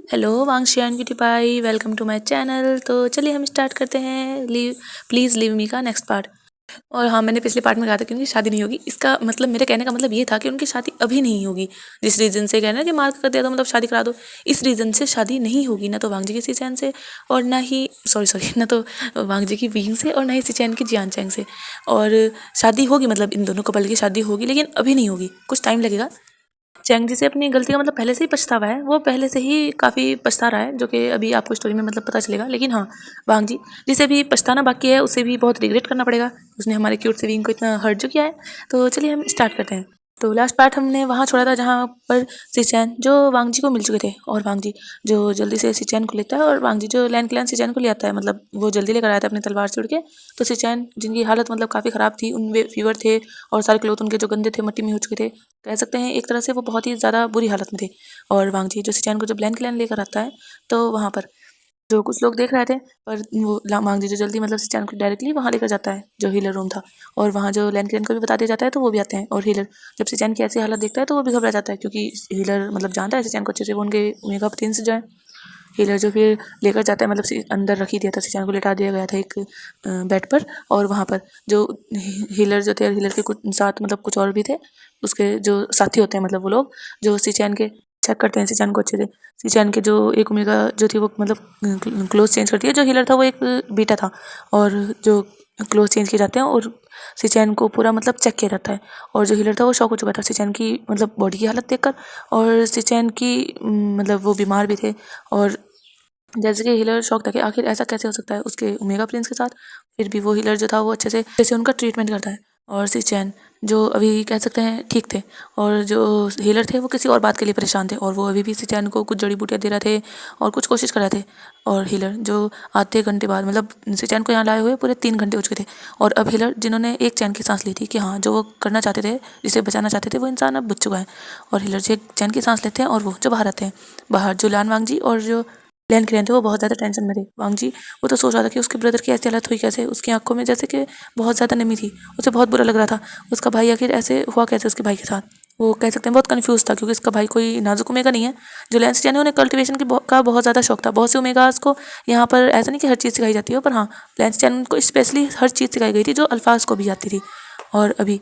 Hello वांगशी and beauty pie, welcome to my channel. तो चलिए हम स्टार्ट करते हैं प्लीज़ लीव मी का नेक्स्ट पार्ट। और हाँ, मैंने पिछले पार्ट में कहा था कि उनकी शादी नहीं होगी। इसका मतलब, मेरे कहने का मतलब ये था कि उनकी शादी अभी नहीं होगी। जिस रीज़न से कहना कि मार्क कर दिया तो मतलब शादी करा दो, इस रीज़न से शादी नहीं होगी। ना तो वांगजी की सिचैन से और ना ही सॉरी ना तो वांगजी की बीइंग से और ना ही सिचैन की जियान चैंग से। और शादी होगी, मतलब इन दोनों कपल की शादी होगी, लेकिन अभी नहीं होगी, कुछ टाइम लगेगा। चैंग जिसे अपनी गलती का मतलब पहले से ही पछतावा है, वो पहले से ही काफ़ी पछता रहा है, जो कि अभी आपको स्टोरी में मतलब पता चलेगा। लेकिन हाँ, वांग जी जिसे भी पछताना बाकी है उसे भी बहुत रिग्रेट करना पड़ेगा। उसने हमारे क्यूट से विंग को इतना हर्ट जो किया है। तो चलिए हम स्टार्ट करते हैं। तो लास्ट पार्ट हमने वहाँ छोड़ा था जहाँ पर सिचैन जो वांग जी को मिल चुके थे, और वांग जी जो जल्दी से सिचैन को लेता है, और वांग जी जो लैंड क्लैन सिचैन को ले आता है, मतलब वो जल्दी लेकर आया था अपनी तलवार से उड़ के। तो सिचैन जिनकी हालत मतलब काफ़ी ख़राब थी, उनमें फीवर थे और सारे क्लोथ उनके जो गंदे थे मट्टी में हो चुके थे, कह सकते हैं एक तरह से वो बहुत ही ज़्यादा बुरी हालत में थे। और वांग जी जो सिचैन को जब लैंड क्लैन लेकर आता है, तो वहाँ पर जो कुछ लोग देख रहे थे, पर वो वांग जी जो जल्दी मतलब सिचैन को डायरेक्टली वहाँ लेकर जाता है जो हीलर रूम था। और वहाँ जो लैंड क्लैन को भी बता दिया जाता है, तो वो भी आते हैं। और हीलर जब सिचैन की ऐसी हालत देखता है तो वो भी घबरा जाता है, क्योंकि हीलर मतलब जानता है सिचैन को अच्छे से, वो उनके मेगा प्रिंस से जो है। हीलर जो फिर लेकर जाता है, मतलब अंदर रख ही दिया था सिचैन को, लेटा दिया गया था एक बेड पर। और वहाँ पर जो हीलर जो थे, हीलर के कुछ साथ मतलब कुछ और भी थे, उसके जो साथी होते हैं, मतलब वो लोग जो सिचैन के चेक करते हैं सिचैन को अच्छे से। सिचैन के जो एक ओमेगा जो थी वो मतलब क्लोथ चेंज करती है। जो हीलर था वो एक बीटा था, और जो क्लोथ चेंज किए जाते हैं और सिचैन को पूरा मतलब चेक किया जाता है। और जो हीलर था वो शॉक हो चुका था सिचैन की मतलब बॉडी की हालत देखकर, और सिचैन की मतलब वो बीमार भी थे। और जैसे कि हीलर शॉक था कि आखिर ऐसा कैसे हो सकता है उसके ओमेगा प्रिंस के साथ। फिर भी वो हीलर जो था वो अच्छे से जैसे उनका ट्रीटमेंट करता है। और सिचैन जो अभी कह सकते हैं ठीक थे, और जो हीलर थे वो किसी और बात के लिए परेशान थे, और वो अभी भी सिचैन को कुछ जड़ी बूटियाँ दे रहे थे और कुछ कोशिश कर रहे थे। और हीलर जो आधे घंटे बाद मतलब सिचैन को यहाँ लाए हुए पूरे 3 घंटे हो चुके थे, और अब हीलर जिन्होंने एक चैन की सांस ली थी कि हाँ जो वो करना चाहते थे, जिसे बचाना चाहते थे, वो इंसान अब बच चुका है। और हीलर जो एक चैन की सांस लेते हैं, और वो जो बाहर आते हैं, बाहर जो लान वांग जी और जो लैन क्लैन थे वो बहुत ज़्यादा टेंशन में थे। वांग जी वो तो सोच रहा था कि उसके ब्रदर की ऐसी हालत हुई कैसे, उसकी आंखों में जैसे कि बहुत ज़्यादा नमी थी, उसे बहुत बुरा लग रहा था। उसका भाई आखिर ऐसे हुआ कैसे उसके भाई के साथ, वो कह सकते हैं बहुत कंफ्यूज था, क्योंकि इसका भाई कोई नाजुक ओमेगा नहीं है। जो लेंस यानी उन्हें कल्टिवेशन का बहुत ज़्यादा शौक था। बहुत से ओमेगास को यहाँ पर ऐसा नहीं कि हर चीज़ सिखाई जाती है, पर हाँ लेंस चैन को स्पेशली हर चीज़ सिखाई गई थी जो अल्फाज को भी आती थी। और अभी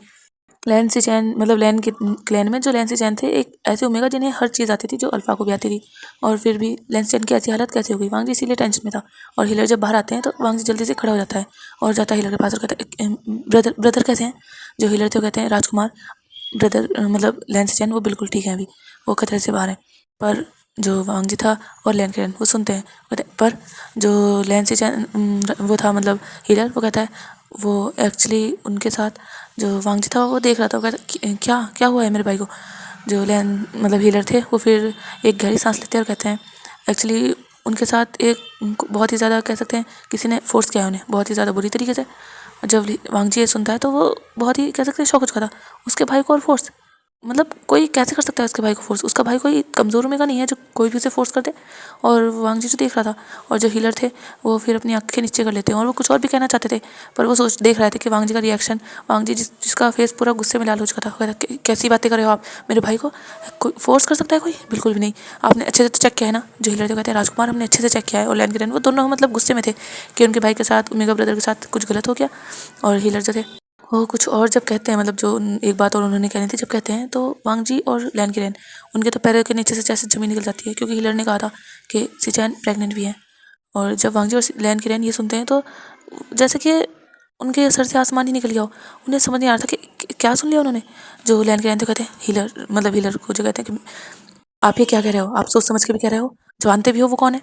लैन सिचैन मतलब लैन के क्लैन में जो लैन सिचैन थे एक ऐसे ओमेगा जिन्हें हर चीज़ आती थी जो अल्फा को भी आती थी। और फिर भी लैन सिचैन की ऐसी हालत कैसे हो गई, वांग जी इसीलिए टेंशन में था। और हीलर जब बाहर आते हैं तो वांग जी जल्दी से खड़ा हो जाता है और जाता है हीलर के पास और कहता है ब्रदर ब्रदर कैसे हैं। जो हीलर थे वो कहते हैं राजकुमार ब्रदर मतलब लैन सिचैन वो बिल्कुल ठीक है, अभी वो खतरे से बाहर है। पर जो वांग जी था और लैन क्लैन वो सुनते हैं, कहते हैं पर जो लैन सिचैन वो था मतलब हीलर, वो कहता है वो एक्चुअली उनके साथ जो वांग जी था वो देख रहा था। वो कहता क्या क्या हुआ है मेरे भाई को। जो लैन मतलब हीलर थे वो फिर एक गहरी सांस लेते हैं और कहते हैं एक्चुअली उनके साथ एक बहुत ही ज़्यादा कह सकते हैं किसी ने फोर्स किया है उन्हें बहुत ही ज़्यादा बुरी तरीके से। और जब वांग जी ये सुनता है तो वो बहुत ही कह सकते हैं शौक हो चुका था। उसके भाई को और फोर्स, मतलब कोई कैसे कर सकता है उसके भाई को फोर्स। उसका भाई कोई कमज़ोर में का नहीं है जो कोई भी उसे फोर्स कर दे। और वांग जी जो देख रहा था, और जो हीलर थे वो फिर अपनी आंखें नीचे कर लेते हैं, और वो कुछ और भी कहना चाहते थे, पर वो सोच देख रहे थे कि वांग जी का रिएक्शन, वांग जी जिसका फेस पूरा गुस्से में लाल हो चुका था। कहता कैसी बातें कर रहे हो आप, मेरे भाई को कोई फोर्स कर सकता है कोई, बिल्कुल भी नहीं। आपने अच्छे से चेक किया है ना। जो हीलर थे कहते हैं राजकुमार हमने अच्छे से चेक किया है। और लैन गिरन वो दोनों मतलब गुस्से में थे कि उनके भाई के साथ ओमेगा ब्रदर के साथ कुछ गलत हो गया। और हीलर जो थे वो कुछ और जब कहते हैं, मतलब जो एक बात और उन्होंने कहनी थी जब कहते हैं, तो वांग जी और लैन किरेन उनके तो पैरों के नीचे से जैसे ज़मीन निकल जाती है, क्योंकि हीलर ने कहा था कि सिचैन प्रेग्नेंट भी है। और जब वांग जी और लैन किरेन ये सुनते हैं तो जैसे कि उनके सर से आसमान ही निकल गया हो। उन्हें समझ नहीं आ रहा था कि क्या सुन लिया उन्होंने। जो लैन किरेन तो कहते हैं हीलर मतलब हीलर को जो कहते हैं कि आप ये क्या कह रहे हो, आप सोच समझ के भी कह रहे हो, जानते भी हो वो कौन है।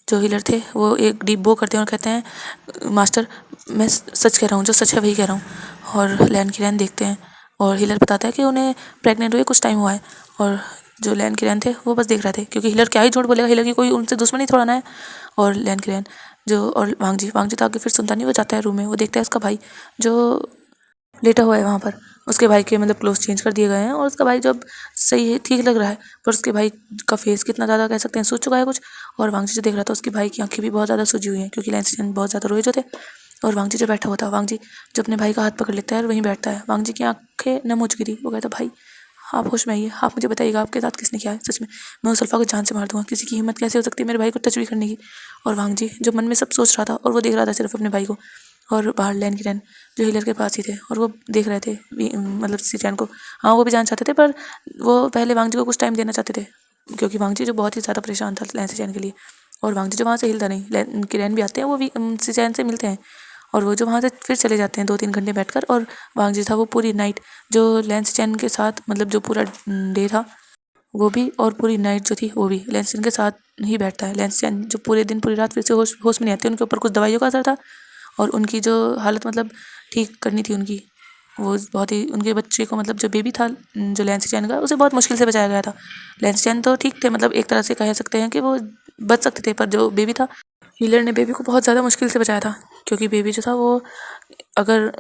जो हीलर थे वो एक डीप बो करते हैं और कहते हैं मास्टर मैं सच कह रहा हूँ, जो सच है वही कह रहा हूँ। और लैन की रैन देखते हैं, और हीलर बताता है कि उन्हें प्रेग्नेंट हुए कुछ टाइम हुआ है। और जो लैन की रैन थे वो बस देख रहे थे, क्योंकि हीलर क्या ही झूठ बोलेगा, हीलर की कोई उनसे दुश्मनी थोड़ा ना है। और लैन की रैन जो और वांग जी तो आगे फिर सुनता नहीं, वो जाता है रूम में, वो देखता है उसका भाई जो लेटा हुआ है वहाँ पर। उसके भाई के मतलब क्लोथ चेंज कर दिए गए हैं, और उसका भाई जब सही है ठीक लग रहा है, पर उसके भाई का फेस कितना ज़्यादा कह सकते हैं सूज चुका है कुछ। और वांग जी जो देख रहा था उसके भाई की आंखें भी बहुत ज़्यादा सूजी हुई हैं, क्योंकि लैंसियन बहुत ज़्यादा रोए जो थे। और वांग जी जो बैठा हुआ था, वांग जी जो अपने भाई का हाथ पकड़ लेता है और वहीं बैठता है। वांग जी की आंखें नम हो चुकी थी। वो कहता भाई आप होश में आइए, आप मुझे बताइएगा आपके साथ किसने किया है। सच में मैं उस अल्फा को जान से मार दूंगा। किसी की हिम्मत कैसे हो सकती है मेरे भाई को टच भी करने की। और वांग जी जो मन में सब सोच रहा था और वो देख रहा था सिर्फ अपने भाई को, और बाहर लैन की रैन जो हीलर के पास ही थे और वो देख रहे थे मतलब सिचैन को। हाँ वो भी जान चाहते थे, पर वो पहले वांग जी को कुछ टाइम देना चाहते थे, क्योंकि वांग जी जो बहुत ही ज़्यादा परेशान था लैन सिचैन के लिए। और वांग जी जो वहाँ से हिलता नहीं, लैन की रैन भी आते हैं, वो भी सिचैन से मिलते हैं, और वो जो वहाँ से फिर चले जाते हैं 2-3 घंटे बैठकर। और वांग जी था वो पूरी नाइट जो लैन सिचैन के साथ, मतलब जो पूरा डे था वो भी, और पूरी नाइट जो थी वो भी लेंसचैन के साथ ही बैठता है। लेंसचैन जो पूरे दिन पूरी रात फिर से होश में नहीं आते, उनके ऊपर कुछ दवाइयों का असर था, और उनकी जो हालत मतलब ठीक करनी थी उनकी, वो बहुत ही उनके बच्चे को, मतलब जो बेबी था जो लेंसचैन का, उसे बहुत मुश्किल से बचाया गया था। लेंसचैन तो ठीक थे, मतलब एक तरह से कह सकते हैं कि वो बच सकते थे, पर जो बेबी था हीलर ने बेबी को बहुत ज़्यादा मुश्किल से बचाया था, क्योंकि बेबी जो था वो, अगर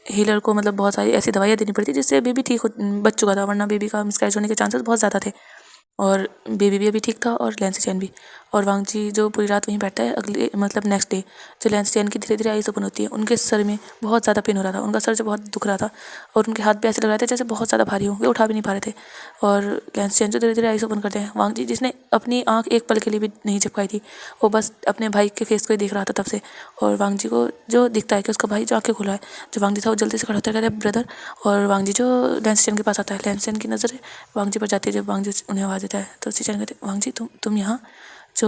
हीलर को मतलब बहुत सारी ऐसी दवाइयाँ देनी पड़ती जिससे बेबी ठीक हो बच चुका था, वरना बेबी का मिसकैरेज होने के चांसेस बहुत ज़्यादा थे। और बेबी भी अभी ठीक था और लेंसचैन भी। और वांग जी जो पूरी रात वहीं बैठता है, अगले मतलब नेक्स्ट डे जो लेंसचैन की धीरे धीरे आईज ओपन होती है, उनके सर में बहुत ज़्यादा पेन हो रहा था, उनका सर जो बहुत दुख रहा था, और उनके हाथ पे ऐसे लग रहे थे जैसे बहुत ज़्यादा भारी हो, वे उठा भी नहीं पा रहे थे। और लेंसचैन जो धीरे धीरे आईज ओपन करते हैं, वांग जी जिसने अपनी आँख एक पल के लिए भी नहीं झपकाई थी, वो बस अपने भाई के फेस को ही देख रहा था तब से। और वांग जी को जो दिखता है कि उसका भाई जो आँखें खुला है, जो वांग जी था वो जल्दी से खड़ा होता है, कहता है ब्रदर। और वांग जी जो लेंसचैन के पास आता है, लेंसचैन की नज़र वांग जी पर जाती है। जब वांग जी उन्हें आवाज़ देता है तो सिचैन कहते हैं वांग जी तुम यहाँ। जो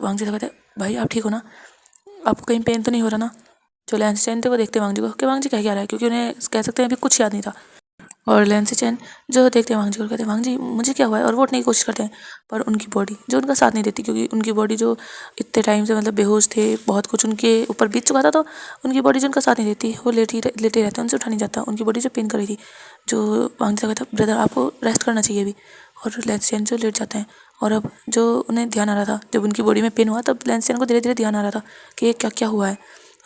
वांग जी था कहते हैं भाई आप ठीक हो ना, आपको कहीं पेन तो नहीं हो रहा ना। जो लेंसचैन थे वो देखते वांग जी को कि वांग जी कह क्या रहा है, क्योंकि उन्हें कह सकते हैं अभी कुछ याद नहीं था। और लेंसचैन जो देखते हैं वांग जी को, कहते हैं वांग जी मुझे क्या हुआ है, और वो उठने की कोशिश करते हैं, पर उनकी बॉडी जो उनका साथ नहीं देती, क्योंकि उनकी बॉडी जो इतने टाइम से मतलब बेहोश थे, बहुत कुछ उनके ऊपर बीत चुका था, तो उनकी बॉडी जो उनका साथ नहीं देती, वो लेटे रहते हैं, उनसे उठा नहीं जाता, उनकी बॉडी जो पेन कर रही थी। जो वांग जी से कहता ब्रदर आपको रेस्ट करना चाहिए अभी। और लेंसचैन जो लेट जाते हैं, और अब जो उन्हें ध्यान आ रहा था, जब उनकी बॉडी में पेन हुआ तब लेंसचैन को धीरे धीरे ध्यान आ रहा था कि ये क्या क्या हुआ है।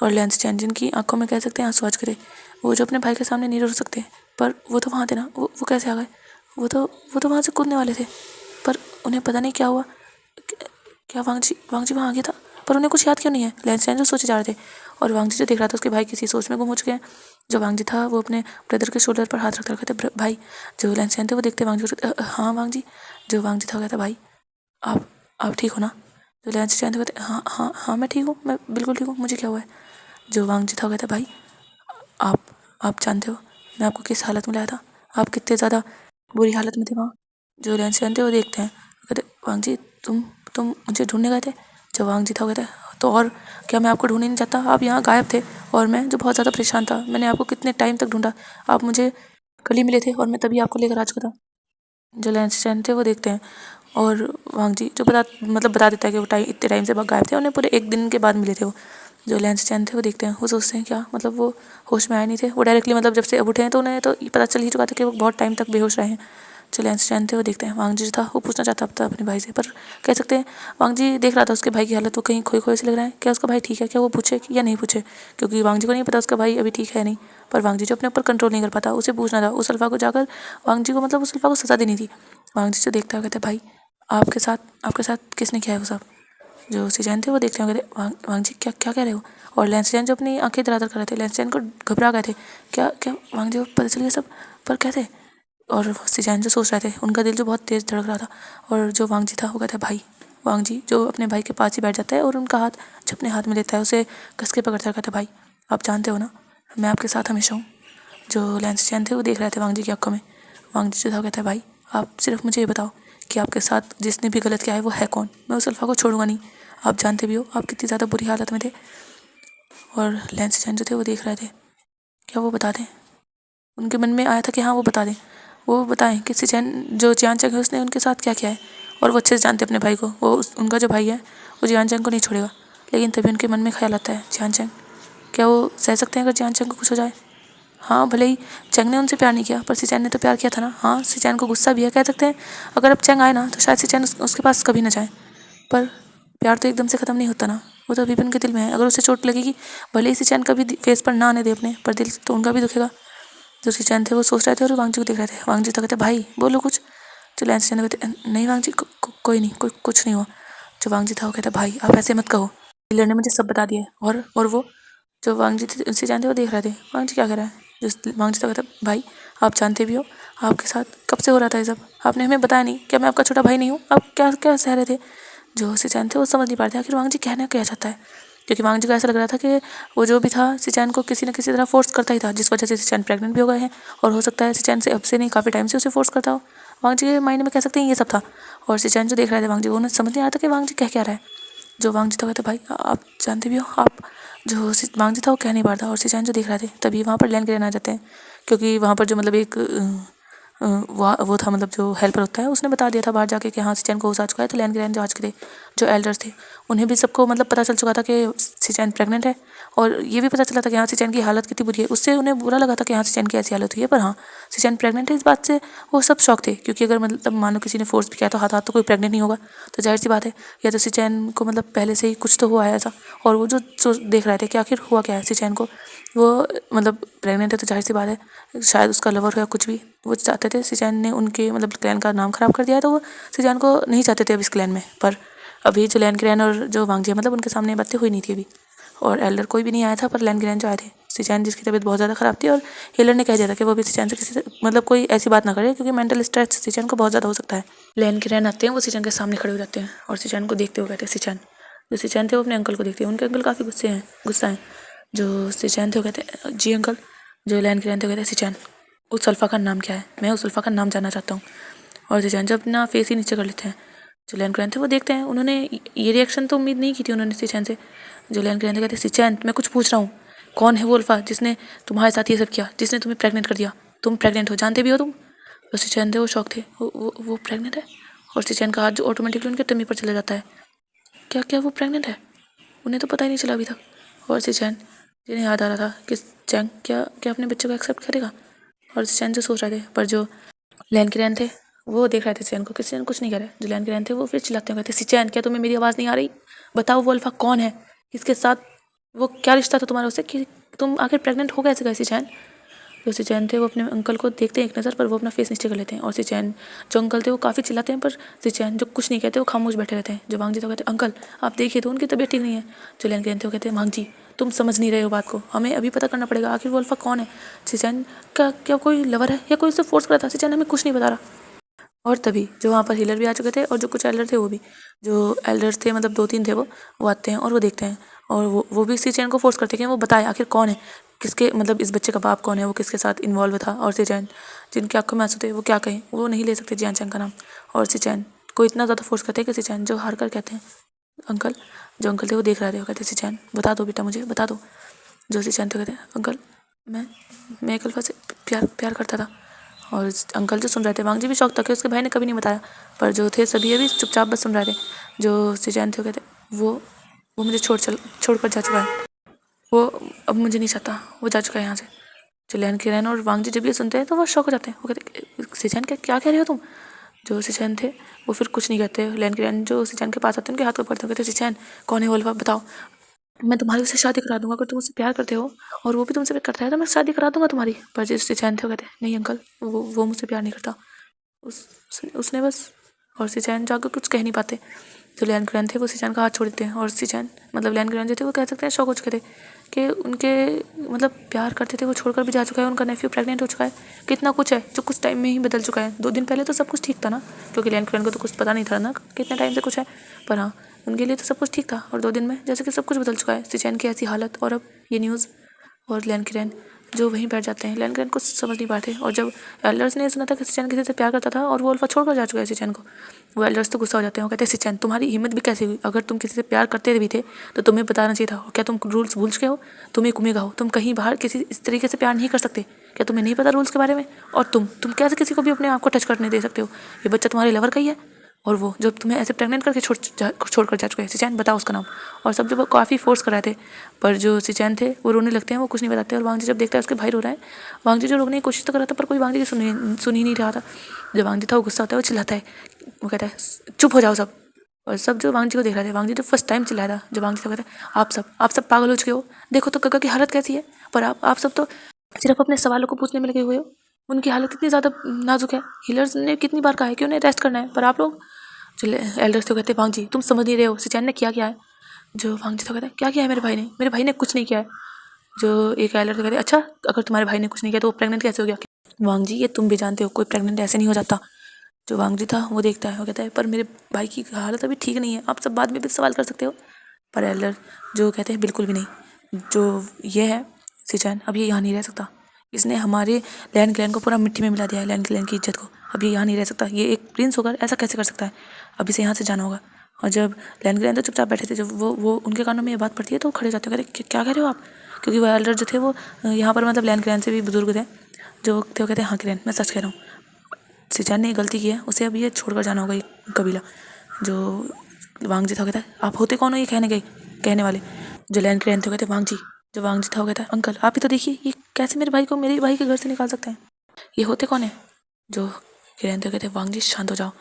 और लेंसचैन जिनकी आंखों में कह सकते हैं आंसू आ करे, वो जो अपने भाई के सामने नहीं रो सकते, पर वो तो वहाँ थे ना, वो कैसे आ गए। वो तो वहाँ से कूदने वाले थे, पर उन्हें पता नहीं क्या हुआ। क्या वांग जी वहाँ आ गया था, पर उन्हें कुछ याद क्यों नहीं है। लेंसचैन जो सोचे जा रहे थे, और वांग जी जो देख रहा था उसके भाई किसी सोच में गुम हो चुके हैं। जो वांग जी था वो अपने ब्रदर के शोल्डर पर हाथ रखते कहते भाई। जो लेंसचैन थे वो देखते वांग जी को, हाँ वांग जी। जो वांग जी था कहता भाई आप ठीक हो ना। जो लेंसचैन थे कहते हाँ हाँ हाँ मैं ठीक हूँ, मैं बिल्कुल ठीक हूँ, मुझे क्या हुआ है। जो वांग जी था कहता भाई आप आप जानते हो मैं आपको किस हालत में लाया था, आप कितने ज़्यादा बुरी हालत में थे वहाँ। जो लेंसचैन थे वो देखते हैं, कहते वांग जी तुम मुझे ढूंढने गए थे। जो वांग जी था वो कहता है तो और क्या मैं आपको ढूंढ ही नहीं चाहता, आप यहाँ गायब थे, और मैं जो बहुत ज़्यादा परेशान था, मैंने आपको कितने टाइम तक ढूंढा, आप मुझे कल ही मिले थे और मैं तभी आपको लेकर आ चुका था। जो लेंसचैन थे वो देखते हैं, और वांग जी जो बता देता है कि वो इतने टाइम से गायब थे, उन्हें पूरे 1 दिन के बाद मिले थे वो। जो लेंसचैन थे वो देखते हैं, वो सोचते हैं क्या मतलब वो होश में आए नहीं थे, वो डायरेक्टली मतलब जब से अब उठे हैं तो उन्हें तो पता चल ही चुका था कि वो बहुत टाइम तक बेहोश रहे हैं। जो लेंसचैन थे वो देखते हैं, वांग जी जो था वो पूछना चाहता था अपने भाई से, पर कह सकते हैं वांग जी देख रहा था उसके भाई की हालत, वो कहीं खोए खोए से लग रहा है, क्या उसका भाई ठीक है, क्या वो पूछे या नहीं पूछे, क्योंकि वांग जी को नहीं पता उसका भाई अभी ठीक है नहीं। पर वांग जी जो अपने ऊपर कंट्रोल नहीं कर पाता, उसे पूछना था उस अल्फा को जाकर, वांग जी को मतलब उस अल्फा को सजा देनी थी। वांग जी जो देखता है कहते भाई आपके साथ किसने किया है वो सब। जो सिचैन थे वो देखते हैं, कहते वांग जी क्या कह रहे हो। और लेंसचैन जो अपनी आंखें दरादर कर रहे थे, लेंसचैन को घबरा गए थे, क्या क्या वांग जी को पता चल गया सब, पर कैसे। और सिचैन जो सोच रहे थे, उनका दिल जो बहुत तेज़ धड़क रहा था। और जो वांग जी था वो कहता है भाई। वांग जी जो अपने भाई के पास ही बैठ जाता है और उनका हाथ जो अपने हाथ में लेता है उसे कस के पकड़ता है, कहता है भाई आप जानते हो ना मैं आपके साथ हमेशा हूँ। जो लेंसचैन थे वो देख रहे थे वांग जी की आंखों में। वांग जी जो था कहता है भाई आप सिर्फ मुझे ये बताओ कि आपके साथ जिसने भी गलत किया है वो है कौन, मैं उस अल्फा को छोड़ूंगा नहीं। आप जानते भी हो आप कितनी ज़्यादा बुरी हालत में थे। और लेंसचैन जो थे वो देख रहे थे, क्या वो बता दें। उनके मन में आया था कि हाँ वो बता दें, वो बताएं कि सिचैन जो जियान चैंग है उसने उनके साथ क्या किया है। और वो अच्छे से जानते अपने भाई को, वो उनका जो भाई है वो जियान चैंग को नहीं छोड़ेगा। लेकिन तभी उनके मन में ख्याल आता है जियान चैंग, क्या वो सह सकते हैं अगर जियान चैंग को कुछ हो जाए। हाँ भले ही चैंग ने उनसे प्यार नहीं किया, पर सिचैन ने तो प्यार किया था ना। हाँ सिचैन को गुस्सा भी है, कह सकते हैं अगर अब चैंग आए ना तो शायद सिचैन उसके पास कभी ना जाए। पर प्यार तो एकदम से ख़त्म नहीं होता ना, वो तो अभी भी उनके दिल में है। अगर उसे चोट लगेगी, भले ही सिचैन कभी फेस पर ना आने दे अपने, पर दिल तो उनका भी दुखेगा। जो सिचैन थे वो सोच रहे थे और वांग जी को देख रहे थे। वांग जी तो कहते भाई बोलो कुछ। जो लेंसचैन कहते नहीं वांग जी कोई नहीं, कुछ नहीं हुआ। जो वांग जी था वो कहता भाई आप ऐसे मत कहो, हीलर ने मुझे सब बता दिया। और वो जो वांग जी थे सिचैन थे वो देख रहे थे वांग जी क्या कर रहा है। जो वांगजी था कहता भाई आप जानते भी हो आपके साथ कब से हो रहा था ये सब, आपने हमें बताया नहीं, क्या मैं आपका छोटा भाई नहीं हूँ, आप क्या क्या सह रहे थे। जो सिचैन थे वो समझ नहीं पा रहे थे आखिर वांगजी कहना क्या चाहता है, क्योंकि वांगजी को ऐसा लग रहा था कि वो जो भी था सिचैन को किसी न किसी तरह फोर्स करता ही था, जिस वजह से सिचैन प्रेग्नेंट भी हो गए हैं, और हो सकता है सिचैन से अब से नहीं काफ़ी टाइम से उसे फोर्स करता हो। वांगजी के माइंड में कह सकते हैं ये सब था, और सिचैन जो देख रहे थे वांगजी को उन्हें समझ नहीं आ रहा था कि वांगजी कह क्या रहा है। जो वांगजी था कहते भाई आप जानते भी हो आप, जो वांगजी था वो कह नहीं पा रहा था, और सिचैन जो देख रहे थे तभी वहाँ पर लैंड ग्रेन आ जाते हैं, क्योंकि वहाँ पर जो मतलब एक वो था मतलब जो हेल्पर होता है उसने बता दिया था बाहर जाके कि हाँ सिचैन को होश आ चुका है। तो लैंड ग्रेन जो आज के थे जो एल्डर्स थे उन्हें भी सबको मतलब पता चल चुका था कि सिचैन प्रेग्नेंट है, और ये भी पता चला था कि हाँ सिचैन की हालत कितनी बुरी है। उससे उन्हें बुरा लगा था कि हाँ सिचैन की ऐसी हालत हुई है, पर हाँ सिचैन प्रेग्नेंट है इस बात से वो सब शौक थे, क्योंकि अगर मतलब मानो किसी ने फोर्स भी किया तो हाथ हाथ तो कोई प्रेग्नेंट नहीं होगा, तो जाहिर सी बात है या तो सिचैन को मतलब पहले से ही कुछ तो हुआ है ऐसा। और वो जो देख रहे थे कि आखिर हुआ क्या है सिचैन को, वो मतलब प्रेग्नेंट है तो जाहिर सी बात है शायद उसका लवर हो या कुछ भी, वो चाहते थे सिचैन ने उनके मतलब क्लैन का नाम ख़राब कर दिया है, तो वो सिचैन को नहीं चाहते थे अब इस क्लैन में। पर अभी जो लैंड ग्रैन और जो वांगजी मतलब उनके सामने बातें हुई नहीं थी अभी, और एल्डर कोई भी नहीं आया था, पर लैंड ग्रैन जो आए थे सिचैन जिसकी तबीयत बहुत ज़्यादा ख़राब थी, और हेलर ने कह दिया था कि वो भी सिचैन से किसी से मतलब कोई ऐसी बात ना करे, क्योंकि मेंटल स्ट्रेस सिचैन को बहुत ज़्यादा हो सकता है। लैंड ग्रैन आते हैं वो सिचैन के सामने खड़े हो जाते हैं और सिचैन को देखते हुए कहते हैं सिचैन, जो सिचैन थे वो अपने अंकल को देखते हैं, उनके अंकल काफ़ी गुस्सा हैं। जो सिचैन थे वो कहते हैं जी अंकल। जो लैंड ग्रैन थे वो कहते हैं सिचैन उस अल्फ़ा का नाम क्या है, मैं उस अल्फ़ा का नाम जानना चाहता हूँ। और सिचैन जब अपना फेस ही नीचे कर लेते हैं, जो लैंड ग्रैन थे वो देखते हैं, उन्होंने ये रिएक्शन तो उम्मीद नहीं की थी उन्होंने सिचैन से। जो लैंड ग्रैन थे कहते हैं सिचैन मैं कुछ पूछ रहा हूँ, कौन है वो अल्फ़ा जिसने तुम्हारे साथ ये सब किया, जिसने तुम्हें प्रेग्नेंट कर दिया, तुम प्रेग्नेंट हो जानते भी हो तुम। तो सिचैन थे वो शौक थे, वो प्रेग्नेंट है, और सिचैन का हाथ जो ऑटोमेटिकली उनके टमी पर चला जाता है। क्या क्या वो प्रेग्नेंट है, उन्हें तो पता ही नहीं चला अभी तक। और सिचैन जिन्हें याद आ रहा था कि चैंग क्या क्या अपने बच्चे को एक्सेप्ट करेगा, और सिचैन जो सोच रहे थे, पर जो लैंड ग्रैन थे वो देख रहे थे सिचैन को, सिचैन कुछ नहीं कह रहे। जो लैंड ग्रैन थे वो फिर चिल्लाते हैं कहते सिचैन क्या तुम्हें मेरी आवाज़ नहीं आ रही, बताओ वो अल्फ़ा कौन है, किसके साथ, वो क्या रिश्ता था तुम्हारा उससे कि तुम आखिर प्रेग्नेंट हो कैसे गए सिचैन। जो सिचैन थे वो अपने अंकल को देखते हैं एक नज़र, पर वो अपना फेस नीचे कर लेते हैं, और सिचैन जो अंकल थे वो काफ़ी चिल्लाते हैं, पर सिचैन जो कुछ नहीं कहते वो खामोश बैठे रहते हैं। जो वांगजी तो कहते हैं अंकल आप देखिए तो उनकी तबीयत ठीक नहीं है। जो लैंड ग्रैन थे वो कहते हैं वांगजी तुम समझ नहीं रहे हो बात को, हमें अभी पता करना पड़ेगा आखिर वो अल्फ़ा कौन है। सिचैन का क्या कोई लवर है या कोई उसे फोर्स कर रहा था, सिचैन हमें कुछ नहीं बता रहा। और तभी जो वहाँ पर हीलर भी आ चुके थे, और जो कुछ एल्डर थे वो भी, जो एल्डर्स थे मतलब 2-3 थे वो आते हैं और वो देखते हैं, और वो भी सिचैन को फोर्स करते हैं कि वो बताए आखिर कौन है, किसके मतलब इस बच्चे का बाप कौन है, वो किसके साथ इन्वॉल्व था। और सिचैन जिनकी आंखों में आंसू थे वो क्या कहें, वो नहीं ले सकते जियान चैंग का नाम, और सिचैन को इतना ज़्यादा फोर्स करते हैं कि सिचैन जो हार कर कहते हैं अंकल। जो अंकल थे वो देख रहे थे, वो कहते सिचैन बता दो बेटा मुझे बता दो। जो सिचैन थे कहते हैं अंकल मैं एक अल्फ़ा से प्यार करता था। और अंकल जो सुन रहे थे, वांगजी भी शौक था कि उसके भाई ने कभी नहीं बताया, पर जो थे सभी अभी चुपचाप बस सुन रहे थे। जो सिचैन थे वो कहते वो मुझे छोड़ कर जा चुका है, वो अब मुझे नहीं चाहता, वो जा चुका है यहाँ से। जो लैंड ग्रैन और वांगजी जब ये सुनते हैं तो वो शौक हो जाते हैं, वो कहते सिचैन क्या कह रहे हो तुम। जो सिचैन थे वो फिर कुछ नहीं कहते। लैंड ग्रैन जो सिचैन के पास आते हैं उनके हाथ पर पड़ते हैं, कहते सिचैन कौन है वो अल्फ़ा बताओ, मैं तुम्हारी उससे शादी करा दूंगा, अगर तुम उससे प्यार करते हो और वो भी तुमसे प्यार करता है तो मैं शादी करा दूंगा तुम्हारी। पर जिस सिचैन थे वो कहते नहीं अंकल वो मुझसे प्यार नहीं करता, उसने बस। और सिचैन जाकर कुछ कह नहीं पाते। जो लैंड ग्रैन थे वो सिचैन का हाथ छोड़ देते हैं, और सिचैन मतलब लैंड ग्रैन जो थे वो कह सकते हैं शौक हो चुके थे कि उनके मतलब प्यार करते थे वो छोड़कर भी जा चुका है, उनका नेफ्यू प्रेग्नेंट हो चुका है, कितना कुछ है जो कुछ टाइम में ही बदल चुका है। 2 दिन पहले तो सब कुछ ठीक था ना, क्योंकि लैंड ग्रैन को तो कुछ पता नहीं था ना कितने टाइम से कुछ है, पर हाँ उनके लिए तो सब कुछ ठीक था, और 2 दिन में जैसे कि सब कुछ बदल चुका है। सिचैन की ऐसी हालत और अब ये न्यूज़। और लैंड ग्रैन जो वहीं बैठ जाते हैं, लैंड ग्रैन कुछ समझ नहीं पाते। और जब एल्डर्स ने सुना था कि सिचैन किसी से प्यार करता था और वो अल्फ़ा छोड़कर जा चुका है सिचैन को, वो एल्डर्स तो गुस्सा हो जाते हैं। वो कहते हैं सिचैन तुम्हारी हिम्मत भी कैसे हुई, अगर तुम किसी से प्यार करते भी थे तो तुम्हें बताना चाहिए था, क्या तुम रूल्स भूल चुके हो, तुम एक उमेगा हो, तुम कहीं बाहर किसी इस तरीके से प्यार नहीं कर सकते, क्या तुम्हें नहीं पता रूल्स के बारे में। और तुम कैसे किसी को भी अपने आप को टच करने दे सकते हो, ये बच्चा तुम्हारे लवर का ही है, और वो जो तुम्हें ऐसे प्रेग्नेंट करके छोड़ कर जा चुका है, सिचैन बताओ उसका नाम। और सब जो काफ़ी फोर्स कर रहे थे, पर जो सिचैन थे वो रोने लगते हैं, वो कुछ नहीं बताते। और वांगजी जब देखता है उसके भाई रो रहा है, वांगजी जो रोकने की कोशिश तो कर रहा था पर कोई वांगजी की सुन ही नहीं रहा था। जब वांगजी था वो गुस्सा होता है, वो चिल्लाता है, वो कहता है चुप हो जाओ सब। और सब जो वांगजी को देख रहे थे, वांगजी जो फर्स्ट टाइम चिल्लाया था, जब वांगजी था कहता है आप सब पागल हो चुके हो, देखो तो काका की हालत कैसी है, पर आप सब तो सिर्फ अपने सवालों को पूछने में लगे हुए हो, उनकी हालत कितनी ज़्यादा नाजुक है, हीलर्स ने कितनी बार कहा है कि उन्हें रेस्ट करना है, पर आप लोग। जो एल्डर्स तो कहते हैं वांगजी तुम समझ नहीं रहे हो, सिचैन ने किया क्या है। जो वांगजी तो कहते हैं क्या किया है मेरे भाई ने कुछ नहीं किया है। जो एक एल्डर थे कहते अच्छा अगर तुम्हारे भाई ने कुछ नहीं किया तो वो प्रेग्नेंट कैसे हो गया। वांग जी ये तुम भी जानते हो कोई प्रेग्नेंट ऐसे नहीं हो जाता। जो वांग जी था वो देखता है, वो कहता है पर मेरे भाई की हालत अभी ठीक नहीं है, आप सब बाद में भी सवाल कर सकते हो। पर एल्डर जो कहते हैं बिल्कुल भी नहीं, जो ये है सिचैन अब ये यहाँ नहीं रह सकता, इसने हमारे लैंड क्लैन को पूरा मिट्टी में मिला दिया है, लैंड क्लैन की इज्जत को। अब ये यहाँ नहीं रह सकता, ये एक प्रिंस होकर ऐसा कैसे कर सकता है, अब इसे यहाँ से जाना होगा। और जब लैंड क्लैन तो चुपचाप बैठे थे, जब वो उनके कानों में ये बात पड़ती है तो वो खड़े जाते हैं, कहते क्या कह रहे हो आप, क्योंकि वो एल्डर जो थे वो यहाँ पर मतलब लैंड क्लैन से भी बुजुर्ग थे, जो थे वो कहते हैं हाँ क्लैन मैं सच कह रहा हूँ, सिचैन ने गलती की है, उसे अब ये छोड़कर जाना होगा ये कबीला। जो वांग जी था वो कहता है आप होते कौन हो ये कहने वाले। जो लैंड क्लैन थे वो कहते वांग जी। जो वांग जी था वो कहता है अंकल आप ही तो देखिए ये कैसे मेरे भाई को मेरे भाई के घर से निकाल सकते हैं, ये होते कौन है। जो किरण तो कहते हैं वांग जी शांत हो जाओ।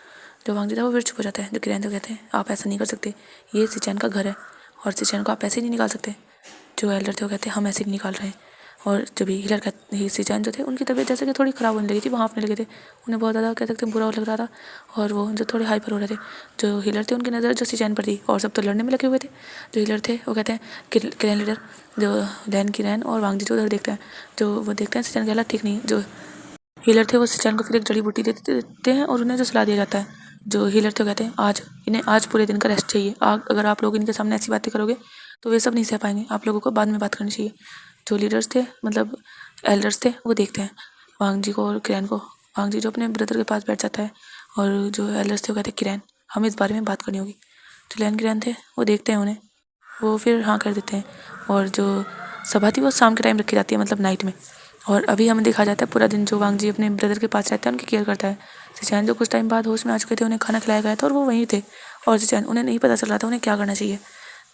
जो वांग जी था वो फिर चुप हो जाता है। जो किरण तो कहते हैं आप ऐसा नहीं कर सकते, ये सिचैन का घर है और सिचैन को आप ऐसे ही नहीं निकाल सकते। जो एल्डर थे वो कहते हैं हम ऐसे नहीं निकाल रहे हैं। और जब भी हीलर का सिचैन जो थे उनकी तबीयत जैसे कि थोड़ी ख़राब होने लगी थी, वो हाँफने लगे थे, उन्हें बहुत ज़्यादा कह सकते हैं बुरा लग रहा था, और वो जो थोड़े हाइपर हो रहे थे। जो हीलर थे उनकी नज़र जो सिचैन पर थी और सब तो लड़ने में लगे हुए थे। जो हीलर थे वो कहते हैं किरण लीडर, जो लैन किरण और वांग जी जो उधर देखते हैं, जो वो देखते हैं सिचैन की हालत ठीक नहीं। जो हीलर थे वो सिचैन को फिर एक जड़ी बूटी देते हैं और उन्हें जो सलाह दिया जाता है। जो हीलर थे कहते हैं इन्हें आज पूरे दिन का रेस्ट चाहिए, अगर आप लोग इनके सामने ऐसी बातें करोगे तो वे सब नहीं सह पाएंगे, आप लोगों को बाद में बात करनी चाहिए। जो लीडर्स थे मतलब एल्डर्स थे वो देखते हैं वांग जी को और किरण को। वांग जी जो अपने ब्रदर के पास बैठ जाता है और जो एल्डर्स थे वो कहते हैं किरण हमें इस बारे में बात करनी होगी। जो लैन किरण थे वो देखते हैं उन्हें, वो फिर हाँ कर देते हैं। और जो सभा थी वो शाम के टाइम रखी जाती है मतलब नाइट में। और अभी हमें देखा जाता है पूरा दिन जो वांग जी अपने ब्रदर के पास रहता है उनकी केयर करता है। सिचैन जो कुछ टाइम बाद होश में आ चुके थे उन्हें खाना खिलाया गया था और वो वहीं थे, और सिचैन उन्हें नहीं पता चल रहा था उन्हें क्या करना चाहिए।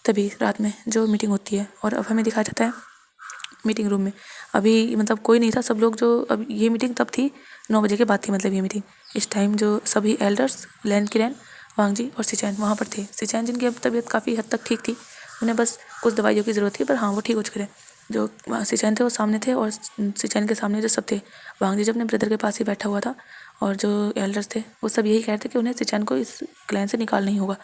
तभी रात में जो मीटिंग होती है और अब हमें दिखाया जाता है मीटिंग रूम में अभी मतलब कोई नहीं था, सब लोग जो अब ये मीटिंग तब थी 9 बजे के बाद थी, मतलब ये मीटिंग इस टाइम जो सभी एल्डर्स लैंड किरण वांग जी और सिचैन वहाँ पर थे। सिचैन जिनकी अब तबीयत काफ़ी हद तक ठीक थी, उन्हें बस कुछ दवाइयों की ज़रूरत थी, पर हाँ वो ठीक हो चुके थे। जो सिचैन थे वो सामने थे और सिचैन के सामने जो सब थे वांग जी जो अपने ब्रदर के पास ही बैठा हुआ था, और जो एल्डर्स थे वो सब यही कह रहे थे कि उन्हें सिचैन को इस क्लैन से निकालना ही होगा।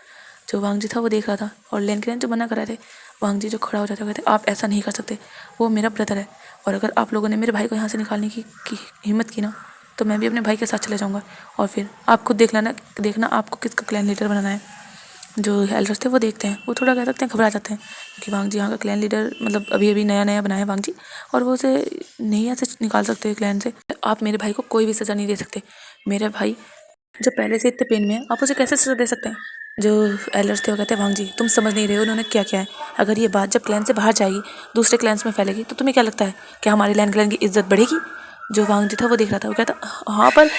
जो वांग जी था वो देख रहा था और लैंड किरण जो मना कर रहे थे, वांग जी जो खड़ा हो जाता कहते आप ऐसा नहीं कर सकते, वो मेरा ब्रदर है, और अगर आप लोगों ने मेरे भाई को यहाँ से निकालने की हिम्मत की ना तो मैं भी अपने भाई के साथ चले जाऊँगा, और फिर आप खुद देखना आपको किसका क्लैन लीडर बनाना है। जो एल्डर्स थे वो देखते हैं, वो थोड़ा कह सकते हैं घबरा जाते हैं क्योंकि वांग जी यहाँ का क्लैन लीडर मतलब अभी नया बनाया है वांग जी, और वो उसे नहीं ऐसे निकाल सकते क्लैन से। आप मेरे भाई को कोई भी सज़ा नहीं दे सकते, मेरा भाई जो पहले से इतने पेन में है आप उसे कैसे सज़ा दे सकते हैं। जो एल्डर्स थे वो कहते हैं वांग जी तुम समझ नहीं रहे हो उन्होंने क्या किया है, अगर ये बात जब क्लैन से बाहर जाएगी दूसरे क्लैंस में फैलेगी तो तुम्हें क्या लगता है क्या हमारे लैंड क्लैन की इज्जत बढ़ेगी। जो वांग जी था वो देख रहा था, वो कहता हाँ पर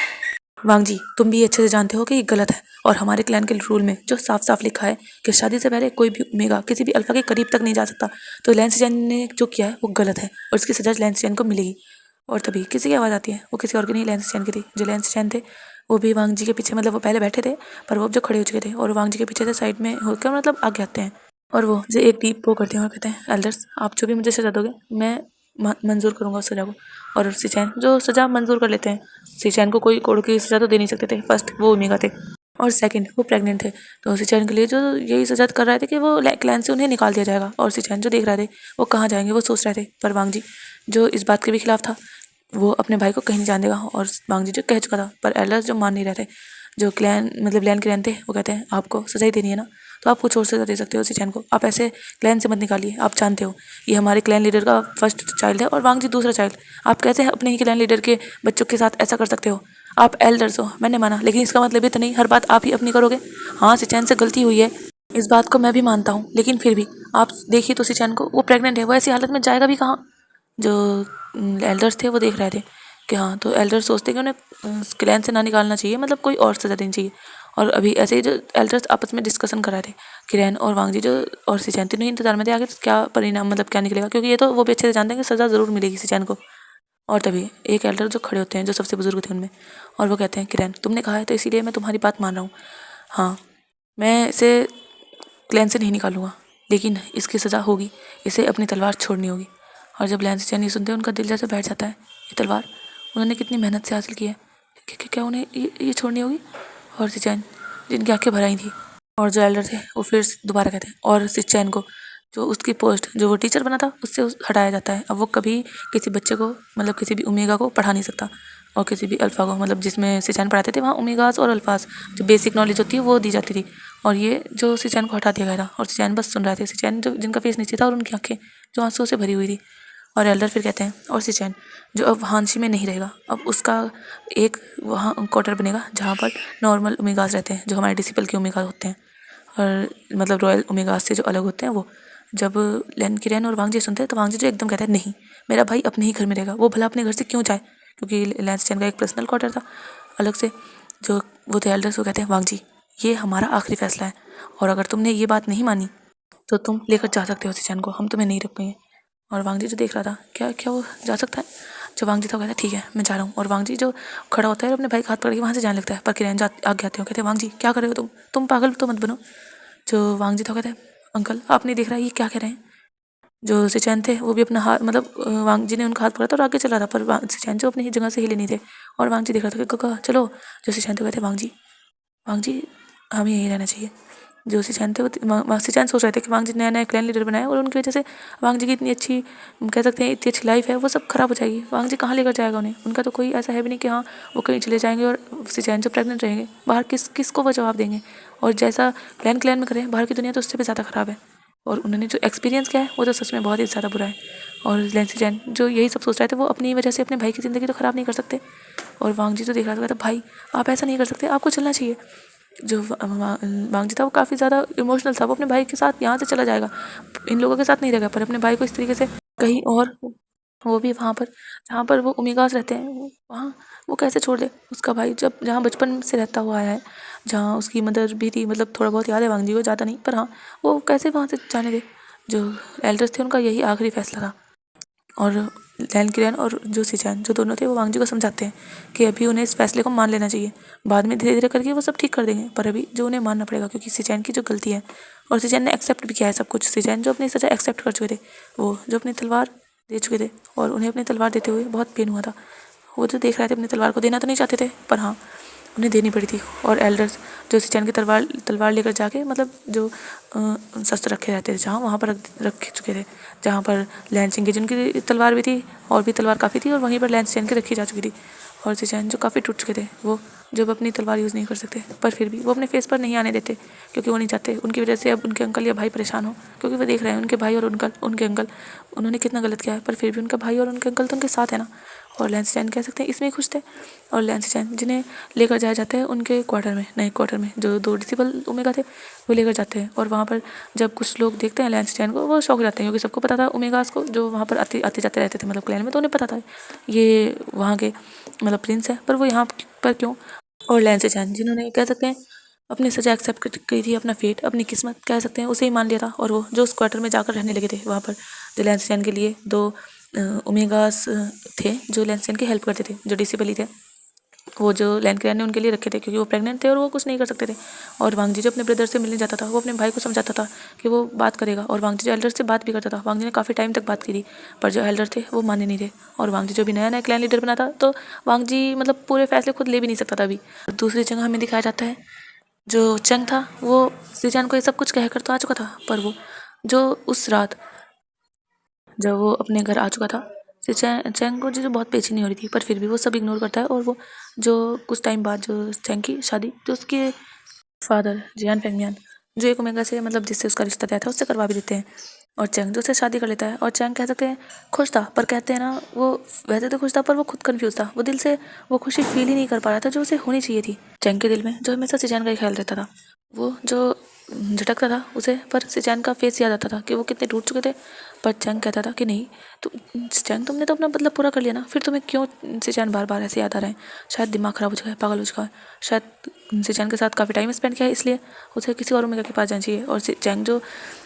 वांग जी तुम भी अच्छे से जानते हो कि ये गलत है, और हमारे क्लैन के रूल में जो साफ साफ लिखा है कि शादी से पहले कोई भी ओमेगा किसी भी अल्फा के करीब तक नहीं जा सकता, तो लैंस चैन ने जो किया है वो गलत है और इसकी सजा लैंस चैन को मिलेगी। और तभी किसी की आवाज़ आती है, वो किसी और की नहीं लैंस चैन की थी। जो लैंस चैन थे वो भी वांग जी के पीछे मतलब वो पहले बैठे थे पर वो जो खड़े हो चुके थे और वांग जी के पीछे से साइड में होकर मतलब आगे आते हैं, और वो जो एक डीप वो करते हैं और कहते हैं एल्डर्स आप जो भी मुझे सजा दोगे मैं मंजूर करूँगा उस सज़ा को। और सिचैन जो सज़ा मंजूर कर लेते हैं, सिचैन को कोई कोड़ की सज़ा तो दे नहीं सकते थे, फर्स्ट वो ओमेगा थे और सेकंड वो प्रेग्नेंट थे, तो सिचैन के लिए जो यही सजा कर रहे थे कि वो क्लैन से उन्हें निकाल दिया जाएगा, और सिचैन जो देख रहे थे वो कहाँ जाएंगे वो सोच रहे थे। पर वांग जी जो इस बात के भी खिलाफ था वो अपने भाई को कहीं नहीं जान देगा, और वांग जी जो कह चुका था पर एल्डर्स जो मान नहीं रहे थे। जो क्लैन मतलब लैंड क्लैन थे वो कहते हैं आपको सजा ही देनी है ना तो आप कुछ और सजा दे सकते हो सिचैन को, आप ऐसे क्लैन से मत निकालिए, आप जानते हो ये हमारे क्लैन लीडर का फर्स्ट चाइल्ड है और वांग जी दूसरा चाइल्ड, आप कैसे अपने ही क्लैन लीडर के बच्चों के साथ ऐसा कर सकते हो। आप एल्डर्स हो मैंने माना, लेकिन इसका मतलब ये तो नहीं हर बात आप ही अपनी करोगे। हाँ सिचैन से गलती हुई है इस बात को मैं भी मानता हूँ, लेकिन फिर भी आप देखिए तो सिचैन को वो प्रेग्नेंट है, वो ऐसी हालत में जाएगा भी कहाँ। जो एल्डर्स थे वो देख रहे थे कि हाँ, तो एल्डर्स सोचते कि उन्हें क्लैन से ना निकालना चाहिए, मतलब कोई और सज़ा देनी चाहिए। और अभी ऐसे ही जो एल्डर्स आपस में डिस्कशन कर रहे थे किरण और वांग जी जो और सिचैन तीनों इंतजार में थे आगे क्या परिणाम मतलब क्या निकलेगा, क्योंकि ये तो वो भी अच्छे से जानते हैं कि सज़ा ज़रूर मिलेगी सिचैन को। और तभी एक एल्डर जो खड़े होते हैं जो सबसे बुजुर्ग थे उनमें, और वो कहते हैं किरण तुमने कहा है तो इसीलिए मैं तुम्हारी बात मान रहा हूँ, हाँ मैं इसे क्लैन से नहीं निकालूंगा लेकिन इसकी सज़ा होगी, इसे अपनी तलवार छोड़नी होगी। और जब लैंस चैन ये सुनते हैं उनका दिल जैसे बैठ जाता है, ये तलवार उन्होंने कितनी मेहनत से हासिल की है, क्या उन्हें ये छोड़नी होगी। और सिचैन जिनकी आंखें भर आई थी और जो एल्डर थे वो फिर दोबारा कहते हैं और सिचैन को जो उसकी पोस्ट जो वो टीचर बना था उससे हटाया जाता है। अब वो कभी किसी बच्चे को मतलब किसी भी ओमेगा को पढ़ा नहीं सकता और किसी भी अल्फ़ा को, मतलब जिसमें सिचैन पढ़ाते थे वहाँ ओमेगास और अल्फ़ास जो बेसिक नॉलेज होती है वो दी जाती थी। और ये जो सिचैन को हटा दिया गया था और सिचैन बस सुन रहे थे। सिचैन जो जिनका फेस नीचे था और उनकी आँखें जो आंसू से भरी हुई थी। और एल्डर फिर कहते हैं और सिचैन जो अब हांशी में नहीं रहेगा, अब उसका एक वहाँ क्वार्टर बनेगा जहाँ पर नॉर्मल ओमेगास रहते हैं जो हमारे डिसिपल के ओमेगा होते हैं और मतलब रॉयल ओमेगास से जो अलग होते हैं वो। जब लेन किरेन और वांगजी सुनते हैं तो वांगजी जो एकदम कहता है नहीं, मेरा भाई अपने ही घर में रहेगा, वो भला अपने घर से क्यों जाए, क्योंकि लेंस चैन का एक पर्सनल क्वार्टर था अलग से। जो वो थे एल्डर्स वो कहते हैं वांगजी ये हमारा आखिरी फैसला है और अगर तुमने ये बात नहीं मानी तो तुम लेकर जा सकते हो सिचैन को, हम तुम्हें नहीं रोक पाएंगे। और वांगजी जो देख रहा था क्या क्या वो जा सकता है, जो वांगजी था वो कहता है ठीक है मैं जा रहा हूँ। और वांगजी जो खड़ा होता है और अपने भाई का हाथ पकड़ के वहाँ से जाने लगता है, पर किरेन आगे आते हो कहते हैं वांगजी क्या कर रहे हो तुम पागल तो मत बनो। जो वांगजी था कहते हैं अंकल आप नहीं देख रहा ये क्या कह रहे हैं। जो सिचैन थे वो भी अपना हाथ मतलब वांगजी ने उनका हाथ पकड़ा था और आगे चला था, पर सिचैन जो अपनी जगह से हिले नहीं थे। और वांगजी देख रहा था कि काका चलो। जो सिचैन थे कहते वांगजी वांगजी हमें यहीं रहना चाहिए। जो सिचैन थे वो सिचैन सोच रहे थे कि वांगजी नया नया क्लैन लीडर बनाया और उनकी वजह से वांगजी की इतनी अच्छी कह सकते हैं इतनी अच्छी लाइफ है वो सब खराब हो जाएगी। वांगजी कहाँ लेकर जाएगा उन्हें, उनका तो कोई ऐसा है भी नहीं कि हाँ वो कहीं चले जाएंगे और सिचैन जो प्रेग्नेंट रहेंगे बाहर किसको वो जवाब देंगे। और जैसा क्लैन में करें बाहर की दुनिया तो उससे भी ज़्यादा ख़राब है और उन्होंने जो एक्सपीरियंस किया है वो तो सच में बहुत ही ज़्यादा बुरा है। और लेंसिचैन जो यही सब सोच रहे थे वो अपनी वजह से अपने भाई की ज़िंदगी तो ख़राब नहीं कर सकते। और वांगजी तो देख रहा था भाई आप ऐसा नहीं कर सकते, आपको चलना चाहिए। जो वांगजी था वो काफ़ी ज़्यादा इमोशनल था, वो अपने भाई के साथ यहाँ से चला जाएगा, इन लोगों के साथ नहीं रहेगा, पर अपने भाई को इस तरीके से कहीं और वो भी वहाँ पर जहाँ पर वो ओमेगास रहते हैं वहाँ वो कैसे छोड़ दे उसका भाई, जब जहाँ बचपन से रहता हुआ आया है, जहाँ उसकी मदर भी थी, मतलब थोड़ा बहुत याद है वांगजी को, ज़्यादा नहीं, पर हाँ वो कैसे वहाँ से जाने दे। जो एल्डर्स थे उनका यही आखिरी फैसला था। और लैन किरेन और जो सिचैन जो दोनों थे वो वांगजी को समझाते हैं कि अभी उन्हें इस फैसले को मान लेना चाहिए, बाद में धीरे धीरे करके वो सब ठीक कर देंगे, पर अभी जो उन्हें मानना पड़ेगा क्योंकि सिचैन की जो गलती है। और सिचैन ने एक्सेप्ट भी किया है सब कुछ। सिचैन जो अपनी सजा एक्सेप्ट कर चुके थे, वो जो अपनी तलवार दे चुके थे और उन्हें अपनी तलवार देते हुए बहुत पेन हुआ था। वो जो देख रहे थे अपनी तलवार को देना तो नहीं चाहते थे, पर हाँ उन्हें देनी पड़ी थी। और एल्डर्स जो सिचैन की तलवार लेकर जाके मतलब जो शस्त्र रखे रहते थे जहाँ वहाँ पर रख चुके थे, जहाँ पर लैंसिंग की जिनकी तलवार भी थी और भी तलवार काफ़ी थी और वहीं पर लैंसिचैन की रखी जा चुकी थी। और सिचैन जो काफ़ी टूट चुके थे वो जब अपनी तलवार यूज़ नहीं कर सकते, पर फिर भी वो अपने फेस पर नहीं आने देते क्योंकि वो नहीं चाहते उनकी वजह से अब उनके अंकल या भाई परेशान हो, क्योंकि वो देख रहे हैं उनके भाई और उनके अंकल उन्होंने कितना गलत किया है, पर फिर भी उनका भाई और उनके अंकल तो उनके साथ है ना। और लैंसिचैन कह सकते हैं इसमें खुश थे। और लैंसिचैन जिन्हें लेकर जाया जाता है उनके नए क्वार्टर में जो 2 डिसिबल ओमेगा थे वो लेकर जाते हैं। और वहाँ पर जब कुछ लोग देखते हैं लैंसिचैन को वो शौक हो जाते हैं, क्योंकि सबको पता था ओमेगास को जो वहाँ पर आते जाते रहते थे मतलब क्लैन में, तो उन्हें पता था ये वहाँ के मतलब प्रिंस है, पर वो यहाँ पर क्यों। और लैंसिचैन जिन्होंने कह सकते हैं अपनी सजा एक्सेप्ट की थी, अपना फेट अपनी किस्मत कह सकते हैं उसे ही मान लिया था, और वो जो उस क्वार्टर में जाकर रहने लगे थे वहाँ पर जो लैंसिचैन के लिए 2 ओमेगास थे जो लैंसिचैन की हेल्प करते थे, जो डिसिबल थे वो जो लैन किरेन ने उनके लिए रखे थे क्योंकि वो प्रेग्नेंट थे और वो कुछ नहीं कर सकते थे। और वांगजी जो अपने ब्रदर से मिलने जाता था वो अपने भाई को समझाता था कि वो बात करेगा, और वांगजी जो एल्डर से बात भी करता था। वांगजी ने काफ़ी टाइम तक बात की थी पर जो एल्डर थे वो माने नहीं थे। और वांगजी जो भी नया नया क्लैन लीडर बना था तो वांगजी मतलब पूरे फैसले खुद ले भी नहीं सकता था अभी। दूसरी जगह हमें दिखाया जाता है जो चंग था वो सिचैन को ये सब कुछ कहकर तो आ चुका था, पर वो जो उस रात जब वो अपने घर आ चुका था चैंग को जो बहुत बेचैनी हो रही थी, पर फिर भी वो सब इग्नोर करता है। और वो जो कुछ टाइम बाद जो चैंग की शादी जो उसके फादर जियान फेंगमियान जो एक ओमेगा से मतलब जिससे उसका रिश्ता तय था उससे करवा भी देते हैं, और चैंग जो उससे शादी कर लेता है। और चैंग कह सकते हैं खुश था, पर कहते हैं ना वो वैसे तो खुश था पर वो खुद कंफ्यूज था, वो दिल से वो खुशी फील ही नहीं कर पा रहा था जो उसे होनी चाहिए थी। चैंग के दिल में जो हमेशा सिचैन का ही ख्याल रहता था, वो जो झटकता था उसे, पर सिचैन का फेस याद आता था कि वो कितने टूट चुके थे। पर चैंग कहता था कि नहीं चैंग तुमने तो अपना मतलब पूरा कर लिया ना, फिर तुम्हें क्यों सिचैन बार बार ऐसे याद आ रहे हैं, शायद दिमाग ख़राब हो चुका है, पागल हो चुका है, शायद सिचैन के साथ काफ़ी टाइम स्पेंड किया है इसलिए उसे किसी और ओमेगा के पास जाना चाहिए। और चैंग जो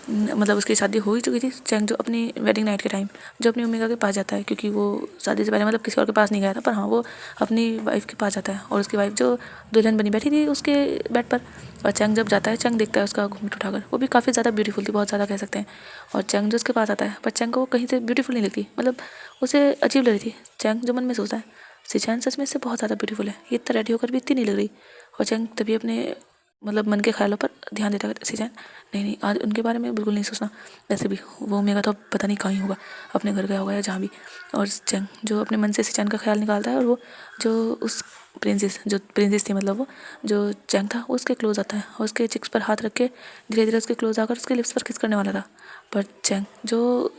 मतलब उसकी शादी हो ही चुकी थी, चैंग जो अपनी वेडिंग नाइट के टाइम जो अपनी ओमेगा के पास जाता है क्योंकि वो शादी से पहले मतलब किसी और के पास नहीं गया था, पर हाँ वो अपनी वाइफ के पास जाता है और उसकी वाइफ जो दुल्हन बनी बैठी थी उसके बेड पर। और चैंग जब जाता है चैंग देखता है उसका घूंघट उठाकर, वो भी काफ़ी ज़्यादा ब्यूटीफुल थी, बहुत ज़्यादा कह सकते हैं। और चैंग जो उसके पास आता है पर चैंग को वो कहीं से ब्यूटीफुल नहीं लगती, मतलब उसे अजीब लग रही थी। चैंग जो मन में सोचता है सिचैन सच में इससे बहुत ज़्यादा ब्यूटीफुल है, ये इतना रेडी होकर भी इतनी नहीं लग रही। और चैंग तभी अपने मतलब मन के ख्यालों पर ध्यान देता है सिचैन। नहीं नहीं, आज उनके बारे में बिल्कुल नहीं सोचना। वैसे भी वो मेगा तो पता नहीं कहाँ ही होगा, अपने घर गया होगा या जहाँ भी। और चैंग जो अपने मन से सिचैन का ख्याल निकालता है और वो जो उस प्रिंसेस थी, मतलब वो जो चैंग था वो उसके क्लोज आता है और उसके चिक्स पर हाथ रख के धीरे धीरे उसके क्लोज आकर उसके लिप्स पर किस करने वाला था। पर चैंग जो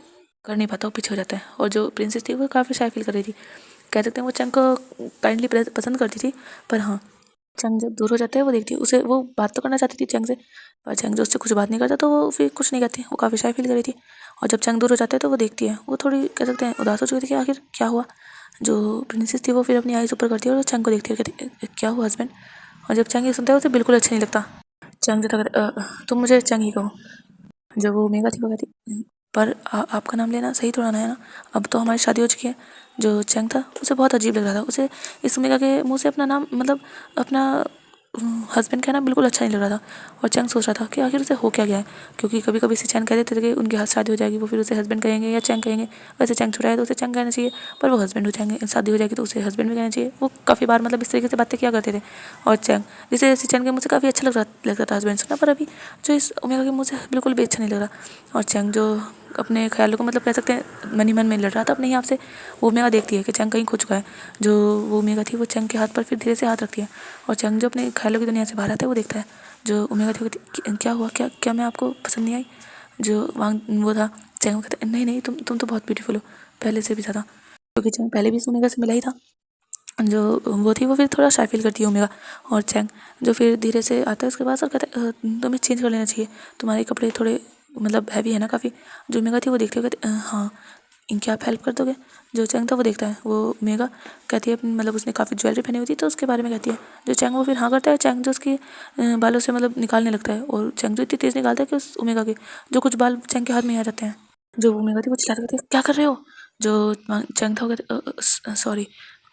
कर नहीं पाता, वो पीछे हो जाता है। और जो प्रिंसेस थी वो काफ़ी शाय फील कर रही थी, कह सकते हैं वो चैंग को काइंडली पसंद करती थी। पर हाँ, चैंग जब दूर हो जाता है वो देखती है उसे, वो बात तो करना चाहती थी चैंग से, पर चैंग जो उससे कुछ बात नहीं करता तो वो फिर कुछ नहीं कहती, वो काफ़ी शाय फील कर रही थी। और जब चैंग दूर हो जाता है तो वो देखती है, वो थोड़ी कह सकते हैं उदास हो चुकी थी कि आखिर क्या हुआ। जो प्रिंसेस थी वो फिर अपनी आईज ऊपर करती है और चैंग को देखती है, कहती है क्या हुआ हस्बैंड। और जब चैंग ये सुनता है उसे बिल्कुल अच्छा नहीं लगता। चैंग जो था तुम मुझे चैंग ही कहो। जब वो मेगा थी वो कहती पर आपका नाम लेना सही थोड़ा ना है ना, अब तो हमारी शादी हो चुकी है। जो चैंग था उसे बहुत अजीब लग रहा था, उसे इस मेगा के मुंह से अपना नाम मतलब अपना हस्बैंड कहना बिल्कुल अच्छा नहीं लग रहा था। और चैंग सोच रहा था कि आखिर उसे हो क्या गया है, क्योंकि कभी कभी सिचैन कह देते थे कि उनके हाथ शादी हो जाएगी, वो फिर उसे हस्बैंड कहेंगे या चैंग कहेंगे। वैसे चैंग छोटा है तो उसे चैंग कहना चाहिए, पर वो हस्बैंड हो जाएंगे, शादी हो जाएगी तो उसे हस्बैंड भी कहना चाहिए। वो काफ़ी बार मतलब इस तरीके से बातें किया करते थे। और चैंग जिसे सिचैन के मुँह से काफ़ी अच्छा लगता था हस्बैंड सुनना, पर अभी जो इस ओमेगा के मुँह से बिल्कुल भी अच्छा नहीं लग रहा। और चैंग जो अपने ख्यालों को मतलब कह सकते हैं मन ही मन में लड़ रहा था अपने ही आप से। वो मेगा देखती है कि चैंग कहीं खो चुका है। जो वो मेगा थी वो चैंग के हाथ पर फिर धीरे से हाथ रखती है और चैंग जो अपने ख्यालों की दुनिया से बाहर आता है वो देखता है। जो ओमेगा थी वो कहती क्या हुआ, क्या क्या मैं आपको पसंद नहीं आई। जो वो था चैंग, वो कहता नहीं नहीं, तुम तो बहुत ब्यूटीफुल हो, पहले से भी ज़्यादा, क्योंकि चैंग पहले भी इस ओमेगा से मिला ही था। जो वो थी वो फिर थोड़ा शाय फील करती है ओमेगा। और चैंग जो फिर धीरे से आता है उसके पास और कहता है तुम्हें चेंज कर लेना चाहिए, तुम्हारे कपड़े थोड़े मतलब हैवी है ना काफ़ी। जो मेगा थी वो देखते हुए कहती हाँ, इनकी आप हेल्प कर दोगे। जो चैंग था वो देखता है, वो मेगा कहती है मतलब उसने काफ़ी ज्वेलरी पहनी हुई थी तो उसके बारे में कहती है। जो चैंग वो फिर हाँ करता है। चैंग जो उसके बालों से मतलब निकालने लगता है और चैंग जो इतनी तेज़ निकालता है कि उस ओमेगा के जो कुछ बाल चैंग के हाथ में आ जाते हैं। जो ओमेगा थी वो चिल्लाते कहती है क्या कर रहे हो। जो चैंग था वो कहते सॉरी।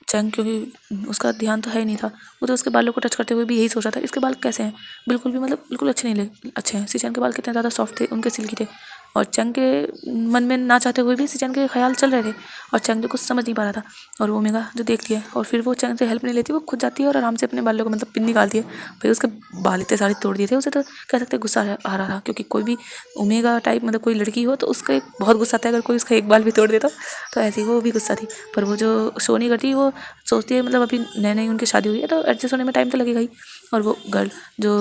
चैंग क्योंकि उसका ध्यान तो है ही नहीं था, वो तो उसके बालों को टच करते हुए भी यही सोच रहा था इसके बाल कैसे हैं, बिल्कुल भी मतलब बिल्कुल अच्छे नहीं लगे। अच्छे हैं, सिचैन के बाल कितने ज़्यादा सॉफ्ट थे, उनके सिल्की थे। और चैंग के मन में ना चाहते हुए भी सिचैन के ख्याल चल रहे थे और चैंग जो कुछ समझ नहीं पा रहा था। और वो ओमेगा जो देखती है और फिर वो चैंग से हेल्प नहीं लेती, वो खुद जाती है और आराम से अपने बालों को मतलब पिन निकालती है। भाई उसके बाल इतने सारे तोड़ दिए थे, उसे तो कह सकते गुस्सा आ रहा था, क्योंकि कोई भी ओमेगा टाइप मतलब कोई लड़की हो तो उसका एक बहुत गुस्सा आता है अगर कोई उसका एक बाल भी तोड़ देता। तो ऐसे ही वो भी गुस्सा थी। पर वो जो शो नहीं करती, वो सोचती है मतलब अभी नई नई उनकी शादी हुई है तो एडजस्ट होने में टाइम तो लगेगा ही। और वो गर्ल जो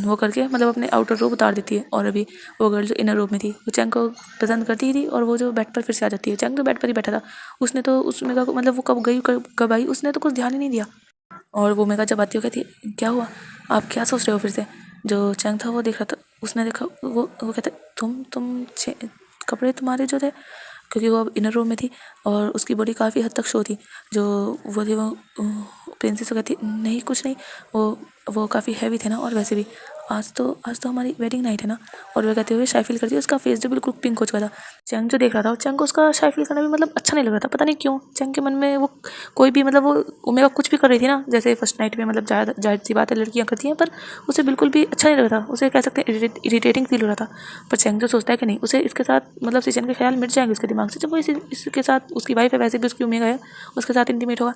वो करके मतलब अपने आउटर रोब उतार देती है और अभी वो गर्ल जो इनर रोब में थी वो चैंग को पसंद करती ही थी और वो जो बेड पर फिर से आ जाती है। चैंग तो बेड पर ही बैठा था, उसने तो उस मेगा को मतलब वो कब गई कब आई उसने तो कुछ ध्यान ही नहीं दिया। और वो मेगा जब आती है कहती है क्या हुआ, आप क्या सोच रहे हो फिर से। जो चैंग था वो देख रहा था, उसने देखा, वो कहता कपड़े तुम्हारे जो थे, क्योंकि वो अब इनर रूम में थी और उसकी बॉडी काफ़ी हद तक शो थी। जो वो थी वो प्रिंसेस को कहती नहीं कुछ नहीं, वो काफ़ी हैवी थे ना, और वैसे भी आज तो हमारी वेडिंग नाइट है ना। और वह कहते हुए शाय फील करती है, उसका फेस जो बिल्कुल पिंक हो चुका था। चैंग जो देख रहा था, और चैंग को उसका शाय फील करना भी मतलब अच्छा नहीं लग रहा था, पता नहीं क्यों। चैंग के मन में वो कोई भी मतलब वो ओमेगा कुछ भी कर रही थी ना, जैसे फर्स्ट नाइट में मतलब जाहिर सी बात है लड़कियाँ करती हैं, पर उसे बिल्कुल भी अच्छा नहीं लग रहा था, उसे कह सकते हैं इरिटेटिंग फील हो रहा था। पर चैंग जो सोचता है कि नहीं, उसे इसके साथ मतलब सिचन के ख्याल मिट जाएंगे उसके दिमाग से जब वो इसके साथ, उसकी वाइफ है वैसे भी उसकी ओमेगा है, उसके साथ इंटीमेट होगा।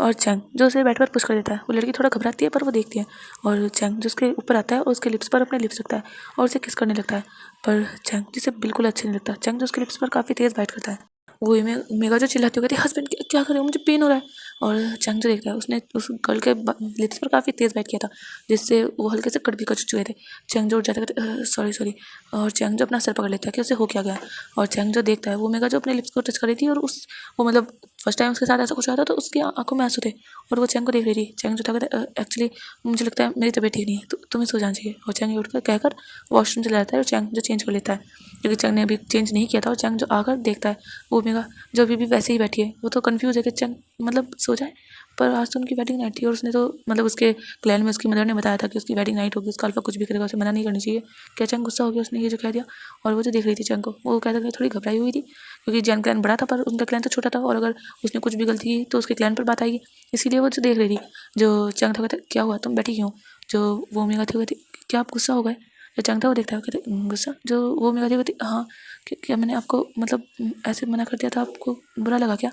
और चैंग जो उसे बेड पर पुश कर देता है, वो लड़की थोड़ा घबराती है पर वो देखती है। और चैंग जो उसके ऊपर आता है और उसके लिप्स पर अपने लिप्स रखता है और उसे किस करने लगता है। पर चैंग जिसे बिल्कुल अच्छा नहीं लगता, चैंग जो उसके लिप्स पर काफ़ी तेज़ बाइट करता है। वो मेगा जो चिल्लाती हो, कहती हस्बैंड क्या कर रहे हो, मुझे पेन हो रहा है। और चैंग जो देखता है, उसने उस गर्ल के लिप्स पर काफ़ी तेज़ बाइट किया था, जिससे वो हल्के से कट भी कर चुके थे। चैंग जो उठ जाता है, सॉरी सॉरी। और चैंग जो अपना सर पकड़ लेता है कि उसे हो क्या गया। और चैंग जो देखता है, वो मेगा जो अपने लिप्स को टच कर रही थी और वो मतलब फर्स्ट टाइम उसके साथ ऐसा कुछ हुआ था तो उसकी आंखों में आंसू थे और वो चैंग को देख रही थी। चैंग जो था कहता एक्चुअली मुझे लगता है मेरी तबीयत ठीक नहीं है, तो तुम्हें सो जाना चाहिए। और चैंग उठकर कहकर वॉशरूम चला जाता है और चैंग जो चेंज कर लेता है, क्योंकि चैंग ने अभी चेंज नहीं किया था। और चैंग जो आकर देखता है, वो मेगा जो अभी भी वैसे ही बैठी है, वो तो कंफ्यूज है कि चैंग मतलब सो जाए। पर आज तो उनकी वेडिंग नाइट थी और उसने तो मतलब उसके क्लैन में उसकी मदर ने बताया था कि उसकी वेडिंग नाइट होगी, उसका अल्फा कुछ भी करेगा उसे मना नहीं करनी चाहिए। क्या चैंग गुस्सा हो गया, उसने ये जो कह दिया। और वो जो देख रही थी चैंग को, वो कहता था थोड़ी घबराई हुई थी, क्योंकि जैन क्लैन बड़ा था पर उनका क्लैन तो छोटा था, और अगर उसने कुछ भी गलती की तो उसके क्लैन पर बात आएगी, इसीलिए वो जो देख रही थी। जो चैंग था कहता क्या हुआ, तुम बैठी क्यों। जो वो मेगा थी कहती क्या आप गुस्सा हो गए। जो चैंग था वो देखता है, कहते गुस्सा। जो वो मेगा थी कहती हाँ, क्या मैंने आपको मतलब ऐसे मना कर दिया था, आपको बुरा लगा क्या।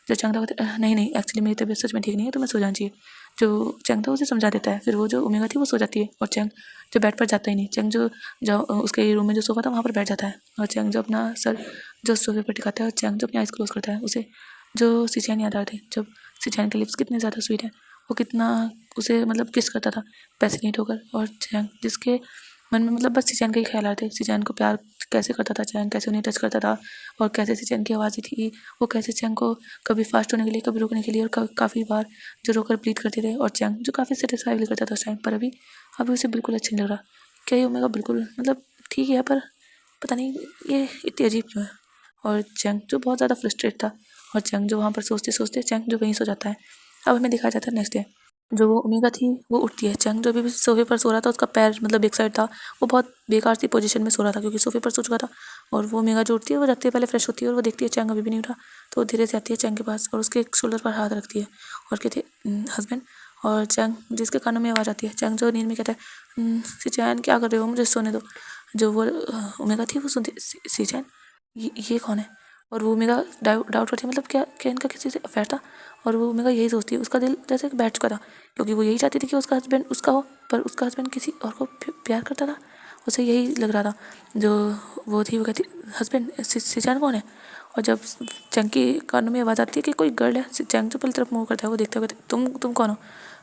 जो चैंग था कहते नहीं नहीं एक्चुअली मेरी तबीयत सच में ठीक नहीं है, तो मैं सो जाना चाहिए। जो चैंग था उसे समझा देता है। फिर वो जो ओमेगा थी वो सो जाती है और चैंग जो बेड पर जाता ही नहीं। चैंग जो उसके रूम में जो सोफा था वहाँ पर बैठ जाता है और चैंग जो अपना सर जो सोफे पर टिकाता है और चैंग जो अपनी आइज़ क्लोज करता है, उसे जो सिचैन याद आते हैं। जब सिचैन के लिप्स कितने ज़्यादा स्वीट है, वो कितना उसे मतलब किस करता था पैसिनेट होकर। और चैंग जिसके मन में मतलब बस सिचैन का ही ख्याल आते, सिचैन को प्यार कैसे करता था चैंग, कैसे उन्हें टच करता था और कैसे सिचैन की आवाज़ें थी, वो कैसे चैंग को कभी फास्ट होने के लिए कभी रुकने के लिए और काफ़ी बार जो रोकर ब्रीथ करते थे। और चैंग जो काफ़ी सेटिस्फाई भी करता था उस टाइम पर। अभी अभी उसे बिल्कुल अच्छा नहीं लग रहा। क्या ये ओमेगा बिल्कुल मतलब ठीक है, पर पता नहीं ये इतनी अजीब क्यों है। और चैंग जो बहुत ज़्यादा फ्रस्ट्रेट था और चैंग जो वहाँ पर सोचते सोचते चैंग जो वहीं सो जाता है। अब हमें दिखाया जाता है नेक्स्ट डे, जो वो ओमेगा थी वो उठती है। चैंग जो भी सोफे पर सो रहा था, उसका पैर मतलब एक साइड था, वो बहुत बेकार सी पोजीशन में सो रहा था क्योंकि सोफे पर सो चुका था। और वो ओमेगा जो उठती है वो जाती है पहले फ्रेश होती है और वो देखती है चैंग अभी भी नहीं उठा, तो वो धीरे से आती है चैंग के पास और उसके शोल्डर पर हाथ रखती है और कहती है हस्बैंड। और चैंग जिसके कानों में आवाज़ आती है, चैंग जो नींद में कहता है सिचैन क्या कर रहे हो, मुझे सोने दो। जो वो ओमेगा थी वो सुनती सिचैन ये कौन है। और वो ओमेगा डाउट करती है मतलब क्या क्या इनका किसी से अफेयर था। और वो ओमेगा यही सोचती है, उसका दिल जैसे बैठ चुका था क्योंकि वो यही चाहती थी कि उसका हस्बैंड उसका हो, पर उसका हस्बैंड किसी और को प्यार करता था। उसे यही लग रहा था। जो वो थी वो कहती हस्बैंड सिचैन कौन है। और जब चैंग की कानों में आवाज़ आती है कि कोई गर्ल है, चैंग जो पहली तरफ मूव करता है वो देखता है कहते तुम कौन हो।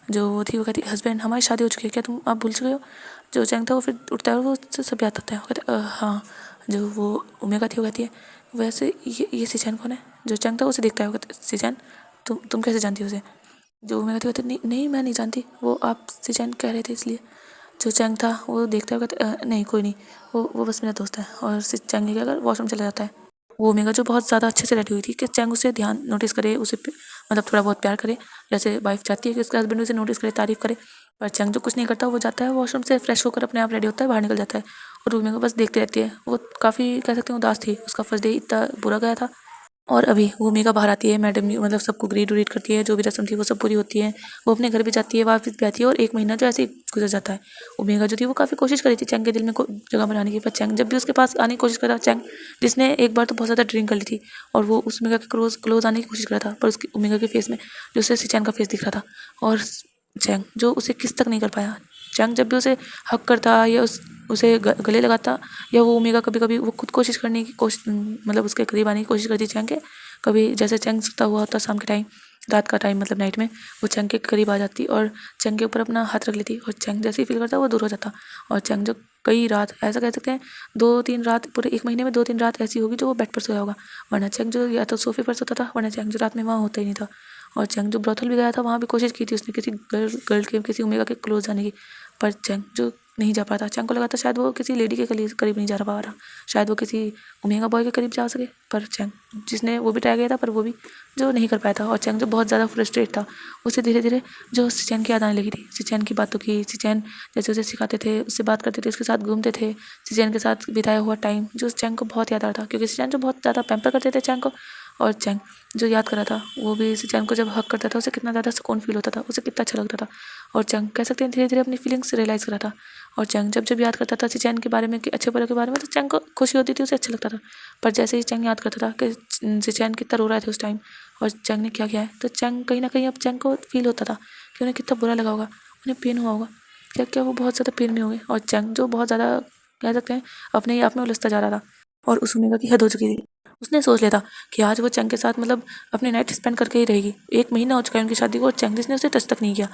जो वो थी वो कहती हस्बैंड हमारी शादी हो चुकी है, क्या तुम आप भूल चुके हो। जो चैंग था वो फिर उठता है और वो उससे सब याद आता है। वो कहते हाँ। जो वो ओमेगा थी वो कहती है वैसे ये सिचैन कौन है। जो चैंग था उसे देखता है वो कहते सिचैन तुम कैसे जानती हो उसे। जो ओमेगा थी वो कहती नहीं नहीं मैं नहीं जानती, वो आप सिचैन कह रहे थे इसलिए। जो चैंग था वो देखता है वो कहता नहीं कोई नहीं, वो बस मेरा दोस्त है। और चैंग लेके अगर वॉशरूम चला जाता है। वो ओमेगा जो बहुत ज़्यादा अच्छे से रेडी हुई थी कि चैंग उसे ध्यान नोटिस करे, उसे मतलब थोड़ा बहुत प्यार करे, जैसे वाइफ चाहती है कि उसके हस्बैंड उसे नोटिस करे तारीफ करे। पर चैंग जो कुछ नहीं करता, वो जाता है वॉशरूम से फ्रेश होकर अपने आप रेडी होता है, बाहर निकल जाता है और ओमेगा बस देखती रहती है। वो काफ़ी कह सकते हैं उदास थी, उसका फर्स्ट डे इतना बुरा गया था। और अभी वो ओमेगा बाहर आती है, मैडम मतलब सबको ग्रीड व्रीड करती है, जो भी रस्म थी वो सब पूरी होती है। वो अपने घर भी जाती है, वापस भी आती है और एक महीना जो ऐसे ही गुजर जाता है। ओमेगा जो थी वो काफ़ी कोशिश करी थी चैंग के दिल में जगह बनाने की, पर चैंग जब भी उसके पास आने की कोशिश करता, चैंग जिसने एक बार तो बहुत ज़्यादा ड्रिंक कर ली थी और वो उस ओमेगा के क्लोज आने की कोशिश कर रहा था, पर उसकी ओमेगा के फेस में जो उसे सिचैन का फेस दिख रहा था। और चैंग जो उसे किस तक नहीं कर पाया। चैंग जब भी उसे हक करता या उसे गले लगाता, या वो ओमेगा कभी कभी वो खुद कोशिश करने की कोशिश मतलब उसके करीब आने की कोशिश करती चैंग के। कभी जैसे चैंग सोता हुआ होता शाम के टाइम, रात का टाइम मतलब नाइट में, वो चैंग के करीब आ जाती और चैंग के ऊपर अपना हाथ रख लेती और चैंग जैसे ही फील करता वो दूर हो जाता। और चैंग जो कई रात ऐसा कह सकते हैं 2-3 रात, पूरे एक महीने में 2-3 रात ऐसी होगी जो वो बेड पर सोया होगा, वरना चैंग जो या तो सोफे पर सोता था, वरना चैंग जो रात में वहाँ होता ही नहीं था। और चैंग जो ब्रोथल भी गया था वहाँ भी कोशिश की थी उसने किसी गर्ल के किसी ओमेगा के क्लोज जाने की, पर चैंग जो नहीं जा पाता। चैंग को लगा था शायद वो किसी लेडी के करीब नहीं जा पा रहा, शायद वो किसी ओमेगा बॉय के करीब जा सके, पर चैंग जिसने वो भी ट्राई किया था पर वो भी जो नहीं कर पाया था। और चैंग जो बहुत ज़्यादा फ्रस्ट्रेट था, उसे धीरे धीरे जो सिचैन की याद आने लगी थी, सिचैन की बातों की। सिचैन जैसे उसे सिखाते थे, उससे बात करते थे, उसके साथ घूमते थे, सिचैन के साथ बिताया हुआ टाइम जो चैंग को बहुत याद आ रहा था क्योंकि सिचैन जो बहुत ज़्यादा पैम्पर करते थे चैंग को। और चैंग जो याद कर रहा था वो भी सिचैन को जब हक करता था उसे कितना ज़्यादा सुकून फील होता था, उसे कितना अच्छा लगता था। और चैंग कह सकते हैं धीरे धीरे अपनी फीलिंग्स रियलाइज़ कर रहा था। और चैंग जब जब याद करता था सिचैन के बारे में कि अच्छे बुरे के बारे में, तो चैंग को खुशी होती थी, उसे अच्छा लगता था। पर जैसे ही चैंग याद करता था कि सिचैन कितना रो रहा था उस टाइम और चैंग ने क्या किया है, तो चैंग कहीं ना कहीं अब चैंग को फील होता था कि उन्हें कितना बुरा लगा होगा, उन्हें पेन हुआ होगा, क्या क्या वो बहुत ज़्यादा पेन में हो गए। और चैंग जो बहुत ज़्यादा कह सकते हैं अपने ही आप में उलझता जा रहा था और उस ओमेगा की हद हो चुकी थी। उसने सोच लिया था कि आज वो चैंग के साथ मतलब अपने नाइट स्पेंड करके ही रहेगी। एक महीना हो चुका है उनकी शादी को और चैंग जिसने उसे टच तक नहीं किया।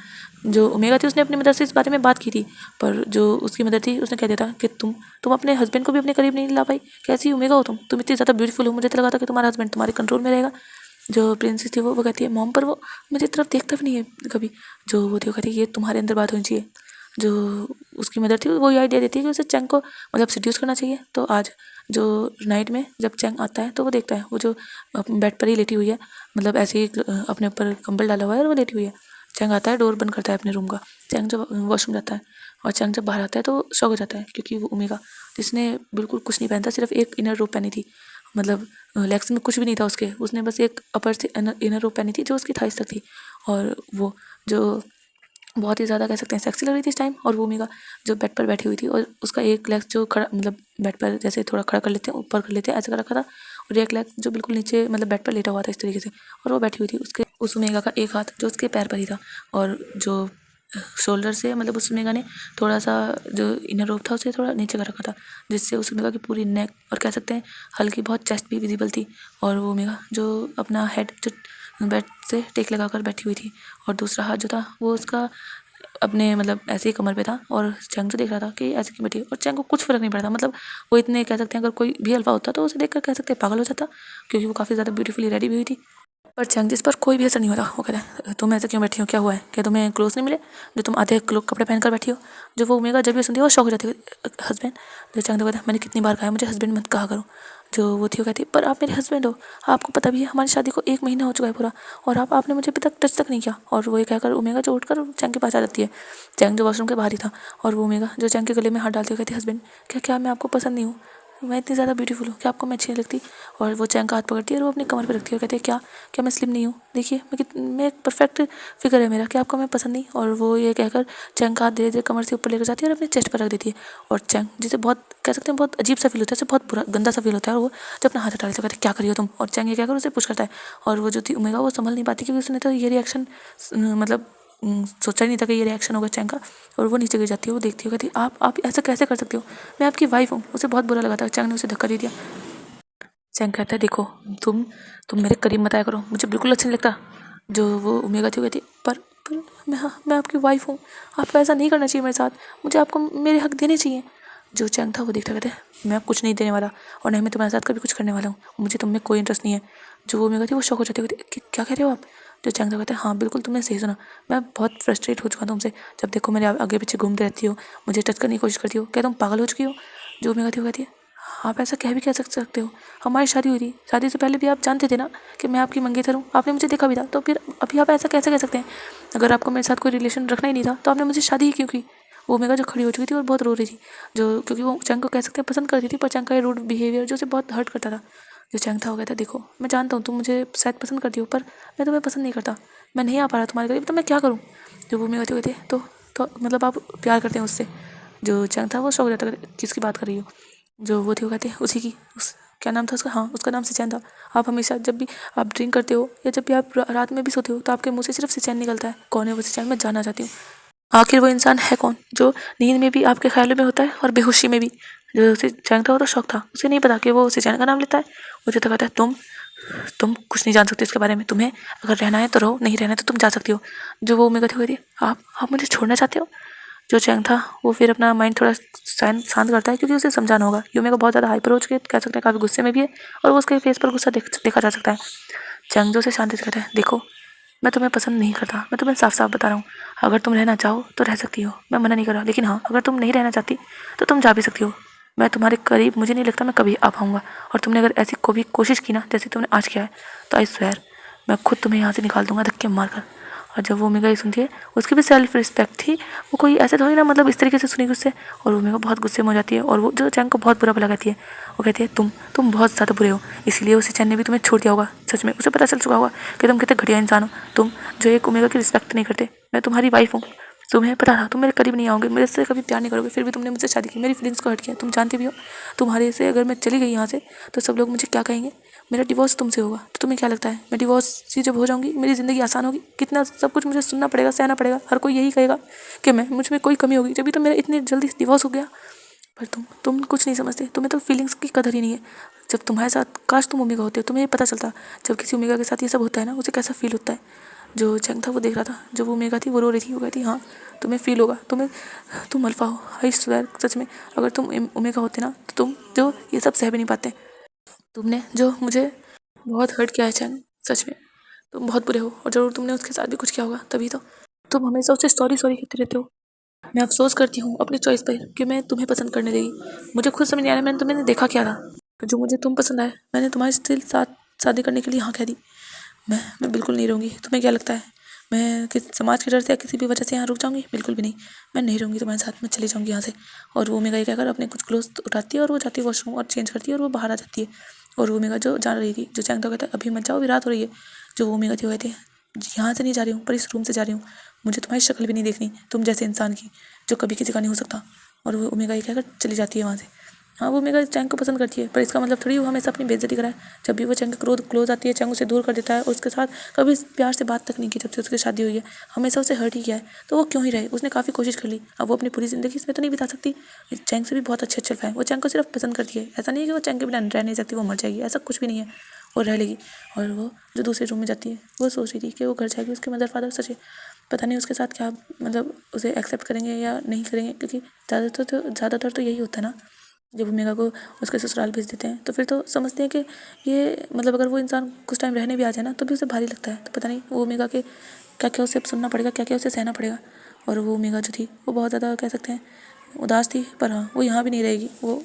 जो ओमेगा थी उसने अपनी मदर से इस बारे में बात की थी, पर जो उसकी मदर थी उसने कह दिया था कि तुम अपने हस्बैंड को भी अपने करीब नहीं ला पाई, कैसी ओमेगा हो तुम इतनी ज़्यादा ब्यूटीफुल हो, मुझे तो लगा था कि तुम्हारा हस्बैंड तुम्हारे कंट्रोल में रहेगा। जो प्रिंसेस थी वो कहती है मॉम पर वो मेरी तरफ देखता भी नहीं है कभी। जो वो थी वो कहती है ये तुम्हारे अंदर बात होनी चाहिए। जो उसकी मदर थी वो ये आइडिया देती है कि उसे चैंग को मतलब सिड्यूस करना चाहिए। तो आज जो नाइट में जब चैंग आता है तो वो देखता है वो जो बेड पर ही लेटी हुई है, मतलब ऐसे ही अपने ऊपर कंबल डाला हुआ है और वो लेटी हुई है। चैंग आता है, डोर बंद करता है अपने रूम का। चैंग जब वॉशरूम जाता है और चैंग जब बाहर आता है तो शॉक हो जाता है क्योंकि वो ओमेगा जिसने बिल्कुल कुछ नहीं पहनता, सिर्फ एक इनर रोप पहनी थी, मतलब लेग्स में कुछ भी नहीं था उसके, उसने बस एक अपर से इनर रोप पहनी थी जो उसकी थाइस तक थी। और वो जो बहुत ही ज़्यादा कह सकते हैं सेक्सी लग रही थी इस टाइम। और वो ओमेगा जो बेड पर बैठी हुई थी और उसका एक लेग जो खड़ा मतलब बेड पर जैसे थोड़ा खड़ा कर लेते हैं ऊपर कर लेते हैं ऐसा कर रखा था, रेक लैक जो बिल्कुल नीचे मतलब बेड पर लेटा हुआ था इस तरीके से, और वो बैठी हुई थी। उसके उस ओमेगा का एक हाथ जो उसके पैर पर ही था, और जो शोल्डर से मतलब उस ओमेगा ने थोड़ा सा जो इनर रोप था उसे थोड़ा नीचे कर रखा था, जिससे उस ओमेगा की पूरी नेक और कह सकते हैं हल्की बहुत चेस्ट भी विजिबल थी। और वो ओमेगा जो अपना हेड जो बेड से टेक लगाकर बैठी हुई थी, और दूसरा हाथ जो था वो उसका अपने मतलब ऐसे ही कमर पे था। और चैंग तो देख रहा था कि ऐसे क्यों बैठी है, और चैंग को कुछ फर्क नहीं पड़ा था। मतलब वो इतने कह सकते हैं अगर कोई भी अल्फा होता तो उसे देखकर कह सकते हैं पागल हो जाता, क्योंकि वो काफ़ी ज़्यादा ब्यूटीफुली रेडी भी हुई थी। पर चैंग जिस पर कोई भी असर नहीं होता। वो कहता है तुम ऐसे क्यों बैठी हो, क्या हुआ है, क्या तुम्हें क्लोथ नहीं मिले जो तुम आधे कपड़े पहनकर बैठी हो। जो वो ओमेगा जब भी सुनती है वो शौक हो जाती है हस्बैंड। जो चैंग तो कहता है मैंने कितनी बार कहा है मुझे हस्बैंड मत कहा करो। जो वो थी वो कहती है पर आप मेरे हस्बैंड हो, आपको पता भी है हमारी शादी को 1 महीना हो चुका है पूरा, और आपने मुझे अभी तक टच तक नहीं किया। और वो ये कहकर ओमेगा जो उठकर चैंग के पास आ जाती है। चैंग जो वॉशरूम के बाहर ही था, और वो ओमेगा जो चैंग के गले में हाथ डालती हुई कहती है हस्बैंड क्या क्या मैं आपको पसंद नहीं हूँ, मैं इतनी ज़्यादा ब्यूटीफुल हूँ क्या आपको मैं अच्छी नहीं लगती। और वो चैंग का हाथ पकड़ती है और वो अपनी कमर पर रखती है और कहती है क्या क्या मैं स्लिम नहीं हूँ, देखिए मैं एक परफेक्ट फिगर है मेरा, क्या आपको मैं पसंद नहीं। और वो ये कहकर चैंग का हाथ धीरे धीरे कमर से ऊपर लेकर जाती है और अपने चेस्ट पर रख देती है। और चैंग जिसे बहुत कह सकते हैं बहुत अजीब सा फील होता है, उसे बहुत बुरा गंदा सा फील होता है। और वो जब अपना हाथ हटा लेता है कहते क्या करियो तुम, और चैंग ये कहकर उसे पुश करता है। और वो जो थी ओमेगा वो संभल नहीं पाती, क्योंकि उसने तो ये रिएक्शन मतलब सोचा ही नहीं था कि ये रिएक्शन होगा चैंग का। और वो नीचे गिर जाती है, वो देखती है कहती आप ऐसा कैसे कर सकते हो, मैं आपकी वाइफ हूँ। उसे बहुत बुरा लगा था, चैंग ने उसे धक्का दे दिया। चैंग कहता है देखो तुम मेरे करीब मत आया करो, मुझे बिल्कुल अच्छा नहीं लगता। जो वो ओमेगा थी वो कहती पर मैं आपकी वाइफ हूँ, आपको ऐसा नहीं करना चाहिए मेरे साथ, मुझे आपको मेरे हक देने चाहिए। जो चैंग था वो देखता कहता है मैं अब कुछ नहीं देने वाला, और नहीं मैं तुम्हारे साथ कभी कुछ करने वाला हूँ, मुझे तुम में कोई इंटरेस्ट नहीं है। जो वो ओमेगा थी वो शौक हो जाती है, क्या कह रहे हो आप। जो चैंग था कहता है हाँ बिल्कुल तुमने सही सुना, मैं बहुत फ्रस्ट्रेट हो चुका हूँ तुमसे, जब देखो मेरे आगे पीछे घूमती रहती हो, मुझे टच करने की कोशिश करती हो, क्या तुम पागल हो चुकी हो। जो ओमेगा थी वो कहती है आप ऐसा कह सकते हो, हमारी शादी हुई थी, शादी से पहले भी आप जानते थे ना कि मैं आपकी मंगेतर हूँ, आपने मुझे देखा भी था, तो फिर अभी आप ऐसा कैसे कह सकते हैं। अगर आपको मेरे साथ कोई रिलेशन रखना ही नहीं था तो आपने मुझे शादी ही क्यों की। वो ओमेगा जो खड़ी हो चुकी थी और बहुत रो रही थी, जो क्योंकि वो चैंग को कह सकते हैं पसंद करती थी, पर चैंग का ये रूड बिहेवियर जो उसे बहुत हर्ट करता था। जो चैंग था वो कहता देखो मैं जानता हूँ तुम मुझे शायद पसंद करती हो, पर मैं तुम्हें पसंद नहीं करता, मैं नहीं आ पा रहा तुम्हारे करीब, तो मैं क्या करूँ। जो वो ओमेगा कहती है तो मतलब आप प्यार करते हैं उससे। जो चैंग था वो शौक हो जाता किसकी बात कर रही हो। जो वो थी वो कहते हैं उसी की क्या नाम था उसका, हाँ उसका नाम सिचैन था। आप हमेशा जब भी आप ड्रिंक करते हो या जब भी आप रात में भी सोते हो तो आपके मुंह से सिर्फ सिचैन निकलता है, कौन है वो सिचैन, मैं जानना चाहती हूँ। आखिर वो इंसान है कौन जो नींद में भी आपके ख्यालों में होता है और बेहोशी में भी। जो उसे चैन था वो तो शौक था, उसे नहीं पता कि वो सिचैन का नाम लेता है। वो जो तो कहता है तुम कुछ नहीं जान सकते इसके बारे में, तुम्हें अगर रहना है तो रहो, नहीं रहना है तो तुम जा सकती हो। जो वो मेरे को कहती आप मुझे छोड़ना चाहते हो। जो चैंग था वो फिर अपना माइंड थोड़ा शांत करता है, क्योंकि उसे समझाना होगा। यूमे को बहुत ज़्यादा हाइपर हो चुके कह सकते हैं, काफ़ी गुस्से में भी है, और वो उसके फेस पर गुस्सा देखा जा सकता है। चैंग जो उसे शांति से कहता है देखो मैं तुम्हें पसंद नहीं करता, मैं तुम्हें साफ साफ बता रहा हूँ, अगर तुम रहना चाहो तो रह सकती हो, मैं मना नहीं कर रहा, लेकिन हाँ अगर तुम नहीं रहना चाहती तो तुम जा भी सकती हो। मैं तुम्हारे करीब मुझे नहीं लगता मैं कभी आ पाऊँगा, और तुमने अगर ऐसी कोई कोशिश की ना जैसे तुमने आज किया है तो आई स्वेयर मैं खुद तुम्हें यहाँ से निकाल दूंगा धक्के मारकर। और जब वो ओमेगा ये सुनती है, उसकी भी सेल्फ रिस्पेक्ट थी, वो कोई ऐसे थोड़ी ना मतलब इस तरीके से सुनेगी उससे। और ओमेगा बहुत गुस्से में हो जाती है, और वो जो चैंग को बहुत बुरा भला कहती है। वो कहती है तुम बहुत ज़्यादा बुरे हो, इसीलिए उसे चैन ने भी तुम्हें छोड़ दिया होगा। सच में उसे पता चल चुका होगा कि तुम कितने घटिया इंसान हो, तुम जो एक ओमेगा की रिस्पेक्ट नहीं करते। मैं तुम्हारी वाइफ हूँ, तुम्हें पता था तुम मेरे करीब नहीं आओगे, मेरे से कभी प्यार नहीं करोगे, फिर भी तुमने मुझसे शादी की, मेरी फीलिंग्स को हर्ट किया, तुम जानते भी हो। तुम्हारे से अगर मैं चली गई यहाँ से तो सब लोग मुझे क्या कहेंगे, मेरा डिवोर्स तुमसे होगा, तो तुम्हें क्या लगता है मैं डिवोर्स जब हो जाऊंगी मेरी ज़िंदगी आसान होगी, कितना सब कुछ मुझे सुनना पड़ेगा, सहना पड़ेगा, हर कोई यही कहेगा कि मैं मुझ में कोई कमी होगी, जब भी तो मेरा इतनी जल्दी डिवोर्स हो गया। पर तुम कुछ नहीं समझते, तुम्हें तो फीलिंग्स की कदर ही नहीं है। जब तुम्हारे साथ काश तुम ओमेगा होते हो, तुम्हें पता चलता जब किसी ओमेगा के साथ ये सब होता है ना उसे कैसा फील होता है। जो चैंग था वो देख रहा था, जो वो ओमेगा थी वो रो रही थी, वो कहती हाँ तुम्हें फील होगा, तुम अल्फा हो, आई स्वेयर सच में अगर तुम ओमेगा होते ना तो तुम जो ये सब सह भी नहीं पाते। तुमने जो मुझे बहुत हर्ट किया है चैन, सच में तुम बहुत बुरे हो, और ज़रूर तुमने उसके साथ भी कुछ किया होगा, तभी तो तुम हमेशा उससे सॉरी सॉरी कहते रहते हो। मैं अफसोस करती हूँ अपनी चॉइस पर कि मैं तुम्हें पसंद करने लगी, मुझे खुद समझ नहीं आ रहा मैंने तुम्हें देखा क्या था, तो जो मुझे तुम पसंद आए मैंने तुम्हारे स्टिल साथ शादी करने के लिए हाँ कह दी। मैं बिल्कुल नहीं रहूँगी, तुम्हें क्या लगता है मैं किस समाज के डर से या किसी भी वजह से यहाँ रुक जाऊँगी, बिल्कुल भी नहीं, मैं नहीं रहूँगी तुम्हारे साथ, मैं चली जाऊँगी यहाँ से। और वो मेगा ये कहकर अपने कुछ क्लोथ उठाती है और वो जाती है वॉशरूम और चेंज करती है और वो बाहर आ जाती है। और वो मेगा जो जा रही थी, जो चैंग तो कहता है अभी मत जाओ, अभी रात हो रही है। जो वो मेगा थी वो कहती है यहाँ से नहीं जा रही हूँ पर इस रूम से जा रही हूँ, मुझे तुम्हारी शक्ल भी नहीं देखनी तुम जैसे इंसान की जो कभी किसी का नहीं हो सकता। और वो ओमेगा ये कहकर चली जाती है वहाँ से। हाँ वो मेगा चैंग को पसंद करती है, पर इसका मतलब थोड़ी वो हमेशा अपनी बेइज्जती कराए। जब भी वो चैंग के क्लोज आती है चैंग उसे दूर कर देता है और उसके साथ कभी प्यार से बात तक नहीं की जब से उसकी शादी हुई है, हमेशा उसे हर्ट ही किया है। तो वो क्यों ही रहे, उसने काफ़ी कोशिश कर ली, अब वो अपनी पूरी ज़िंदगी इसमें तो नहीं बिता सकती। चैंग से भी बहुत अच्छे फैन, वो चैंग को सिर्फ पसंद करती है, ऐसा नहीं है कि वो चैंग के बिना रह नहीं सकती, वो मर जाएगी, ऐसा कुछ भी नहीं है, वो रह लेगी। और वो जो दूसरे रूम में जाती है वो सोच रही थी कि वो घर जाएगी, उसके मदर फादर सच है, पता नहीं उसके साथ क्या मतलब उसे एक्सेप्ट करेंगे या नहीं करेंगे, क्योंकि ज़्यादातर तो यही होता है ना, जब ओमेगा को उसके ससुराल भेज देते हैं तो फिर तो समझते हैं कि ये मतलब अगर वो इंसान कुछ टाइम रहने भी आ जाए ना तो भी उसे भारी लगता है। तो पता नहीं वो ओमेगा के क्या क्या उसे सुनना पड़ेगा, क्या क्या उसे सहना पड़ेगा। और वो ओमेगा जो थी वो बहुत ज़्यादा कह सकते हैं उदास थी, पर हाँ वो यहाँ भी नहीं रहेगी, वो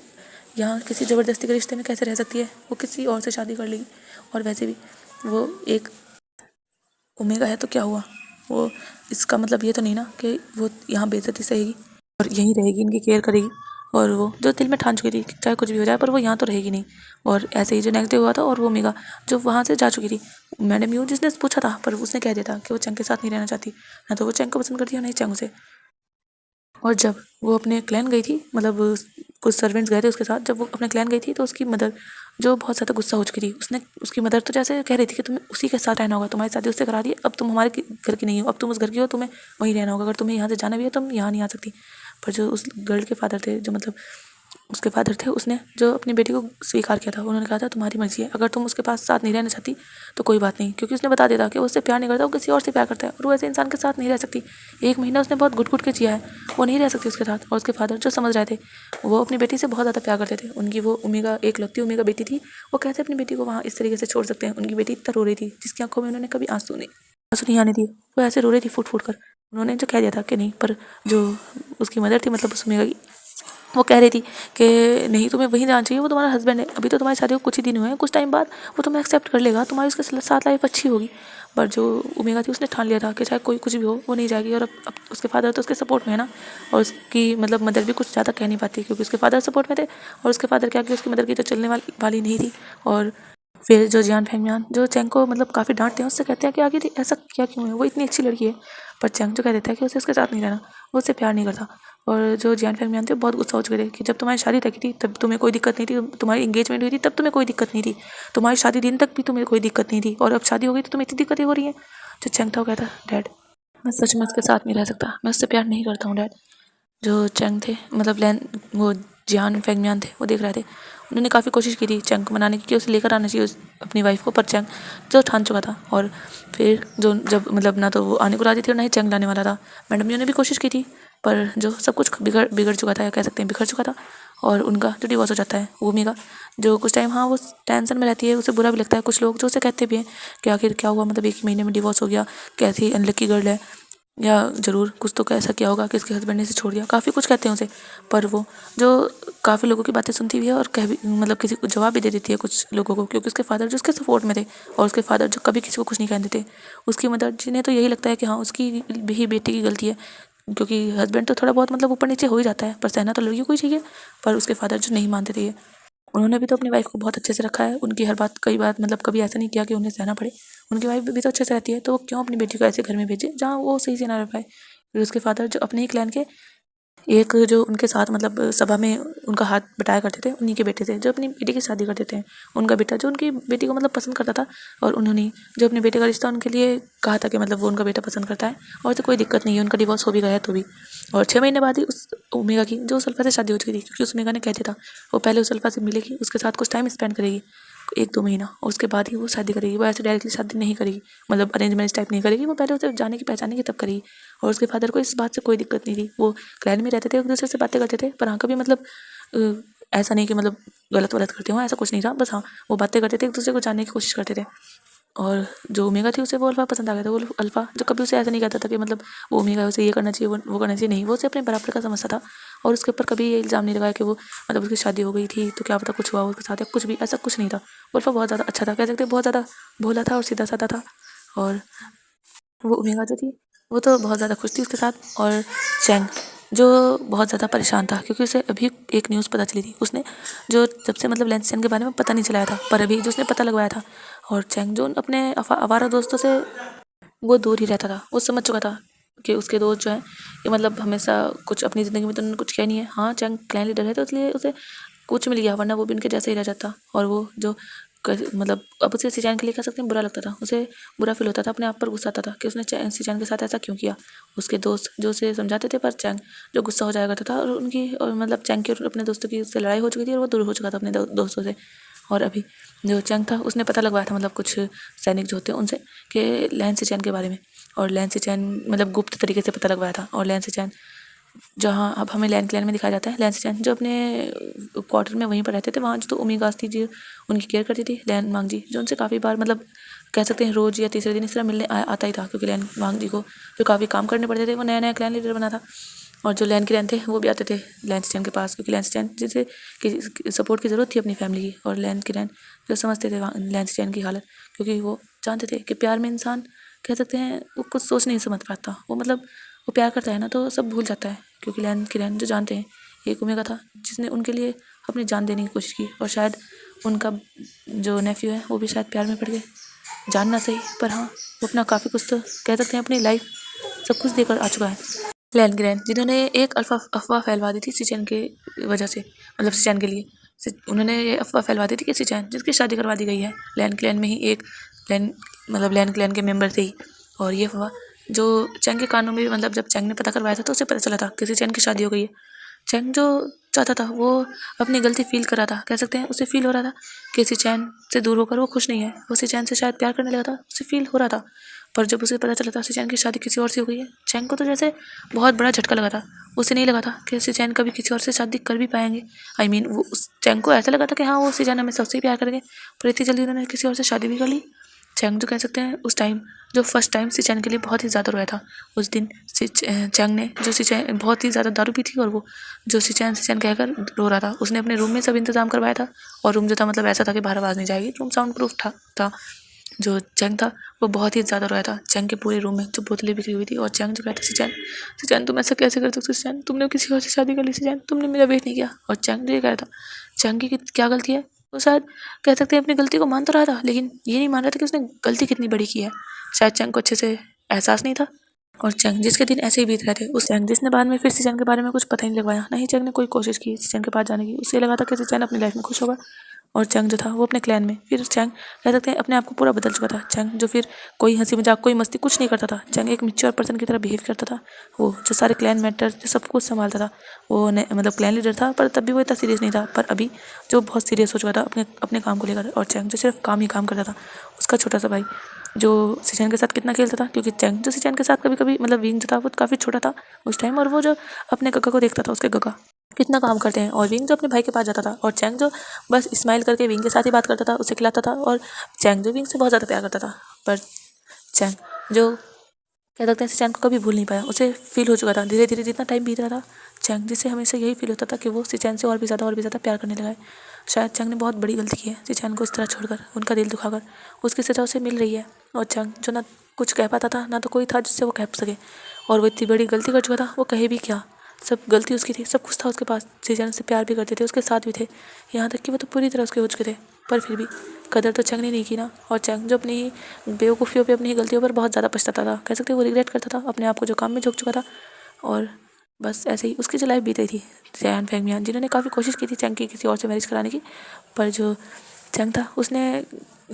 यहाँ किसी ज़बरदस्ती के रिश्ते में कैसे रह सकती है, वो किसी और से शादी कर लेगी। और वैसे भी वो एक ओमेगा है तो क्या हुआ, वो इसका मतलब ये तो नहीं ना कि वो यहाँ बेइज्जती सहेगी और यहीं रहेगी, इनकी केयर करेगी। और वो जो दिल में ठान चुकी थी कि चाहे कुछ भी हो जाए पर वो यहाँ तो रहेगी नहीं। और ऐसे ही जो नेक्स्ट डे हुआ था और वो मेगा जो वहाँ से जा चुकी थी, मैडम यू जिसने पूछा था पर उसने कह दिया था कि वो चंग के साथ नहीं रहना चाहती, ना तो वो चंग को पसंद करती है नहीं चंग उसे। और जब वो अपने क्लैन गई थी, मतलब कुछ सर्वेंट्स गए थे उसके साथ, जब वो अपने क्लैन गई थी तो उसकी मदर जो बहुत ज़्यादा गुस्सा हो चुकी थी, उसकी मदर तो जैसे कह रही थी कि तुम्हें उसी के साथ रहना होगा, तुम्हारी शादी उससे करा दी, अब तुम हमारे घर की नहीं हो, अब तुम उस घर की हो, तुम्हें वहीं रहना होगा, अगर तुम्हें यहाँ से जाना भी है तुम यहाँ नहीं आ सकती। पर जो उस गर्ल के फादर थे, जो मतलब उसके फादर थे, उसने जो अपनी बेटी को स्वीकार किया था, उन्होंने कहा था तुम्हारी मर्जी है, अगर तुम उसके पास साथ नहीं रहना चाहती तो कोई बात नहीं, क्योंकि उसने बता दिया था कि वो उससे प्यार नहीं करता, वो किसी और से प्यार करता है और वो ऐसे इंसान के साथ नहीं रह सकती। 1 महीना उसने बहुत घुट घुट के जिया है, वो नहीं रह सकती उसके साथ। और उसके फादर जो समझ रहे थे, वो अपनी बेटी से बहुत ज़्यादा प्यार करते थे, उनकी वो ओमेगा एकलौती ओमेगा बेटी थी, वो कैसे अपनी बेटी को वहाँ इस तरीके से छोड़ सकते हैं। उनकी बेटी इतना रो रही थी जिसकी आंखों में उन्होंने कभी आंसू नहीं आने दिए, वो ऐसे रो रही थी फूट फूट कर। उन्होंने जो कह दिया था कि नहीं, पर जो उसकी मदर थी मतलब उस ओमेगा की, वो कह रही थी कि नहीं तुम्हें वहीं जाना चाहिए, वो तुम्हारा हस्बैंड है, अभी तो तुम्हारी शादी को कुछ ही दिन हुए हैं, कुछ टाइम बाद वो तुम्हें एक्सेप्ट कर लेगा, तुम्हारी उसके साथ लाइफ अच्छी होगी। पर जो ओमेगा थी उसने ठान लिया था कि चाहे कोई कुछ भी हो वो नहीं जाएगी। और अब उसके फादर तो उसके सपोर्ट में है ना, और उसकी मतलब मदर भी कुछ ज़्यादा कह नहीं पाती क्योंकि उसके फादर सपोर्ट में थे, और उसके फादर क्या कि उसकी मदर की तो चलने वाली नहीं थी। और फिर जो जियान फेंगमियान जो चैंग को मतलब काफ़ी डांटते हैं, उससे कहते हैं कि आखिर ऐसा क्या क्यों है, वो इतनी अच्छी लड़की है। पर चैंग जो कह देता है कि उसे उसके साथ नहीं रहना, वो उससे प्यार नहीं करता। और जो जियान फेंगमियान थे बहुत गुस्सा हो चुके थे कि जब तुम्हारी शादी तक थी तब तुम्हें कोई दिक्कत नहीं थी, तुम्हारी इंगेजमेंट हुई थी तब तुम्हें कोई दिक्कत नहीं थी, तुम्हारी शादी दिन तक भी तुम्हें कोई दिक्कत नहीं थी, और अब शादी हो गई तो तुम्हें इतनी दिक्कतें हो रही हैं। जो चैंग था वो कहता डैड मैं सच में उसके साथ नहीं रह सकता, मैं उससे प्यार नहीं करता हूँ डैड। जो चैंग थे मतलब वो जियान फेंगमियान थे, वो देख रहे थे, उन्होंने काफ़ी कोशिश की थी चैंग को मनाने की कि उसे लेकर आना चाहिए अपनी वाइफ को, पर चैंग जो ठान चुका था। और फिर जो जब मतलब ना तो वो आने को राजी थी और ना ही चैंग लाने वाला था। मैडम जी ने भी कोशिश की थी पर जो सब कुछ बिगड़ चुका था, या कह सकते हैं बिखर चुका था, और उनका जो डिवोर्स हो जाता है भूमि का। जो कुछ टाइम हाँ वो टेंशन में रहती है, उसे बुरा भी लगता है, कुछ लोग जो उसे कहते भी हैं कि आखिर क्या हुआ, मतलब 1 ही महीने में डिवोर्स हो गया, कैसी अनलकी गर्ल है, या ज़रूर कुछ तो ऐसा किया होगा कि इसके हस्बैंड ने इसे छोड़ दिया, काफ़ी कुछ कहते हैं उसे। पर वो जो काफ़ी लोगों की बातें सुनती भी है और कह भी मतलब किसी को जवाब भी दे देती है कुछ लोगों को, क्योंकि उसके फादर जो उसके सपोर्ट में थे, और उसके फादर जो कभी किसी को कुछ नहीं कहते थे। उसकी मदर जी ने तो यही लगता है कि हाँ उसकी ही बेटी की गलती है, क्योंकि हस्बैंड तो थोड़ा बहुत मतलब ऊपर नीचे हो ही जाता है, पर सहना तो लड़कियों को ही चाहिए। पर उसके फादर जो नहीं मानते थे, उन्होंने भी तो अपनी वाइफ को बहुत अच्छे से रखा है, उनकी हर बात कई बार मतलब कभी ऐसा नहीं किया कि उन्हें सहना पड़े। उनकी वाइफ भी तो अच्छे से रहती है, तो वो क्यों अपनी बेटी को ऐसे घर में भेजे जहाँ वो सही से ना रह पाए। फिर उसके फादर जो अपने ही क्लैन के एक जो उनके साथ मतलब सभा में उनका हाथ बटाया करते थे, उन्हीं के बेटे थे जो अपनी बेटी की शादी कर देते हैं। उनका बेटा जो उनकी बेटी को मतलब पसंद करता था, और उन्होंने जो अपने बेटे का रिश्ता उनके लिए कहा था कि मतलब वो उनका बेटा पसंद करता है, और तो कोई दिक्कत नहीं है, उनका डिवोर्स हो भी गया तो भी। और 6 महीने बाद ही उस ओमेगा की जो सल्फा से शादी हो चुकी थी, क्योंकि उस ओमेगा ने कह दिया था वो पहले उस सल्फा से मिलेगी, उसके साथ कुछ टाइम स्पेंड करेगी 1-2 महीना, और उसके बाद ही वो शादी करेगी। वो ऐसे डायरेक्टली शादी नहीं करेगी, मतलब अरेंज मैरिज टाइप नहीं करेगी, वो पहले उसे जाने की पहचानेगी तब करेगी। और उसके फादर को इस बात से कोई दिक्कत नहीं थी, वो क्लैन में रहते थे, एक दूसरे से बातें करते थे, पर हाँ कभी मतलब ऐसा नहीं कि मतलब गलत वलत करते हो, ऐसा कुछ नहीं था, बस हाँ वो बातें करते थे, एक दूसरे को जानने की कोशिश करते थे। और जो ओमेगा थी उसे वो अल्फ़ा पसंद आ गया था। वो अल्फ़ा जो कभी उसे ऐसा नहीं कहता था कि मतलब वो ओमेगा है उसे ये करना चाहिए वो करना चाहिए, नहीं, वो उसे अपने बराबर का समझता था। और उसके ऊपर कभी ये इल्ज़ाम नहीं लगाया कि वो मतलब उसकी शादी हो गई थी तो क्या पता कुछ हुआ उसके साथ या कुछ भी, ऐसा कुछ नहीं था। वो अल्फ़ा बहुत ज़्यादा अच्छा था, कह सकते बहुत ज़्यादा भोला था और सीधा साधा था। और वो ओमेगा जो थी वो तो बहुत ज़्यादा खुश थी उसके साथ। और चैंग जो बहुत ज़्यादा परेशान था, क्योंकि उसे अभी एक न्यूज़ पता चली थी, उसने जो जब से मतलब लेंस चैन के बारे में पता नहीं चलाया था, पर अभी जो उसने पता लगवाया था। और चैंग जो अपने आवारा दोस्तों से वो दूर ही रहता था, वो समझ चुका था कि उसके दोस्त जो हैं ये मतलब हमेशा कुछ अपनी ज़िंदगी में तो उन्होंने कुछ किया नहीं है। हाँ चैंग क्लैन लीडर है तो इसलिए उसे कुछ मिल गया, वरना वो भी उनके जैसे ही रह जाता। और वो जो मतलब अब उसे सिचैन के लिए कह सकते हैं बुरा लगता था, उसे बुरा फील होता था, अपने आप पर गुस्सा आता था कि उसने सिचैन के साथ ऐसा क्यों किया। उसके दोस्त जो उसे समझाते थे, पर चैंग जो गुस्सा हो जाया करता था, और उनकी और मतलब चैंग की और अपने दोस्तों की उससे लड़ाई हो चुकी थी और वो दूर हो चुका था अपने दोस्तों से। और अभी जो चैंग था उसने पता लगवाया था, मतलब कुछ सैनिक जो होते हैं उनसे, कि लैन सिचैन के बारे में। और लैन सिचैन मतलब गुप्त तरीके से पता लगवाया था। और लैन सिचैन जहाँ अब हमें लैन क्लैन में दिखाया जाता है, लैन सिचैन जो अपने क्वार्टर में वहीं पर रहते थे, वहाँ जो तो ओमेगास थी जो उनकी केयर करती थी, लैन मांग जी, जो उनसे काफ़ी बार मतलब कह सकते हैं रोज़ या तीसरे दिन इस तरह मिलने आता ही था, क्योंकि लैन मांग जी को जो काफ़ी काम करने पड़ते थे, वो नया नया क्लैन लीडर बना था। और जो लैन के लैन थे वो भी आते थे लैन सिचैन के पास, क्योंकि लैन सिचैन जिसे कि सपोर्ट की ज़रूरत थी अपनी फैमिली की। और लैन के लैन जो समझते थे लैन सिचैन की हालत, क्योंकि वो जानते थे कि प्यार में इंसान कह सकते हैं वो कुछ सोच नहीं समझ पाता, वो मतलब वो प्यार करता है ना तो सब भूल जाता है। क्योंकि लैन की लैन जो जानते हैं एक ओमेगा था जिसने उनके लिए अपनी जान देने की कोशिश की, और शायद उनका जो नेफ्यू है वो भी शायद प्यार में पड़ गए, जानना सही, पर हाँ वो अपना काफ़ी कुछ तो कह सकते हैं अपनी लाइफ सब कुछ देकर आ चुका है। लैन ग्रैंड जिन्होंने एक अफवाह फैलवा दी थी सिचैन के वजह से, मतलब सिचैन के लिए उन्होंने ये अफवाह फैलवा दी थी कि सिचैन जिसकी शादी करवा दी गई है लैन क्लैन में ही एक लैन मतलब लैन क्लैन के मेंबर थे ही। और ये अफवाह जो चैंग के कानों में मतलब जब चैंग ने पता करवाया था तो उसे पता चला था कि सिचैन की शादी हो गई है। चैंग जो चाहता था वो अपनी गलती फील कर रहा था, कह सकते हैं उसे फील हो रहा था कि सिचैन से दूर होकर वो खुश नहीं है, वो सिचैन से शायद प्यार करने लगा था, उसे फील हो रहा था। पर जब उसे पता चला था सिचैन की शादी किसी और से हो गई है, चैंग को तो जैसे बहुत बड़ा झटका लगा था। उसे नहीं लगा था कि सिचैन कभी किसी और से शादी कर भी पाएंगे। आई मीन वो उस चैंग को ऐसा लगा था कि हाँ वो सिचैन हमें सबसे प्यार करेंगे, पर इतनी जल्दी उन्होंने किसी और से शादी भी कर ली। चैंग जो कह सकते हैं उस टाइम जो फर्स्ट टाइम सिचैन के लिए बहुत ही ज़्यादा रोया था, उस दिन चैंग ने जो सिचैन बहुत ही ज़्यादा दारू पी थी, और वो जो सिचैन सिचैन कहकर रो रहा था, उसने अपने रूम में सब इंतजाम करवाया था। और रूम जो था मतलब ऐसा था कि बाहर आवाज़ नहीं जाएगी, रूम साउंड प्रूफ था। जो चैंग था वो बहुत ही ज़्यादा रोया था। चैंग के पूरे रूम में जो बोतलें बिखरी हुई थी, और चैंग जो कहता सिचैन सिचैन तुम ऐसा कैसे कर सकते हो, सिचैन तुमने किसी और से शादी कर ली, सिचैन तुमने मेरा वेट नहीं किया। और चैंग जो ये कह रहा था चैंग की क्या गलती है, वो शायद कह सकते हैं अपनी गलती को मान तो रहा था, लेकिन ये नहीं मान रहा था कि उसने गलती कितनी बड़ी की है। शायद चैंग को अच्छे से एहसास नहीं था। और चैंग जिसके दिन ऐसे ही बीत रहे थे, उस चैंग जिसने बाद में फिर सिचैन के बारे में कुछ पता ही नहीं लगवाया, नहीं चैंग ने कोई कोशिश की सिचैन के पास जाने की। उसे लगा था कि सिचैन अपनी लाइफ में खुश होगा, और चैंग जो था वो अपने क्लैन में, फिर चैंग कह सकते हैं अपने आप को पूरा बदल चुका था। चैंग जो फिर कोई हंसी मजाक कोई मस्ती कुछ नहीं करता था, चैंग एक मैच्योर पर्सन की तरह बिहेव करता था। वो जो सारे क्लैन मैटर जो सब कुछ संभालता था, वो मतलब क्लैन लीडर था, पर तब भी वो इतना सीरियस नहीं था। पर अभी जो बहुत सीरियस हो चुका था अपने अपने काम को लेकर, और चैंग जो सिर्फ काम ही काम करता था। उसका छोटा सा भाई जो सिचैन के साथ कितना खेलता था, क्योंकि चैंग जो सिचैन के साथ कभी कभी मतलब विंग जो था वो काफ़ी छोटा था उस टाइम, और वो जो अपने काका को देखता था, उसके काका कितना काम करते हैं, और विंग जो अपने भाई के पास जाता था, और चैंग जो बस स्माइल करके विंग के साथ ही बात करता था, उसे खिलाता था, और चैंग जो विंग से बहुत ज़्यादा प्यार करता था। पर चैंग जो कह सकते हैं सिचैन को कभी भूल नहीं पाया, उसे फील हो चुका था धीरे धीरे जितना टाइम बीत रहा था। चैंग जिसे हमेशा यही फील होता था कि वो सिचैन से और भी ज़्यादा प्यार करने लगा है। शायद चैंग ने बहुत बड़ी गलती की है सिचैन को इस तरह छोड़कर, उनका दिल दुखाकर। उसकी सज़ा उसे मिल रही है, और चैंग जो ना कुछ कह पाता था ना तो कोई था जिससे वो कह सके, और वो इतनी बड़ी गलती कर चुका था, वो कहे भी क्या, सब गलती उसकी थी, सब कुछ था उसके पास। सिचैन से प्यार भी करते थे, उसके साथ भी थे, यहाँ तक कि वो तो पूरी तरह उसके हो चुके थे, पर फिर भी कदर तो चैंग ने नहीं की ना। और चैंग जो अपनी बेवकूफ़ियों पे अपनी ही गलतियों पर बहुत ज़्यादा पछताता था, कह सकते हैं वो रिग्रेट करता था अपने आप को जो काम में झोंक चुका था। और बस ऐसे ही उसकी जो लाइफ बीत रही थी। जैन फेंगमियान जिन्होंने काफ़ी कोशिश की थी चैंग की किसी और से मैरिज कराने की, पर जो चैंग था उसने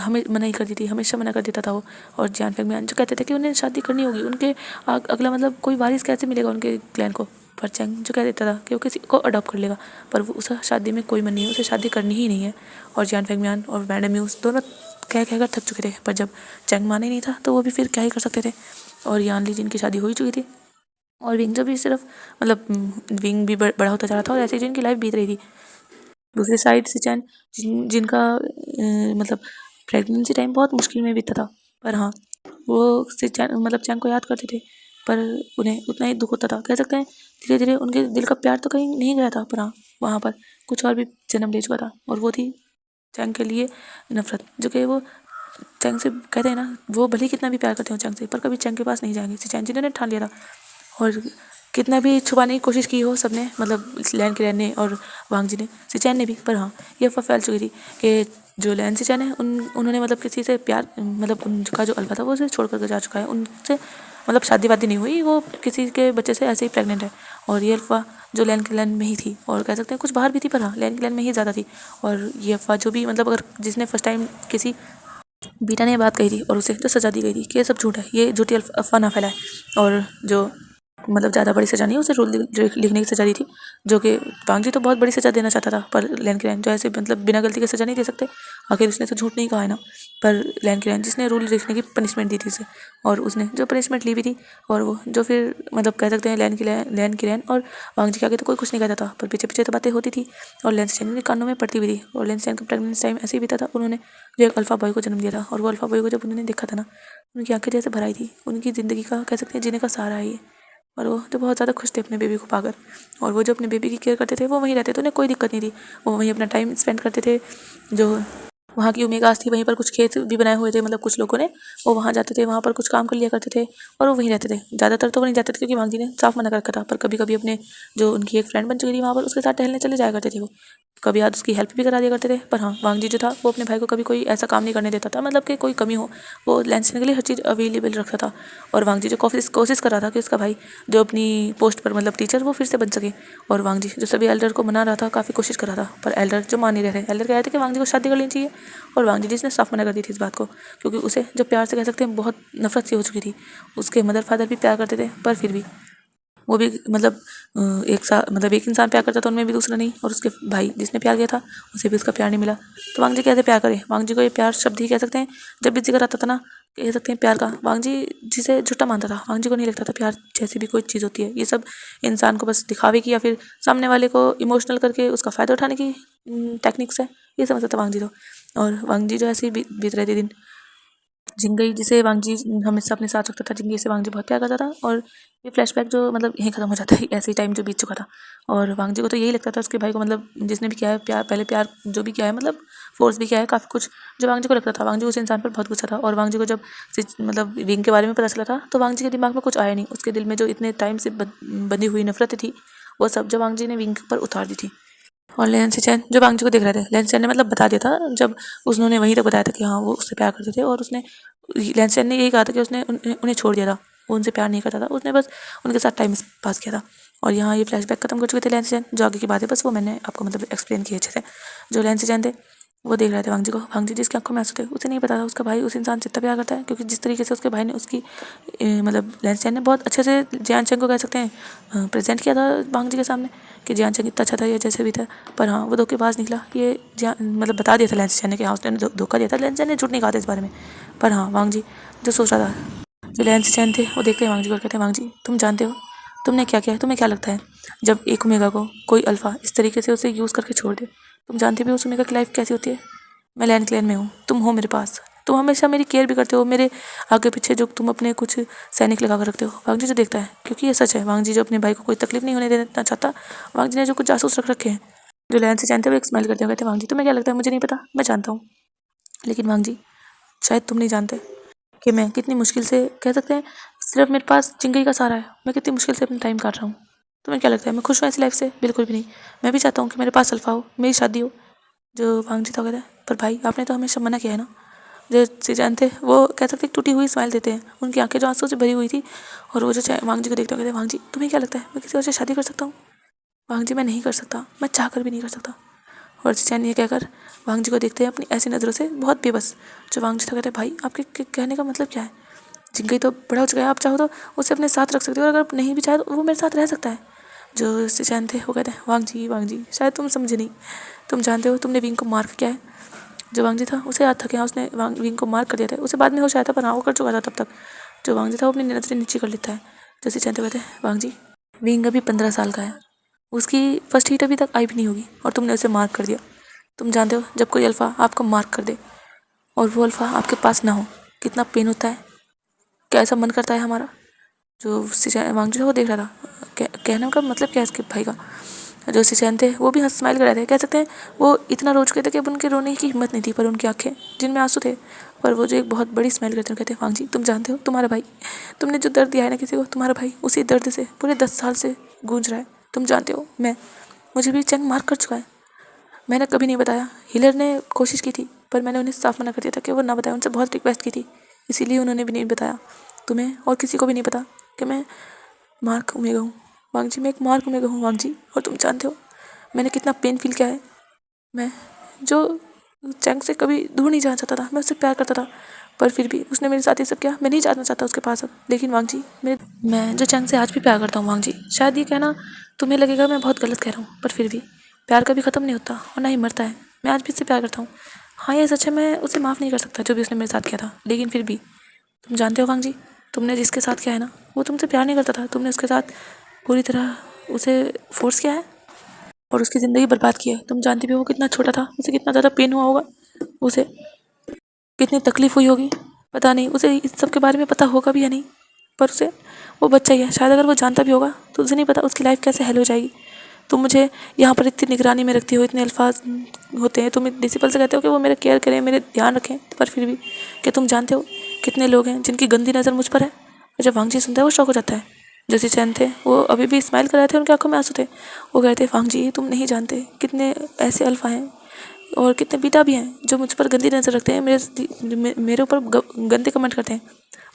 हमें मना ही कर दी थी, हमेशा मना कर देता था वो। और जैन फेंगमियान जो कहते थे कि उन्हें शादी करनी होगी, उनके अगला मतलब कोई वारिस कैसे मिलेगा उनके क्लैन को, पर चैंग जो कह देता था कि वो किसी को अडॉप्ट कर लेगा, पर वो उसे शादी में कोई मन नहीं है, उसे शादी करनी ही नहीं है। और जैन फेंगमियान और मैडम यूज दोनों कह कहकर थक चुके थे, पर जब चैंग माने नहीं था तो वो भी फिर क्या ही कर सकते थे। और यान ली जिनकी शादी हो ही चुकी थी, और विंग जो भी सिर्फ मतलब विंग भी बड़ा होता जा रहा था, और ऐसे ही जिनकी लाइफ बीत रही थी। दूसरी साइड सिचैन जिनका मतलब प्रेगनेंसी टाइम बहुत मुश्किल में बीता था, पर हाँ वो सिचैन मतलब चैंग को याद करते थे, पर उन्हें उतना ही दुख होता था। कह सकते हैं धीरे धीरे उनके दिल का प्यार तो कहीं नहीं गया था, पर हाँ वहाँ पर कुछ और भी जन्म ले चुका था, और वो थी चैंग के लिए नफरत। जो कि वो चैंग से कहते हैं ना, वो भले ही कितना भी प्यार करते हो चैंग से, पर कभी चैंग के पास नहीं जाएंगे। सिचैन जिन्होंने ठान लिया था, और कितना भी छुपाने की कोशिश की हो सबने, मतलब लैन के ने और वांग जी ने, सिचैन ने भी, पर हाँ ये अफवाह फैल चुकी थी कि जो लैन सिचैन है उन्होंने मतलब किसी से प्यार मतलब उनका जो अल्फा था वो उसे छोड़ कर जा चुका है, उनसे मतलब शादी वादी नहीं हुई, वो किसी के बच्चे से ऐसे ही प्रेग्नेंट है। और ये अल्फा जो लैन के लैन में ही थी, और कह सकते हैं कुछ बाहर भी थी, पर हाँ लैन के लैन में ही ज़्यादा थी। और ये अफवाह जो भी मतलब अगर जिसने फर्स्ट टाइम किसी बीटा ने बात कही थी और उसे जो सजा दी गई थी कि ये सब झूठ है, ये झूठी अफवाह ना फैलाए, और जो मतलब ज़्यादा बड़ी सज़ा नहीं, उसे रूल लिखने की सज़ा दी थी, जो कि वांगजी तो बहुत बड़ी सज़ा देना चाहता था, पर लैन किरैन जो ऐसे मतलब बिना गलती के सज़ा नहीं दे सकते, आखिर उसने तो झूठ नहीं कहा है ना। पर लैन किरैन जिसने रूल लिखने की पनिशमेंट दी थी उसे, और उसने जो पनिशमेंट ली भी थी, और वो जो फिर मतलब कह सकते हैं लैन किरैन और वांगजी के आगे तो कोई कुछ नहीं कहता था, पर पीछे पीछे तो बातें होती थी, और लैंसचैन के कानों में पड़ती हुई थी। और लैंसचैन का प्रेगनेंसी टाइम ऐसे ही बीता था, उन्होंने जो एक अल्फ़ा बॉय को जन्म दिया था, और वो अल्फ़ा बॉय को जब उन्होंने देखा था ना, उनकी आंखें जैसे भर आई थी, उनकी ज़िंदगी का कह सकते हैं जीने का सहारा है ये। और वो जो बहुत ज़्यादा खुश थे अपने बेबी को पाकर, और वो जो अपने बेबी की केयर करते थे वो वहीं रहते थे, उन्हें कोई दिक्कत नहीं थी, वो वहीं अपना टाइम स्पेंड करते थे। जो वहाँ की ओमेगास थी, वहीं पर कुछ खेत भी बनाए हुए थे, मतलब कुछ लोगों ने, वो वहाँ जाते थे, वहाँ पर कुछ काम कर लिया करते थे, और वो वहीं रहते थे। ज़्यादातर तो वो नहीं जाते थे क्योंकि वांगजी ने साफ मना कर रखा था, पर कभी कभी अपने जो उनकी एक फ्रेंड बन चुकी थी वहाँ पर, उसके साथ टहलने चले जाया करते थे वो, कभी आज उसकी हेल्प भी करा दिया करते थे। पर हाँ वांगजी जो था वो अपने भाई को कभी कोई ऐसा काम नहीं करने देता था, मतलब कि कोई कमी हो, वो लैंसचैन के लिए हर चीज़ अवेलेबल रखता था। और वांगजी जो कोशिश कर रहा था कि उसका भाई जो अपनी पोस्ट पर मतलब टीचर वो फिर से बन सके, और वांगजी जो सभी एल्डर को मना रहा था, काफ़ी कोशिश कर रहा था, पर एल्डर जो मान नहीं रहे थे। एल्डर कह रहे थे कि वांगजी को शादी कर लेनी चाहिए, और वांगजी जिसने साफ मना कर दी थी इस बात को, क्योंकि उसे जो प्यार से कह सकते हैं बहुत नफरत सी हो चुकी थी। उसके मदर फादर भी प्यार करते थे, पर फिर भी वो भी मतलब एक साथ मतलब एक इंसान प्यार करता था, उनमें भी दूसरा नहीं, और उसके भाई जिसने प्यार किया था उसे भी उसका प्यार नहीं मिला। तो वांगजी कैसे प्यार करे? वांगजी को ये प्यार शब्द ही कह सकते हैं, जब भी जिक्र आता था ना, कह सकते हैं प्यार का, वांगजी जिसे झूठा मानता था। वांगजी को नहीं लगता था प्यार जैसी भी कोई चीज़ होती है, ये सब इंसान को बस दिखावे की या फिर सामने वाले को इमोशनल करके उसका फ़ायदा उठाने की टेक्निक्स है, ये समझता था वांगजी तो। और वांगजी जो ऐसे ही बीत रहे थे दिन। जिंगई जिसे वांगजी हमेशा अपने साथ रखता था, जिंगई से वांगजी बहुत प्यार करता था, और ये फ्लैशबैक जो मतलब यहीं खत्म हो जाता है, ऐसे ही टाइम जो बीत चुका था। और वांगजी को तो यही लगता था उसके भाई को, मतलब जिसने भी किया है प्यार, पहले प्यार जो भी किया है, मतलब फोर्स भी किया है काफ़ी कुछ, जो वांगजी को लगता था। वांगजी उस इंसान पर बहुत गुस्सा था, और वांगजी को जब मतलब विंग के बारे में पता चला था, तो वांगजी के दिमाग में कुछ आया नहीं, उसके दिल में जो इतने टाइम से बंधी हुई नफरत थी, वो सब जो वांगजी ने विंग पर उतार दी थी। और लैंसचैन जो वांगजी को देख रहे थे, लैंसचैन ने मतलब बता दिया था, जब उन्होंने वहीं तक बताया था कि हाँ वो उससे प्यार करते थे, और उसने लैंसचैन ने यही कहा था कि उसने उन्हें छोड़ दिया था, वो उनसे प्यार नहीं करता था, उसने बस उनके साथ टाइम पास किया था। और यहाँ ये फ्लैशबैक खत्म कर चुके थे लैंसचैन, जो आगे की बात है बस वो मैंने आपको मतलब एक्सप्लेन किए अच्छे से। जो लैंसचैन थे वो देख रहे थे वांगजी को, वांगजी जिसकी आंखों में आंसू थे, उसे नहीं पता था उसका भाई उस इंसान से इतना प्यार करता है, क्योंकि जिस तरीके से उसके भाई ने उसकी मतलब लैंसचैन ने बहुत अच्छे से जियानचैन को कह सकते हैं प्रेजेंट किया था वांगजी के सामने, कि जियानचैन इतना अच्छा था या जैसे भी था। पर हाँ वो धोखेबाज निकला, ये मतलब बता दिया था लैंसचैन ने कि हाँ उसने धोखा दिया था। लैंसचैन ने झूठ नहीं कहा था इस बारे में, पर हाँ वांगजी जो सोच रहा था, जो लैंसचैन थे वो देखते हैं वांगजी को, कहते हैं वांगजी तुम जानते हो तुमने क्या किया है? तुम्हें क्या लगता है जब एक ओमेगा को कोई अल्फा इस तरीके से उसे यूज़ करके छोड़ दे? तुम जानते भी हो उस ओमेगा की लाइफ कैसी होती है? मैं लैंड क्लैन में हूँ, तुम हो मेरे पास, तुम हमेशा मेरी केयर भी करते हो, मेरे आगे पीछे जो तुम अपने कुछ सैनिक लगा कर रखते हो। वांगजी जो देखता है, क्योंकि ये सच है, वांगजी जो अपने भाई को कोई तकलीफ नहीं होने देना चाहता, वांगजी ने जो कुछ जासूस रख रखे हैं, जो लैंड से जानते हुए एक स्माइल करते हैं, कहते हैं वांगजी तुम्हें क्या लगता है? मुझे नहीं पता, मैं जानता हूँ, लेकिन वांगजी शायद तुम नहीं जानते कि मैं कितनी मुश्किल से कह सकते हैं सिर्फ मेरे पास जिंदगी का सहारा है, मैं कितनी मुश्किल से अपना टाइम काट रहा हूँ। तुम्हें क्या लगता है मैं खुश हूँ ऐसी लाइफ से? बिल्कुल भी नहीं। मैं भी चाहता हूँ कि मेरे पास अल्फा हो, मेरी शादी हो। जो वांगजी था कहता है पर भाई आपने तो हमेशा मना किया है ना। जो सीजान थे वो कह सकते एक टूटी हुई स्माइल देते हैं, उनकी आंखें जो आंसू से भरी हुई थी, और वो जो वांगजी को देखते हुए कहते हैं वांगजी तुम्हें क्या लगता है मैं किसी और से शादी कर सकता हूँ? वांगजी मैं नहीं कर सकता, मैं चाह कर भी नहीं कर सकता। और चैन ये कहकर वांगजी को देखते हैं अपनी ऐसी नज़रों से बहुत बेबस। जो वांगजी था कहते हैं भाई आपके कहने का मतलब क्या है? जिंगई तो बड़ा हो चुका है, आप चाहो तो उसे अपने साथ रख सकते हो, और अगर नहीं भी चाहे तो वो मेरे साथ रह सकता है। जो चैन थे वो कहते हैं वांगजी वांगजी शायद तुम समझे नहीं, तुम जानते हो तुमने विंग को मार किया है। जो वांगजी था उसे याद था कि हाँ उसने विंग को मार कर दिया था, उसे बाद में होश आया था, पर हाँ वो कर चुका था तब तक। जो वांगजी था वो अपनी नज़रें नीचे कर लेता है। जैसे चैन कहते हैं वांगजी विंग अभी 15 साल का है, उसकी फर्स्ट हीट अभी तक आई भी नहीं होगी, और तुमने उसे मार कर दिया। तुम जानते हो जब कोई अल्फ़ा आपको मार कर दे और वो अल्फ़ा आपके पास ना हो, कितना पेन होता है, कैसा मन करता है हमारा। जो वांगजी था वो देख रहा था, कहने का मतलब क्या है इसके भाई का। जो सिचैन थे वो भी हंस स्माइल कर रहे थे, कह सकते हैं वो इतना रो चुके थे कि अब उनके रोने की हिम्मत नहीं थी, पर उनकी आंखें जिनमें आंसू थे, पर वो जो एक बहुत बड़ी स्माइल करते हैं, कहते हैं वांगजी तुम जानते हो तुम्हारा भाई, तुमने जो दर्द दिया है ना किसी को, तुम्हारा भाई उसी दर्द से पूरे 10 साल से गूंज रहा है। तुम जानते हो मुझे भी चैन मार कर चुका है, मैंने कभी नहीं बताया। हिलर ने कोशिश की थी, पर मैंने उन्हें साफ मना कर दिया था कि वो ना बताए, उनसे बहुत रिक्वेस्ट की थी, इसीलिए उन्होंने भी नहीं बताया। तुम्हें और किसी को भी नहीं पता कि मैं मार्क ओमेगा हूँ। वांग जी, मैं एक मार्क में हूँ वांग जी, और तुम जानते हो मैंने कितना पेन फील किया है। मैं जो चैंग से कभी दूर नहीं जाना चाहता था, मैं उससे प्यार करता था, पर फिर भी उसने मेरे साथ ये सब किया। मैं नहीं जाना चाहता उसके पास अब। लेकिन वांग जी, मैं जो चैंग से आज भी प्यार करता हूँ वांग जी, शायद ये कहना तुम्हें लगेगा मैं बहुत गलत कह रहा हूँ, पर फिर भी प्यार कभी ख़त्म नहीं होता और ना ही मरता है। मैं आज भी उससे प्यार करता हूँ। हाँ, ये सच है, मैं उसे माफ़ नहीं कर सकता जो भी उसने मेरे साथ किया था, लेकिन फिर भी तुम जानते हो वांग जी, तुमने जिसके साथ किया है ना, वो तुमसे प्यार नहीं करता था। तुमने उसके साथ पूरी तरह उसे फोर्स किया है और उसकी ज़िंदगी बर्बाद की है। तुम जानती भी हो वो कितना छोटा था, उसे कितना ज़्यादा पेन हुआ होगा, उसे कितनी तकलीफ़ हुई होगी। पता नहीं उसे इस सब के बारे में पता होगा भी या नहीं, पर उसे, वो बच्चा ही है, शायद अगर वो जानता भी होगा तो उसे नहीं पता उसकी लाइफ कैसे हेल हो जाएगी। तुम मुझे यहाँ पर इतनी निगरानी में रखती हो, इतने अल्फाज होते हैं, तुम डिसिपल से कहते हो कि वो मेरा केयर करें, मेरे ध्यान रखें, पर फिर भी क्या तुम जानते हो कितने लोग हैं जिनकी गंदी नज़र मुझ पर है। और जब वांग जी सुनता है वो शौक हो जाता है। जैसे चैन थे, वो अभी भी स्माइल कर रहे थे, उनकी आंखों में आंसू थे। वो कहते वांग जी, तुम नहीं जानते कितने ऐसे अल्फा हैं और कितने बीटा भी हैं जो मुझ पर गंदी नज़र रखते हैं, मेरे ऊपर गंदे कमेंट करते हैं।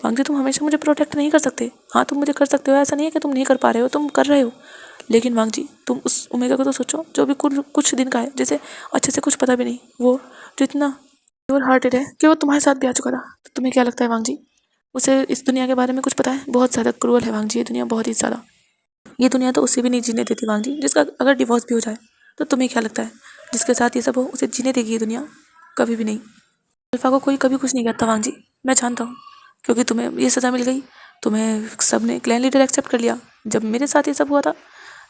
वांग जी, तुम हमेशा मुझे प्रोटेक्ट नहीं कर सकते। हाँ, तुम मुझे कर सकते हो, ऐसा नहीं है कि तुम नहीं कर पा रहे हो, तुम कर रहे हो। लेकिन वांग जी, तुम उस ओमेगा को तो सोचो जो भी कुछ दिन का है, जैसे अच्छे से कुछ पता भी नहीं, वो जो इतना प्योर हार्टेड है कि वो तुम्हारे साथ भी आ चुका था। तो तुम्हें क्या लगता है वांग जी, उसे इस दुनिया के बारे में कुछ पता है? बहुत ज़्यादा क्रूअल है वांग जी, ये दुनिया बहुत ही ज़्यादा। ये दुनिया तो उसे भी नहीं जीने देती वांग जी, जिसका अगर डिवोर्स भी हो जाए। तो तुम्हें क्या लगता है जिसके साथ ये सब हो उसे जीने देगी ये दुनिया? कभी भी नहीं। अल्फा को कोई कभी कुछ नहीं कहता वांग जी, मैं जानता हूँ, क्योंकि तुम्हें ये सज़ा मिल गई। तुम्हें सब ने क्लैन लीडर एक्सेप्ट कर लिया। जब मेरे साथ ये सब हुआ था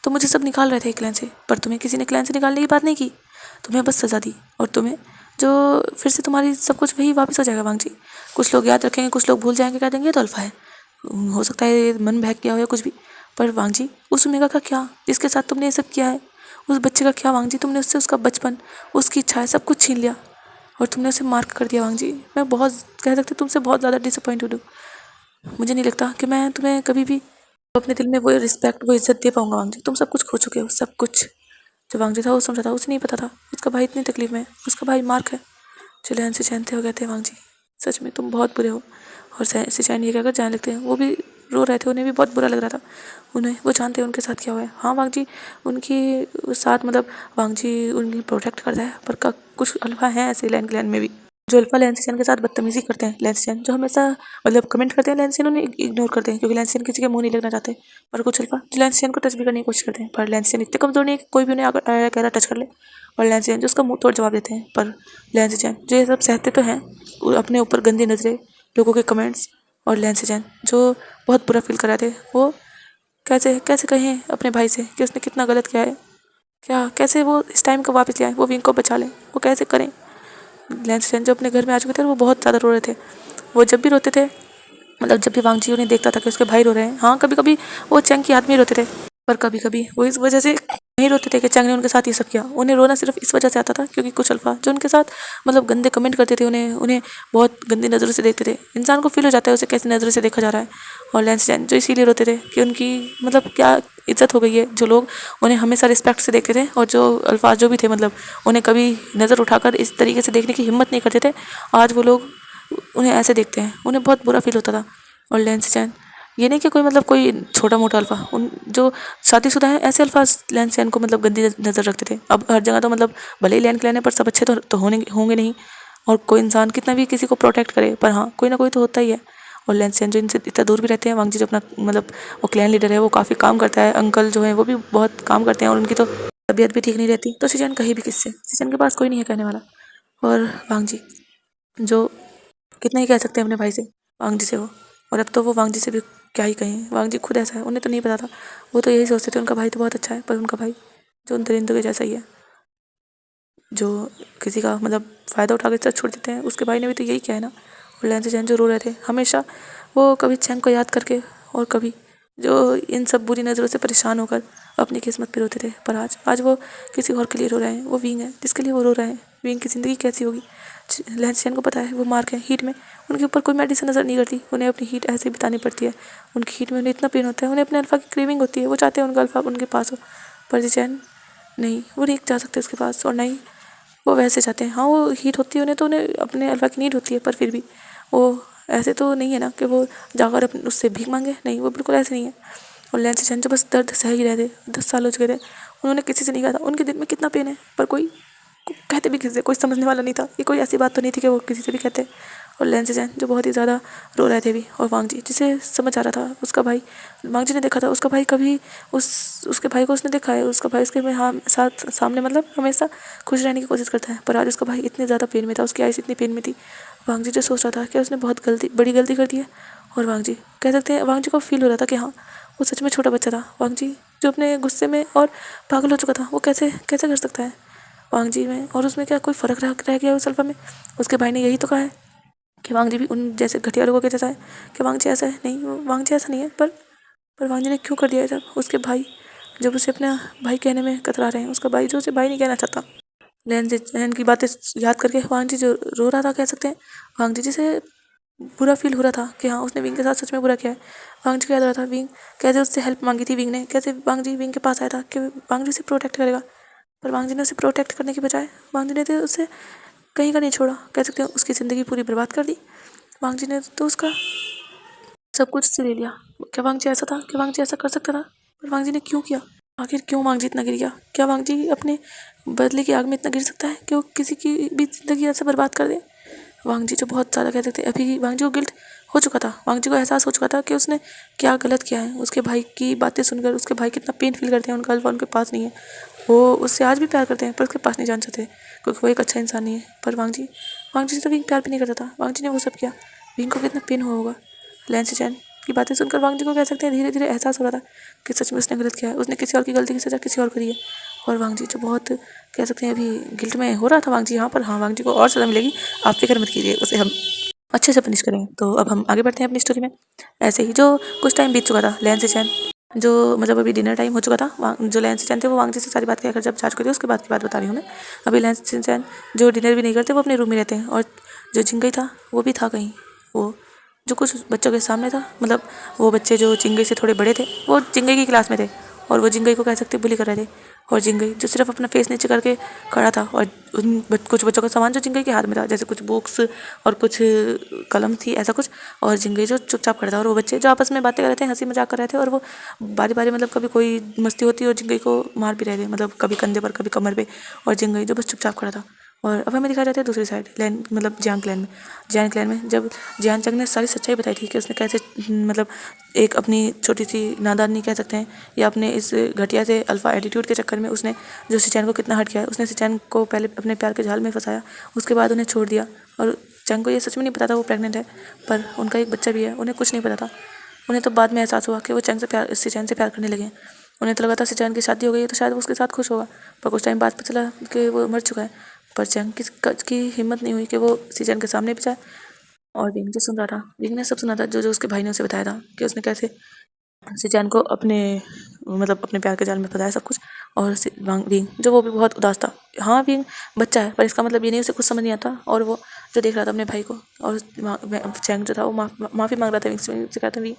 तो मुझे सब निकाल रहे थे क्लैन से, पर तुम्हें किसी ने क्लैन से निकालने की बात नहीं की। तुम्हें बस सज़ा दी, और तुम्हें जो फिर से तुम्हारी सब कुछ वही वापस हो जाएगा वांग जी। कुछ लोग याद रखेंगे, कुछ लोग भूल जाएंगे, कह देंगे ये तो अल्फा है, हो सकता है मन बहक गया हो या कुछ भी। पर वांग जी, उस ओमेगा का क्या जिसके साथ तुमने ये सब किया है? उस बच्चे का क्या वांग जी? तुमने उससे उसका बचपन, उसकी इच्छाएं सब कुछ छीन लिया और तुमने उसे मार्क कर दिया वांग जी। मैं बहुत, कह सकते तुमसे बहुत ज़्यादा डिसअपॉइंटेड हूँ। मुझे नहीं लगता कि मैं तुम्हें कभी भी अपने दिल में वो रिस्पेक्ट, वो इज्जत दे पाऊंगा वांग जी। तुम सब कुछ खो चुके हो, सब कुछ। जो वांग जी था वो समझा था, उसे नहीं पता था उसका भाई इतनी तकलीफ में है, उसका भाई मार्क है। जो लैन से चैन थे वो कहते हैं वांग जी, सच में तुम बहुत बुरे हो। और से चैन ये कहकर जाने लगते हैं। वो भी रो रहे थे, उन्हें भी बहुत बुरा लग रहा था। उन्हें, वो जानते हैं उनके साथ क्या हुआ है। हाँ वांग जी, उनकी साथ मतलब वांग जी उनकी प्रोटेक्ट करता है, पर कुछ अल्फा हैं ऐसे लैन क्लैन में भी जो अल्फा लैंसियन के साथ बदतमीजी करते हैं। लैंसियन जो हमेशा मतलब कमेंट करते हैं, लैंसियन उन्हें इग्नोर करते हैं क्योंकि लैंसियन किसी के मुंह नहीं लगना चाहते। पर कुछ अल्फा जो लैंसियन को टच भी करने की कोशिश करते हैं, पर लैंसियन इतने कमजोर नहीं है कि कोई भी उन्हें कह टच कर ले। और लैंसियन जो उसका मुंह तोड़ जवाब देते हैं। पर लैंसियन जो ये सब सहते तो हैं, अपने ऊपर गंदी नजरें, लोगों के कमेंट्स। और लैंसियन जो बहुत बुरा फील कर रहे थे, वो कैसे कैसे कहें अपने भाई से कि उसने कितना गलत किया है, क्या कैसे वो इस टाइम को वापस ले आए, वो विंग को बचा लें, वो कैसे करें। लैंसस्टैन जो अपने घर में आ चुके थे वो बहुत ज़्यादा रो रहे थे। वो जब भी रोते थे, मतलब जब भी वांग जी उन्हें देखता था कि उसके भाई रो रहे हैं, हाँ कभी कभी वो चैंग की याद में रोते थे, पर कभी कभी वो इस वजह से नहीं रोते थे कि चैंग ने उनके साथ ये सब किया। उन्हें रोना सिर्फ इस वजह से आता था क्योंकि कुछ अल्फा जो उनके साथ मतलब गंदे कमेंट करते थे, उन्हें उन्हें बहुत गंदी नज़रों से देखते थे। इंसान को फील हो जाता है उसे कैसी नज़रों से देखा जा रहा है। और लैंसस्टैन जो इसीलिए रोते थे कि उनकी मतलब क्या इज्जत हो गई है। जो लोग उन्हें हमेशा रिस्पेक्ट से देखते थे और जो अल्फाज जो भी थे, मतलब उन्हें कभी नज़र उठाकर इस तरीके से देखने की हिम्मत नहीं करते थे, आज वो लोग उन्हें ऐसे देखते हैं। उन्हें बहुत बुरा फील होता था। और लैंसस्टैन ये नहीं कि कोई मतलब कोई छोटा मोटा अल्फा, उन जो शादीशुदा है ऐसे अल्फाज लैंसस्टैन को मतलब गंदी नज़र रखते थे। अब हर जगह तो मतलब भले ही लैंड क्लैन है पर सब अच्छे तो होंगे नहीं। और कोई इंसान कितना भी किसी को प्रोटेक्ट करे, पर हाँ कोई ना कोई तो होता ही है। और लैंसस्टैन जो इनसे इतना दूर भी रहते हैं, वांग जी जो अपना मतलब वो क्लैन लीडर है, वो काफ़ी काम करता है। अंकल जो है वो भी बहुत काम करते हैं और उनकी तो तबीयत भी ठीक नहीं रहती। तो सीजन कहीं भी किससे, सीजन के पास कोई नहीं है कहने वाला। और वांग जी जो कितना ही कह सकते हैं अपने भाई से, वांग जी से वो, और अब तो वो वांग जी से भी क्या ही कहें। वांग जी खुद ऐसा है, उन्हें तो नहीं पता था। वो तो यही सोचते थे उनका भाई तो बहुत अच्छा है, पर उनका भाई जो उन दरिंदों के जैसा ही है, जो किसी का मतलब फ़ायदा उठा के छोड़ देते हैं। उसके भाई ने भी तो यही किया है ना। और लैंस चैन जो रो रहे थे हमेशा, वो कभी चैन को याद करके और कभी जो इन सब बुरी नज़रों से परेशान होकर अपनी किस्मत पे रोते थे। पर आज वो किसी और के लिए रो रहे हैं। वो विंग है जिसके लिए वो रो रहे हैं। विंग की ज़िंदगी कैसी होगी लैंस चैन को पता है। वो मार्क है हीट में, उनके ऊपर कोई मेडिसिन नज़र नहीं करती। उन्हें अपनी हीट ऐसे बितानी पड़ती है। उनकी हीट में उन्हें इतना पेन होता है, उन्हें अपने अल्फा की क्रेविंग होती है। वो चाहते हैं उनका अल्फा उनके पास हो, पर चैन नहीं, वो नहीं जा सकते उसके पास। और नहीं वो वैसे चाहते हैं। हाँ वो हीट होती है उन्हें, तो उन्हें अपने अल्फा की नीड होती है, पर फिर भी वो ऐसे तो नहीं है ना कि वो जाकर उससे भीख मांगे। नहीं, वो बिल्कुल ऐसे नहीं है। और लैन से चैन जो बस दर्द सह ही रहे थे। 10 साल हो चुके थे, उन्होंने किसी से नहीं कहा था उनके दिल में कितना पेन है, पर कोई कहते भी किसी से, कोई समझने वाला नहीं था। ये कोई ऐसी बात तो नहीं थी कि वो किसी से भी कहते। और लैन से चैन जो बहुत ही ज़्यादा रो रहे थे भी, और वांग जी जिसे समझ आ रहा था उसका भाई, वांग जी ने देखा था उसका भाई कभी उसके भाई को उसने देखा है, उसका भाई उसके में हाँ साथ सामने मतलब हमेशा खुश रहने की कोशिश करता है, पर आज उसका भाई इतने ज़्यादा पेन में था, उसकी आइस इतनी पेन में थी। वांग जी जो सोच रहा था कि उसने बहुत बड़ी गलती कर दी है। और वांग जी कह सकते हैं, वांग जी को फील हो रहा था कि हाँ वो सच में छोटा बच्चा था। वांग जी जो अपने गुस्से में और पागल हो चुका था, वो कैसे कैसे कर सकता है वांग जी में, और उसमें क्या कोई फ़र्क रह गया उस अल्फा में। उसके भाई ने यही तो कहा है कि वांग जी भी उन जैसे घटिया लोगों के जैसा है, कि वांग जी ऐसा है नहीं, वांग जी ऐसा नहीं है। पर वांग जी ने क्यों कर दिया है, जब उसके भाई जब उसे अपना भाई कहने में कतरा रहे हैं, उसका भाई जो उसे भाई नहीं कहना चाहता। लैन की बातें याद करके वांग जी जो रो रहा था, कह सकते हैं वांग जी जिसे बुरा फील हो रहा था कि हाँ उसने विंग के साथ सच में बुरा किया है। वांग जी को याद आ रहा था विंग कैसे उससे हेल्प मांगी थी, विंग ने कैसे वांग जी विंग के पास आया था कि वांग जी उसे प्रोटेक्ट करेगा, पर वांग जी ने उसे प्रोटेक्ट करने के बजाय वांग जी ने तो उसे कहीं का नहीं छोड़ा, कह सकते हैं उसकी ज़िंदगी पूरी बर्बाद कर दी। वांग जी ने तो उसका सब कुछ उससे ले लिया। क्या वांग जी ऐसा था, क्या वांग जी ऐसा कर सकता था, पर वांग जी ने क्यों किया, आखिर क्यों वांग जी इतना गिर गया। क्या वांग जी अपने बदले की आग में इतना गिर सकता है कि वो किसी की भी ज़िंदगी ऐसे बर्बाद कर दे। वांग जी जो बहुत ज़्यादा कह सकते अभी वांग जी को गिल्ट हो चुका था, वांग जी को एहसास हो चुका था कि उसने क्या गलत किया है। उसके भाई की बातें सुनकर उसके भाई कितना पेन फील करते हैं, उनका अल्फा उनके पास नहीं है, वो उससे आज भी प्यार करते हैं पर उसके पास नहीं जान सकते क्योंकि वो एक अच्छा इंसान नहीं है। पर वांग जी से तो विंग प्यार भी नहीं करता था, वांग जी ने वो सब किया, विंग को कितना पेन हुआ होगा। लैन से चैन की बातें सुनकर वांग जी को कह सकते हैं धीरे धीरे एहसास हो रहा था कि सच में उसने गलत किया है, उसने किसी और की गलती की सजा किसी और को दी है। और वांग जी जो बहुत कह सकते हैं अभी गिल्ट में हो रहा था वांग जी यहाँ पर, हाँ वांग जी को और सज़ा मिलेगी, आप फिक्र मत कीजिए, उसे हम अच्छे से पनिश करेंगे। तो अब हम आगे बढ़ते हैं अपनी स्टोरी में। ऐसे ही जो कुछ टाइम बीत चुका था, लैन से चैन जो मतलब अभी डिनर टाइम हो चुका था, जो लैन से चैन थे वो वांग जी से सारी बात कहकर जब जा चुके थे, उसके बाद की बात बता रही हूँ मैं। अभी लैन से चैन जो डिनर भी नहीं करते, वो अपने रूम में रहते हैं, और जो चिंगई था वो भी था कहीं, वो जो कुछ बच्चों के सामने था, मतलब वो बच्चे जो चिंगई से थोड़े बड़े थे, वो चिंगई की क्लास में थे, और वो चिंगई को कह सकते बुली कर रहे थे। और चिंगई जो सिर्फ अपना फेस नीचे करके खड़ा था, और कुछ बच्चों का सामान जो चिंगई के हाथ में था, जैसे कुछ बुक्स और कुछ कलम थी ऐसा कुछ, और चिंगई जो चुपचाप खड़ा था, और वो बच्चे जो आपस में बातें कर रहे थे, हंसी मजाक कर रहे थे, और वो बारी बारी मतलब कभी कोई मस्ती होती और चिंगई को मार भी रहे थे, मतलब कभी कंधे पर कभी कमर पे, और चिंगई जो बस चुपचाप खड़ा था। और अब हमें दिखाया जाता है दूसरी साइड लैन, मतलब जियांग क्लैन में जब जियान चंग ने सारी सच्चाई बताई थी कि उसने कैसे मतलब एक अपनी छोटी सी नादानी कह सकते हैं, या अपने इस घटिया से अल्फा एटीट्यूड के चक्कर में उसने जो सिचैन को कितना हर्ट किया है। उसने सिचैन को पहले अपने प्यार के जाल में फंसाया, उसके बाद उन्हें छोड़ दिया, और चंग को ये सच में नहीं पता था वो प्रेग्नेंट है, पर उनका एक बच्चा भी है, उन्हें कुछ नहीं पता था। उन्हें तो बाद में एहसास हुआ कि वो सिचैन से प्यार करने लगे। उन्हें तो लगा था सिचैन की शादी हो गई है तो शायद वो उसके साथ खुश होगा, पर कुछ टाइम बाद पता चला कि वो मर चुका है। पर चंग की हिम्मत नहीं हुई कि वो सिचैन के सामने भी जाए, और विंग जो सुन रहा था, विंग ने सब सुना था जो उसके भाई ने उसे बताया था कि उसने कैसे सिचैन को अपने मतलब अपने प्यार के जाल में फंसाया सब कुछ। और विंग जो वो भी बहुत उदास था। हाँ विंग बच्चा है, पर इसका मतलब ये नहीं उसे कुछ समझ नहीं आता, और वो जो देख रहा था अपने भाई को, और चैंग जो था वो माफ़ी मांग रहा था विंग से कहता विंग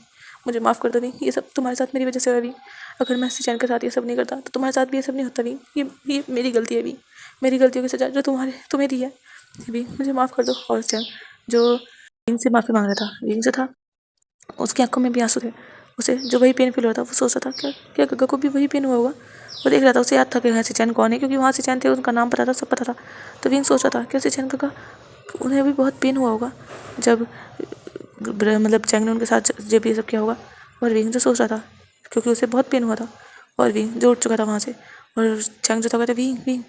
मुझे माफ़ कर दो विंग, ये सब तुम्हारे साथ मेरी वजह से हुआ विंग, अगर मैं सिचैन के साथ ये सब नहीं करता तो तुम्हारे साथ भी ये सब नहीं होता विंग, ये मेरी गलती है विंग, मेरी गलतियों की सजा जो तुम्हें दी है विंग, मुझे माफ़ कर दो। और चैंग जो विंग से माफ़ी मांग रहा था, विंग जो था उसकी आंखों में भी आंसू थे। उसे जो वही पेन फील हो रहा था, वो सोच रहा था क्या गग्गा को भी वही पेन हुआ होगा। वो देख रहा था, उसे याद था कि हाँ सिचैन कौन है, क्योंकि वहाँ सिचैन थे, उनका नाम पता था, सब पता था। तो विंग सोच रहा था कि सिचैन गग्गा उन्हें भी बहुत पेन हुआ होगा जब मतलब चैंग ने उनके साथ जब ये सब किया होगा। और विंग जो सोच रहा था क्योंकि उसे बहुत पेन हुआ था, और विंग जो उठ चुका था वहाँ से, और चैंग जो था कहता विंग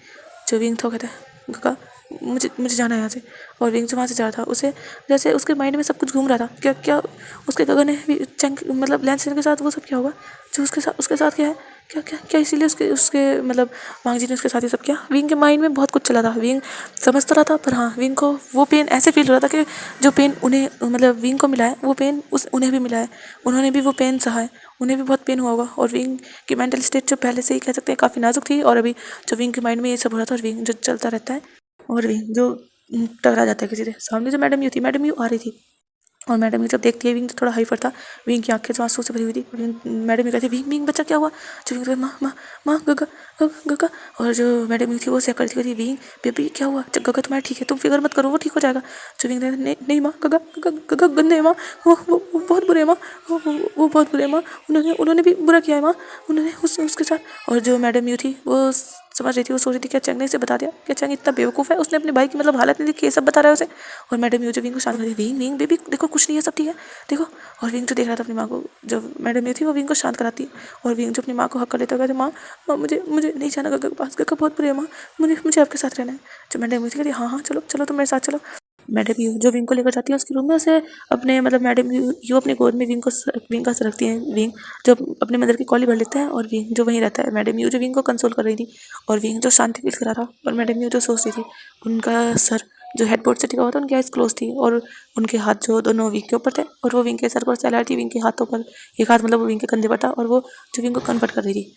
जो विंग था कहता गग्गा मुझे जाना है यहाँ से। और विंग जो वहाँ से जा रहा था, उसे जैसे उसके माइंड में सब कुछ घूम रहा था, क्या उसके गगन ने भी चंग मतलब लैंस के साथ वो सब क्या होगा जो उसके साथ क्या है, क्या इसीलिए उसके मतलब वांग जी ने उसके साथ ये सब किया। विंग के माइंड में बहुत कुछ चला था, विंग समझ तो रहा था, पर हाँ विंग को वो पेन ऐसे फील हो रहा था कि जो पेन उन्हें मतलब विंग को मिला है वो पेन उन्हें भी मिला है, उन्होंने भी वो पेन सहा है, उन्हें भी बहुत पेन हुआ होगा। और विंग की मेंटल स्टेट जो पहले से ही कह सकते हैं काफ़ी नाजुक थी, और अभी जो विंग के माइंड में ये सब हो रहा था, और विंग जो चलता रहता है, और विंग जो टकरा जाता है किसी से। सामने जो मैडम यू आ रही थी, और मैडम ये जब देखती है विंग तो थोड़ा हाइपर था, विंग की आंखें जो आंसू से भरी हुई थी। मैडम ये कहती है, विंग विंग बच्चा क्या हुआ? जो विंग कहती, माँ माँ माँ गगा गगा। और जो मैडम ये थी वो चेक करती, विंग बेबी क्या हुआ? गगा तुम्हारा ठीक है, तुम फिक्र मत करो, वो ठीक हो जाएगा। जो विंग कहती, नहीं नहीं माँ, गगा गगा गगा गंदे है माँ, वो बहुत बुरे है माँ, वो बहुत बुरे है माँ, उन्होंने भी बुरा किया है माँ, उन्होंने उसके साथ। और जो मैडम यू थी वो समझ रही थी, वो सोच रही थी क्या चंग ने इसे बता दिया, क्या चंग इतना बेवकूफ़ है, उसने अपने भाई की मतलब हालत नहीं देखी, ये सब बता रहा है उसे। और मैडम यू जो विंग को शांत करती, विंग विंग बेबी देखो कुछ नहीं है, सब ठीक है देखो। और विंग जो देख रहा था अपनी माँ को, जब मैडम यू थी वो विंग को शांत कराती है। और विंग जो अपनी माँ को हक कर लेता है, कहते माँ माँ मुझे मुझे नहीं जाना गगा के पास, गगा बहुत बुरे है माँ, मुझे आपके साथ रहना है। जो मैडम यू थी कहती हाँ हाँ चलो चलो तुम मेरे साथ चलो। मैडम यू जो विंग को लेकर जाती है उसके रूम में, उसे अपने मतलब मैडम यू अपने गोद में विंग का सर रखती है। विंग जो अपने मदर की कॉली भर लेता है और विंग जो वहीं रहता है। मैडम यू जो विंग को कंसोल कर रही थी और विंग जो शांति फील करा था, और मैडम यू जो सोच रही थी, उनका सर जो हेडबोर्ड से टिका हुआ था, उनकी आइज क्लोज थी और उनके हाथ जो दोनों विंग के ऊपर थे, और वो विंग के सर पर सैलाड थी, विंग के हाथों पर एक हाथ मतलब वो विंग के कंधे पर था, और वो जो विंग को कन्वर्ट कर रही थी।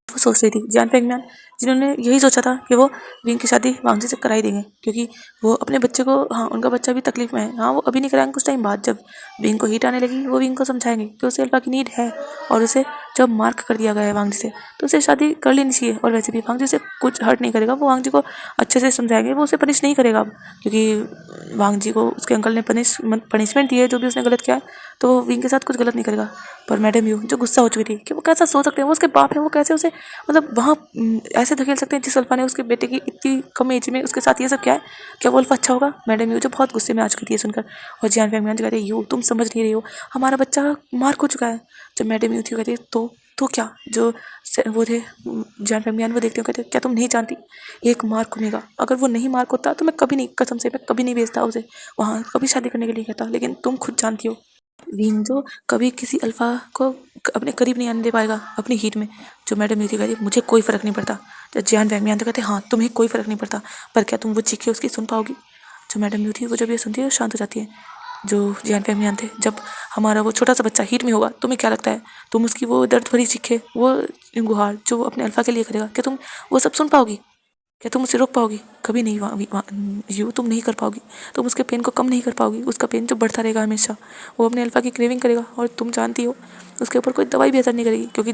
वो सोच रही थी जान पेंगम्यान, जिन्होंने यही सोचा था कि वो विंग की शादी वांगजी से कराई देंगे, क्योंकि वो अपने बच्चे को, हाँ उनका बच्चा भी तकलीफ में है, हाँ वो अभी नहीं कराएंगे, कुछ टाइम बाद जब विंग को हीट आने लगी वो विंग को समझाएंगे कि उसे अल्फा की नीड है, और उसे जब मार्क कर दिया गया है वांगजी से तो उसे शादी कर लेनी चाहिए। और वैसे भी वांगजी से कुछ हर्ट नहीं करेगा, वो वांगजी को अच्छे से समझाएंगे, वो उसे पनिश नहीं करेगा अब, क्योंकि वांगजी को उसके अंकल ने पनिशमेंट दी है जो भी उसने गलत किया है, तो वो विंग के साथ कुछ गलत नहीं करेगा। पर मैडम यू जो गुस्सा हो चुकी थी कि वो कैसा सोच सकते हैं, वो उसके बाप है, वो कैसे उसे मतलब वहाँ ऐसे धकेल सकते हैं जिस अल्फा ने उसके बेटे की इतनी कम एज में उसके साथ ये सब किया है, क्या वो अल्फा अच्छा होगा? मैडम यू जो बहुत गुस्से में आ चुकी थी सुनकर। और जियान फैमियान जो कहते हैं, यू तुम समझ नहीं रही हो, हमारा बच्चा मार हो चुका है। जब मैडम यू थी कहती तो क्या, जो वो थे जियान फैमियान, वो देखते हो कहते क्या तुम नहीं जानती, एक मार्क मिलेगा, अगर वो नहीं मार्क होता तो मैं कभी नहीं, कसम से मैं कभी नहीं भेजता उसे वहाँ, कभी शादी करने के लिए कहता, लेकिन तुम खुद जानती हो विंग जो कभी किसी अल्फा को अपने करीब नहीं आने दे पाएगा अपनी हीट में। जो मैडम यूथी कहती मुझे कोई फ़र्क नहीं पड़ता। जब जियान वैंगमियान तो कहते हाँ तुम्हें कोई फ़र्क नहीं पड़ता, पर क्या तुम वो चीखें उसकी सुन पाओगी? जो मैडम यूथी वो जब ये सुनती है वो शांत हो जाती है। जो जियान वैंगमियान थे, जब हमारा वो छोटा सा बच्चा हीट में होगा तुम्हें क्या लगता है तुम उसकी वो दर्द भरी चीखें, वो गुहार जो वो अपने अल्फा के लिए करेगा, क्या तुम वो सब सुन पाओगी? क्या तुम उसे रोक पाओगी? कभी नहीं। यू तुम नहीं कर पाओगी, तुम उसके पेन को कम नहीं कर पाओगी, उसका पेन जो बढ़ता रहेगा हमेशा, वो अपने अल्फा की क्रेविंग करेगा, और तुम जानती हो उसके ऊपर कोई दवाई भी असर नहीं करेगी, क्योंकि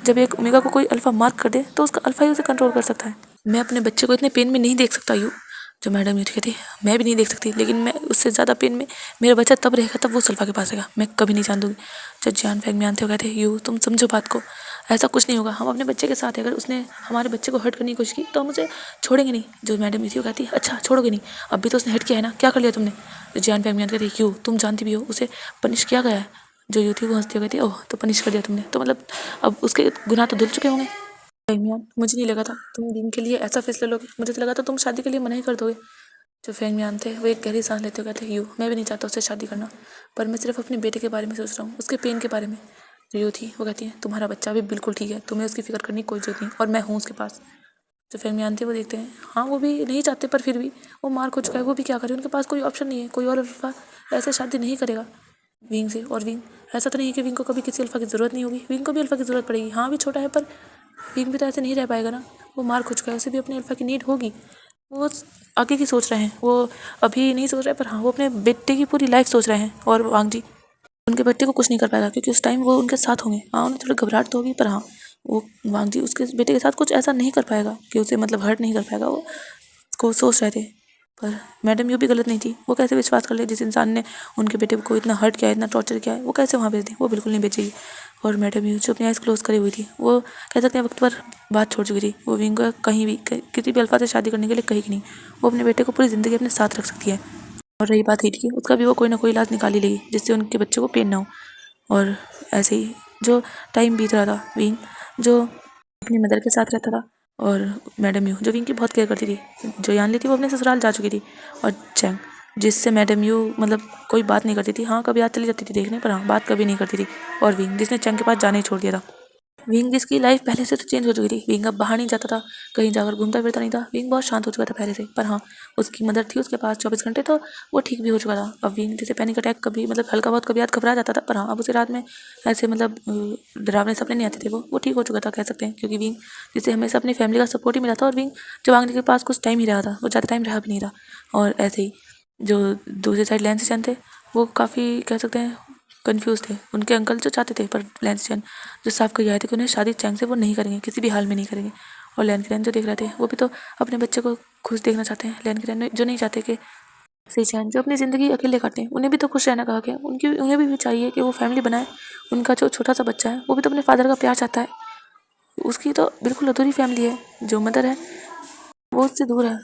जब एक ओमेगा को कोई अल्फा मार्क कर दे तो उसका अल्फा ही उसे कंट्रोल कर सकता है। मैं अपने बच्चे को इतने पेन में नहीं देख सकता यू। जो मैडम यूथ कहती मैं भी नहीं देख सकती, लेकिन मैं उससे ज़्यादा पेन में मेरा बच्चा तब रहेगा तब वो सल्फा के पास रहेगा, मैं कभी नहीं जान दूँगी। जब जान फेंक में आते हो कहते यू तुम समझो बात को, ऐसा कुछ नहीं होगा, हम अपने बच्चे के साथ है, अगर उसने हमारे बच्चे को हर्ट करने की कोशिश की तो हम उसे छोड़ेंगे नहीं। जो मैडम यूथ कहती है अच्छा छोड़ोगे नहीं, अब भी तो उसने हर्ट किया है ना, क्या कर लिया तुमने? जो जान फेंक में आते कहती यू तुम जानती भी हो उसे पनिश किया गया है। जो यू थी वो हंसती हो कहती ओह तो पनिश कर दिया तुमने, तो मतलब अब उसके गुनाह तो धुल चुके होंगे। फेंगमियान मुझे नहीं लगा था तुम दिन के लिए ऐसा फैसला लोगे, मुझे तो लगा था तुम शादी के लिए मना ही कर दोगे। जो फेंगमियान थे वो एक गहरी सांस लेते हुए कहते यू मैं भी नहीं चाहता उससे शादी करना, पर मैं सिर्फ अपने बेटे के बारे में सोच रहा हूँ, उसके पेन के बारे में। जो यू थी वो कहती है तुम्हारा बच्चा भी बिल्कुल ठीक है, तुम्हें उसकी फिक्र करने की कोई जरूरत नहीं, और मैं हूँ उसके पास। जो फेंगमियान थे वो देखते हैं हाँ वो भी नहीं चाहते, पर फिर भी वो मार हो चुका है, वो भी क्या करे, उनके पास कोई ऑप्शन नहीं है, कोई और अल्फा ऐसे शादी नहीं करेगा विंग से। और विंग ऐसा तो नहीं है कि विंग को कभी किसी अल्फा की ज़रूरत नहीं होगी, विंग को भी अल्फा की ज़रूरत पड़ेगी, हाँ भी छोटा है पर विंग भी तो ऐसे नहीं रह पाएगा ना, वो मार हो चुका है, उसे भी अपने अल्फा की नीड होगी। वो आगे की सोच रहे हैं, वो अभी नहीं सोच रहे, पर हाँ वो अपने बेटे की पूरी लाइफ सोच रहे हैं। और वांग जी उनके बेटे को कुछ नहीं कर पाएगा, क्योंकि उस टाइम वो उनके साथ होंगे, हाँ उन्हें थोड़ी घबराहट तो होगी, पर हाँ वो वांग जी उसके बेटे के साथ कुछ ऐसा नहीं कर पाएगा कि उसे मतलब हर्ट नहीं कर पाएगा, वो को सोच रहे थे। पर मैडम यू भी गलत नहीं थी, वो कैसे विश्वास कर ले जिस इंसान ने उनके बेटे को इतना हर्ट किया है, इतना टॉर्चर किया है, वो कैसे वहाँ भेज दी? वो बिल्कुल नहीं भेजेगी। और मैडम यू जो अपनी आइज़ क्लोज करी हुई थी, वो कह सकते हैं वक्त पर बात छोड़ चुकी थी, वो विंग को कहीं भी किसी भी अल्फा से शादी करने के लिए कहीं नहीं, वो अपने बेटे को पूरी ज़िंदगी अपने साथ रख सकती है। और रही बात हीट की, उसका भी वो कोई ना कोई इलाज निकाल ही लेगी जिससे उनके बच्चे को पेन ना हो। और ऐसे ही जो टाइम बीत रहा था, विंग जो अपनी मदर के साथ रहता था, और मैडम यू जो विंग की बहुत केयर करती थी। जो यानली थी वो अपने ससुराल जा चुकी थी, और चैंग जिससे मैडम यू मतलब कोई बात नहीं करती थी, हाँ कभी आज चली जाती थी देखने, पर हाँ बात कभी नहीं करती थी। और विंग जिसने चैंग के पास जाने ही छोड़ दिया था। विंग जिसकी लाइफ पहले से तो चेंज हो चुकी थी, विंग अब बाहर नहीं जाता था, कहीं जाकर घूमता फिरता नहीं था, विंग बहुत शांत हो चुका था पहले से। पर हाँ उसकी मदर थी उसके पास 24 घंटे, तो वो ठीक भी हो चुका था। अब विंग जैसे पैनिक अटैक कभी मतलब हल्का बहुत कभी याद घबरा जाता था, पर हाँ अब उसे रात में ऐसे मतलब डरावने सपने नहीं आते थे, वो ठीक हो चुका था कह सकते हैं, क्योंकि विंग जिसे हमेशा अपनी फैमिली का सपोर्ट ही मिला था। और विंग जो वांगजी के पास कुछ टाइम ही रहा था, वो ज़्यादा टाइम रहा भी नहीं था। और ऐसे ही जो दूसरी साइड लैंसी चैन थे वो काफ़ी कह सकते हैं कंफ्यूज थे। उनके अंकल जो चाहते थे पर लैंसी चैन जो साफ कह आए थे कि उन्हें शादी चैंग से वो नहीं करेंगे, किसी भी हाल में नहीं करेंगे। और लैन किरण जो देख रहे थे वो भी तो अपने बच्चे को खुश देखना चाहते हैं। लैन किरण जो नहीं चाहते कि सी चैन जो अपनी ज़िंदगी अकेले काटें, उन्हें भी तो खुश रहना कहा गया। उन्हें भी चाहिए कि वो फैमिली बनाए। उनका जो छोटा सा बच्चा है वो भी तो अपने फादर का प्यार चाहता है। उसकी तो बिल्कुल अधूरी फैमिली है। जो मदर है वो उससे दूर है।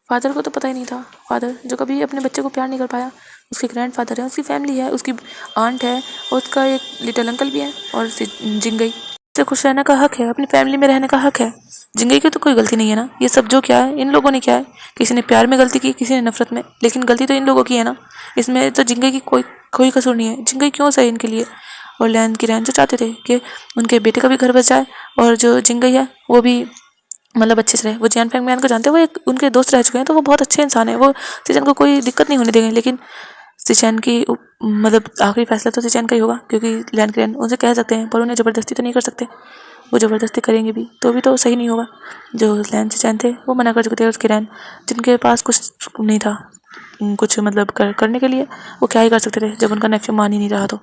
फादर को तो पता ही नहीं था। फादर जो कभी अपने बच्चे को प्यार नहीं कर पाया। उसके ग्रैंडफादर है, उसकी फैमिली है, उसकी आंट है और उसका एक लिटिल अंकल भी है और जिंगई से खुश रहने का हक है, अपनी फैमिली में रहने का हक है। जिंगई की तो कोई गलती नहीं है ना। ये सब जो क्या है इन लोगों ने क्या है, किसी ने प्यार में गलती की, किसी ने नफरत में, लेकिन गलती तो इन लोगों की है ना। इसमें तो जिंगई की कोई कसूर नहीं है। जिंगई क्यों सही इनके लिए। और लैन की रैन जो चाहते थे कि उनके बेटे का भी घर बच जाए और जो जिंगई है वो भी मतलब अच्छे से रहे। वो जियान फेंग मैन को जानते हैं, वो एक उनके दोस्त रह चुके हैं, तो वो बहुत अच्छे इंसान है। वो सिचन को कोई दिक्कत नहीं होने देंगे। लेकिन सिचन की मतलब आखिरी फैसला तो सिचन का ही होगा, क्योंकि लैन क्रेन उनसे कह सकते हैं पर उन्हें ज़बरदस्ती तो नहीं कर सकते। वो ज़बरदस्ती करेंगे भी तो सही नहीं होगा। जो लैन सिचन थे वो मना कर चुके थे। उसके रैन जिनके पास कुछ नहीं था कुछ मतलब करने के लिए, वो क्या ही कर सकते थे जब उनका नेफ्यू मान ही नहीं रहा तो।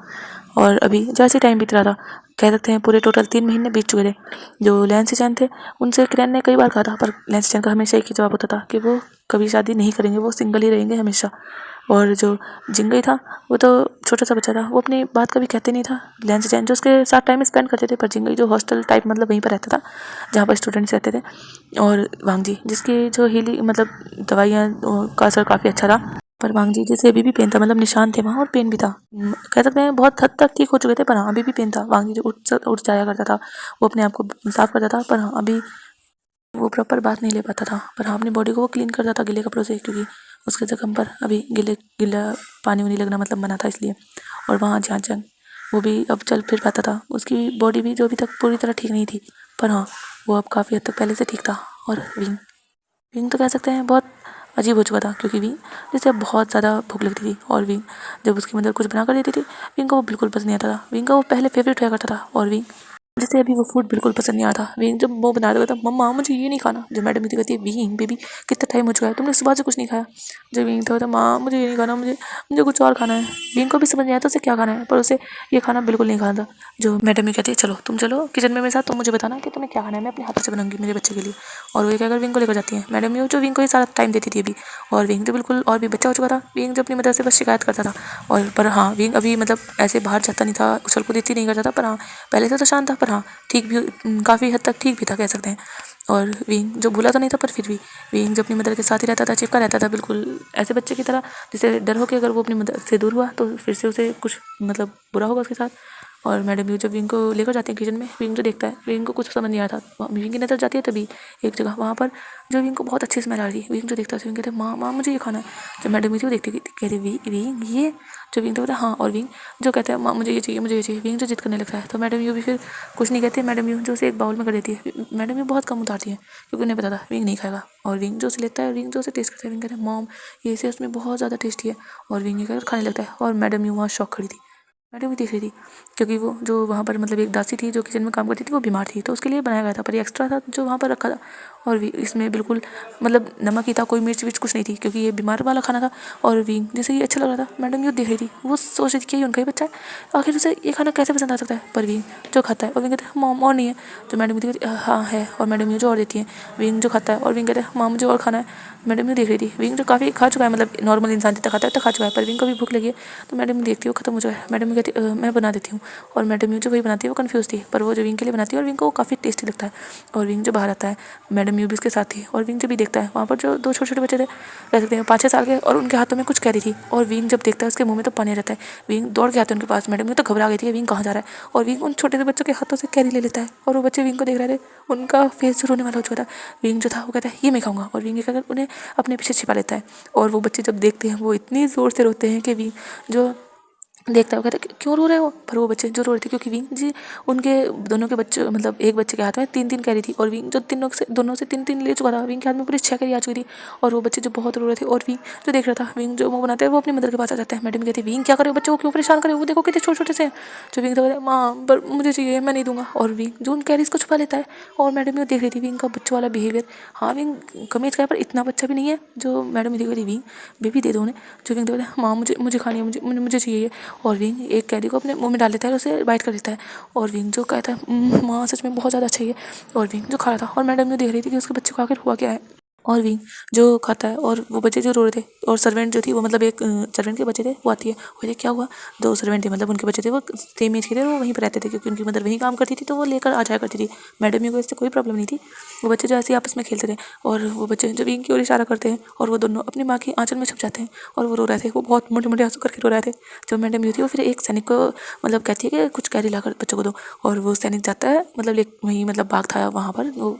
और अभी जैसे टाइम बीत रहा था, कह सकते हैं पूरे टोटल 3 महीने बीत चुके थे। जो लैंसी चैन थे उनसे किरण ने कई बार कहा था, पर लैंसी चैन का हमेशा एक ही जवाब होता था कि वो कभी शादी नहीं करेंगे, वो सिंगल ही रहेंगे हमेशा। और जो जिंगई था वो तो छोटा सा बच्चा था, वो अपनी बात कभी कहते नहीं था। लैंसी चैन जो उसके साथ टाइम स्पेंड करते थे, पर जिंगई जो हॉस्टल टाइप मतलब वहीं पर रहता था जहाँ पर स्टूडेंट्स रहते थे। और वांगजी जिसकी जो हीली मतलब दवाइयाँ का असर काफ़ी अच्छा था, पर वांगजी जैसे अभी भी पेन था, मतलब निशान थे वहाँ और पेन भी था। कह सकते हैं बहुत हद तक ठीक हो चुके थे, पर हाँ अभी भी पेन था। वांगजी जो उठ जाया करता था, वो अपने आप को साफ करता था, पर हाँ अभी वो प्रॉपर बात नहीं ले पाता था। पर हाँ अपनी बॉडी को वो क्लीन करता था गिले कपड़ों से, क्योंकि उसके जख्म पर अभी गिला पानी वानी लगना मतलब मना था इसलिए। और वहाँ झांचंग वो भी अब चल फिर पाता था। उसकी बॉडी भी जो अभी तक पूरी तरह ठीक नहीं थी, पर हाँ वो अब काफ़ी हद तक पहले से ठीक था। और विंग विंग तो कह सकते हैं बहुत अजीब हो चुका था, क्योंकि विंग जैसे बहुत ज़्यादा भूख लगती थी और विंग जब उसकी मदर कुछ बना कर देती थी, विंग को वो बिल्कुल पसंद नहीं आता था। विंग का वो पहले फेवरेट हुआ करता था और विंग जैसे अभी वो फूड बिल्कुल पसंद नहीं आता। विंग जब वो बना देता था, मम्मा मुझे ये नहीं खाना। जो मैडम थी कहती है विंग बेबी कितना टाइम हो चुका है, तुमने सुबह से कुछ नहीं खाया। जब विंग था माँ मुझे ये नहीं खाना, मुझे मुझे कुछ और खाना है। विंग को भी समझ नहीं आता उसे क्या खाना है, पर उसे ये खाना बिल्कुल नहीं खाना था। जो मैडम ही कहती है चलो तुम चलो किचन में मेरे साथ, तुम मुझे बताना कि तुम्हें क्या खाना है, मैं अपने हाथों से बनाऊंगी मेरे बच्चे के लिए। और वो क्या कर विंग को लेकर जाती है। मैडम यू जो विंग को ही सारा टाइम देती थी अभी। और विंग तो बिल्कुल और भी बच्चा हो चुका था। विंग जो अपनी मदर से बस शिकायत करता था। और पर हाँ विंग अभी मतलब ऐसे बाहर जाता नहीं था, उछल कूद इतनी नहीं करता था, पर हाँ पहले से तो शांत था, पर हाँ ठीक भी काफ़ी हद तक ठीक भी था कह सकते हैं। और विंग जो भूला तो नहीं था, पर फिर भी विंग जो अपनी मदर के साथ ही रहता था, चिपका रहता था बिल्कुल ऐसे बच्चे की तरह जिसे डर हो कि अगर वो अपनी मदर से दूर हुआ तो फिर से उसे कुछ मतलब बुरा होगा उसके साथ। और मैडम यू जब विंग को लेकर जाती है किचन में, विंग जो देखता है, विंग को कुछ समझ नहीं आता। विंग की नज़र जाती है तभी एक जगह वहाँ पर जो विंग को बहुत अच्छी स्मेल आ रही है। विंग जो देखता है, विंग कहते हैं माँ माँ मुझे ये खाना है। जब मैडम यू देखती कहती विंग ये, जो विंग तो बोलता है हाँ। और विंग जो कहता है माँ मुझे ये चाहिए मुझे ये चाहिए। विंग जो जिद करने लगता है, तो मैडम यू भी फिर कुछ नहीं कहती। मैडम यू जो उसे एक बाउल में कर देती है। मैडम यू बहुत कम उतारती है क्योंकि उन्हें पता था विंग नहीं खाएगा। और विंग जो उसे लेता है, विंग जो उसे टेस्ट करता है, विंग कहता है मॉम ये से उसमें बहुत ज़्यादा टेस्टी है। और विंग ये कहकर खाने लगता है। और मैडम यू वहाँ शौक खड़ी थी। मैडम भी देख रही थी, क्योंकि वो जो वहाँ पर मतलब एक दासी थी जो किचन में काम करती थी, वो बीमार थी, तो उसके लिए बनाया गया था, पर ये एक्स्ट्रा था जो वहाँ पर रखा था। और इसमें बिल्कुल मतलब नमक ही था, कोई मिर्च विर्च कुछ नहीं थी, क्योंकि ये बीमार वाला खाना था। और विंग जैसे ये अच्छा लग रहा था, मैडम ये देख रही थी, वो सोच रही थी कि ये उनका ही बच्चा है, आखिर उसे ये खाना कैसे पसंद आ सकता है। पर विंग जो खाता है और विंग कहते हैं मॉम और नहीं है। तो मैडम कहती है हाँ है। और मैडम ये जो और देती है। विंग जो खाता है और विंग कहते हैं माँ मुझे और खाना है। मैडम ये देख रही थी, विंग जो काफ़ी खा चुका है, मतलब नॉर्मल इंसान जितना खाता है उतना खा चुका है, पर विंग को भी भूख लगी है। तो मैडम देखती है वो खत्म हो चुका है। मैडम कहती मैं बना देती हूँ। और मैडम यू जो वही बनाती है वो कंफ्यूज थी, पर वो जो विंग के लिए बनाती है और विंग को काफ़ी टेस्टी लगता है। और विंग जो बाहर आता है, मैडम यू भी उसके साथ थी, और विंग जब भी देखता है वहाँ पर जो 2 छोटे छोटे बच्चे थे, कह सकते हैं 5-6 साल के, और उनके हाथों में कुछ कैरी थी। और विंग जब देखता है उसके मुंह में तो पानी रहता है। विंग दौड़ के आते हैं उनके पास। मैडम यू तो घबरा गई थी कि विंग कहाँ जा रहा है, और विंग उन छोटे से बच्चों के हाथों से कैरी ले लेता है। और वो बच्चे विंग को देख रहे थे, उनका फेस जो रोने वाला हो चुका था। विंग जो था वो कहता है ये मैं खाऊंगा, और विंग कहकर उन्हें अपने पीछे छिपा लेता है। और वो बच्चे जब देखते हैं वो इतनी ज़ोर से रोते हैं कि विंग जो देखता है, वो कहता है क्यों रो रहे हो? पर वो बच्चे जो रो रहे थे क्योंकि विंग जी उनके दोनों के बच्चे मतलब एक बच्चे के हाथ में 3-3 कैरी थी और विंग जो दोनों से 3-3 ले चुका था। विंग के हाथ में पूरी 6 कैरी आ चुकी थी और वो बच्चे जो बहुत रो रहे थे और विंग जो देख रहा था, विंग जो मुँह बनाते हैं वो अपनी मदर के पास आ जाता है। मैडम कहती है विंग क्या करे हो बच्चों को, क्यों परेशान करे हो, वो देखो कितने छोटे-छोटे से हैं। जो विंग तो कहता है माँ पर मुझे चाहिए, मैं नहीं दूँगा। और विंग जो उन कैरीज़ को छुपा लेता है और मैडम ये देख रही थी विंग का बच्चों वाला बिहेवियर। हाँ, विंग कम एज का है पर इतना बच्चा भी नहीं है जो मैडम ये कहती विंग बेबी दे दो उन्हें। जो विंग तो कहता है माँ मुझे खानी है, मुझे चाहिए ये। और विंग एक कैरी को अपने मुंह में डाल देता है और उसे बाइट कर देता है। और विंग जो कहता है माँ सच में बहुत ज़्यादा चाहिए। और विंग जो खा रहा था और मैडम जो देख रही थी कि उसके बच्चे को आखिर हुआ क्या है। और विंग जो खाता है और वो बच्चे जो रो रहे थे और सर्वेंट जो थी वो मतलब एक सर्वेंट के बच्चे थे, वो आती है बोले क्या हुआ। दो सर्वेंट थे मतलब उनके बच्चे थे, वो सेम एज के थे, वो वहीं पर रहते थे क्योंकि उनकी मदर वहीं काम करती थी तो वो लेकर आ जाया करती थी। मैडम को इससे कोई प्रॉब्लम नहीं थी। वो बच्चे जो ऐसे आपस में खेलते थे और वो बच्चे जो विंग की ओर इशारा करते हैं और वो दोनों अपनी माँ की आंचल में छुप जाते हैं और वो रो रहे थे, वो बहुत मोटे मोटे आंसू करके रो रहे थे। जब मैडम थी वो फिर एक सैनिक को मतलब कहती है कि कुछ कैरी लाकर बच्चों को दो। और वो सैनिक जाता है मतलब वहीं मतलब बाग था वहाँ पर वो,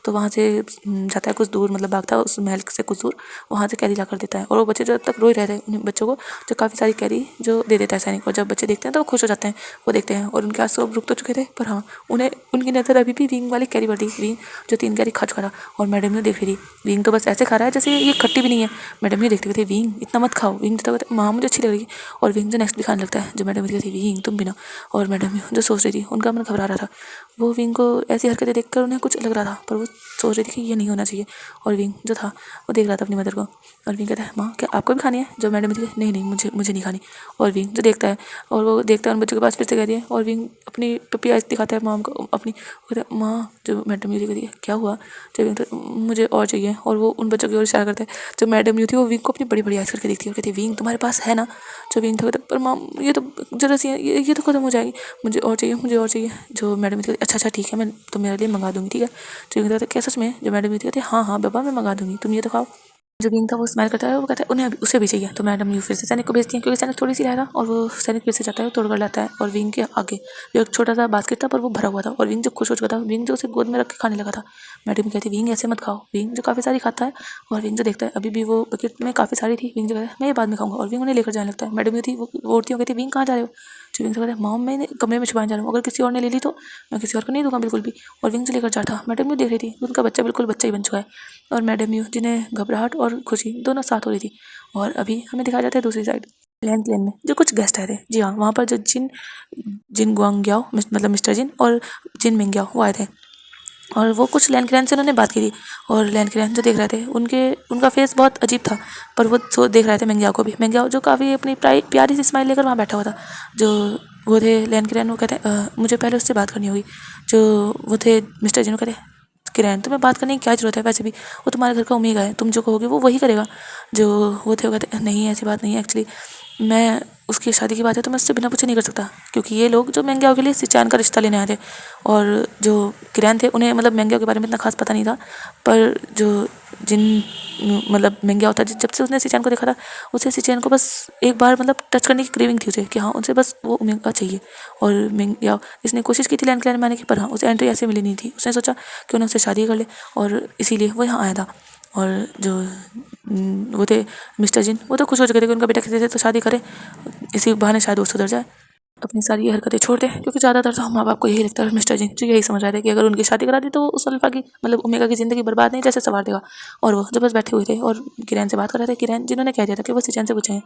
तो वहाँ से जाता है कुछ दूर, मतलब बाग था उस महल से कुछ दूर, वहाँ से कैरी ला कर देता है। और वो बच्चे जब तक रो ही रहे थे उन बच्चों को जो काफ़ी सारी कैरी जो दे देता है सैनिक। और जब बच्चे देखते हैं तो वो खुश हो जाते हैं, वो देखते हैं और उनके आंसू अब रुक तो चुके थे पर हाँ उन्हें उनकी नज़र अभी भी विंग वाली कैरी पर थी, विंग जो 3 कैरी खा चुका था। और मैडम ने देख रही थी विंग तो बस ऐसे खा रहा है जैसे ये खट्टी भी नहीं है। मैडम ये देखते हुए थे विंग इतना मत खाओ। विंग तो कहते माँ मुझे अच्छी लग रही। और विंग जो नेक्स्ट भी खाने लगता है। जो मैडम कहती थी विंग तुम भी ना। और मैडम जो सोच रही थी उनका मन घबरा रहा था, वो विंग को ऐसी हरकतें देखकर उन्हें कुछ लग रहा था पर वो सोच रही थी कि ये नहीं होना चाहिए। और विंग जो था वो देख रहा था अपनी मदर को और विंग कहता है माँ क्या आपको भी खानी है। जो मैडम थी नहीं नहीं मुझे नहीं खानी। और विंग जो देखता है और वो देखता है उन बच्चों के पास फिर से कह रही है और विंग अपनी पप्पी आइस दिखाता है माम को अपनी, कहता है माँ। जो मैडम यू थी क्या हुआ। जो विंग तो मुझे और चाहिए और वो उन बच्चों की ओर इशारा करता है। जो मैडम यू थी वो विंग को अपनी बड़ी बड़ी आइस करके देखती है और कहती है विंग तुम्हारे पास है ना। जो विंग था पर माम ये तो जरा सी ये तो खत्म हो जाएगी, मुझे और चाहिए। जो मैडम थी अच्छा ठीक है मैं तो मेरे लिए मंगा दूँगी ठीक है। जो विंग कहता है क्या सच में। जो मैडम थी कहती है हाँ बाबा मैं मंगा दूँगी, तुम ये तो खाओ। जो विंग था वो स्माइल करता है, वो कहता है उन्हें उसे भी चाहिए। तो मैडम यू फिर से सैनिक को भेजती है क्योंकि सैनिक थोड़ी सी रहेगा और वो सैनिक फिर से जाता है तोड़ कर लाता है। और विंग के आगे जो एक छोटा सा बास्केट था पर वो भरा हुआ था और विंग जो खुश हो चुका था, विंग जो उसे गोद में रख के खाने लगा था। मैडम कहती है विंग ऐसे मत खाओ। विंग जो काफ़ी सारी खाता है और विंग जो देखता है अभी भी वो बकेट में काफ़ी सारी थी। विंग जो कहता है मैं ये बाद में खाऊंगा और विंग उन्हें लेकर जाने लगता है। मैडम यू थी वो उड़ती कहती है विंग कहाँ जा रहे हो। जो विंग से कहता है मॉम मैं कमरे में छुपाने जा रहा हूँ, अगर किसी और ने ले ली तो मैं किसी और को नहीं दूंगा बिल्कुल भी। और विंग से लेकर जाता। मैडम यू देख रही थी उनका बच्चा बिल्कुल बच्चा ही बन चुका है और मैडम यू जिन्हें घबराहट और खुशी दोनों साथ हो रही थी। और अभी हमें दिखाया जाता है दूसरी साइड लैंड क्लेन में जो कुछ गेस्ट आए थे। जी हाँ, वहाँ पर जो जिन जिन गुआंग्याओ मतलब मिस्टर जिन और जिन मिंग्याओ वो आए थे और वो कुछ लैंड क्रेन से उन्होंने बात की थी। और लैंड क्रेन जो देख रहे थे उनका फेस बहुत अजीब था पर वो देख रहे थे मेंग्याओ को भी। मेंग्याओ जो काफ़ी अपनी प्यारी सी स्माइल लेकर वहाँ बैठा हुआ था। जो वो थे लैंड क्रेन वो कहते मुझे पहले उससे बात करनी होगी। जो वो थे मिस्टर जिन कहते किरण तुम्हें बात करने की क्या ज़रूरत है, वैसे भी वो तुम्हारे घर का उम्मीद है, तुम जो कहोगे वो वही करेगा। जो वो थे वो कहते नहीं ऐसी बात नहीं है, एक्चुअली मैं उसकी शादी की बात है तो मैं उससे बिना पूछे नहीं कर सकता क्योंकि ये लोग जो मेंग्याओ के लिए सिचान का रिश्ता लेने आए थे। और जो किरण थे उन्हें मतलब मेंग्याओ के बारे में इतना खास पता नहीं था पर जो जिन मतलब मेंग्याओ था जब से उसने सिचान को देखा था उसे सिचान को बस एक बार मतलब टच करने की क्रेविंग थी उसे कि हाँ उनसे बस वो मेंगा चाहिए। और मेंग्याओ जिसने कोशिश की थी लैंड क्लैन में आने की पर हाँ उसे एंट्री ऐसे मिली नहीं थी। उसने सोचा कि उन्हें उससे शादी कर ले और इसीलिए वो यहाँ आया था। और जो वो थे मिस्टर जिन वो तो खुश हो चुके थे कि उनका बेटा किसी से तो शादी करे, इसी बहाने शायद वो सुधर जाए, अपनी सारी हरकतें छोड़ दे। क्योंकि ज़्यादातर तो माँ बाप को यही लगता है मिस्टर जिन जो यही समझ रहे थे कि अगर उनकी शादी करा दी तो वो उस अल्फा की मतलब ओमेगा की ज़िंदगी बर्बाद नहीं जैसे सवार देगा। और वो जो बस बैठे हुए थे और किरण से बात कर रहे थे। किरण जिन्होंने कह दिया था कि वो सिचैन से पूछें।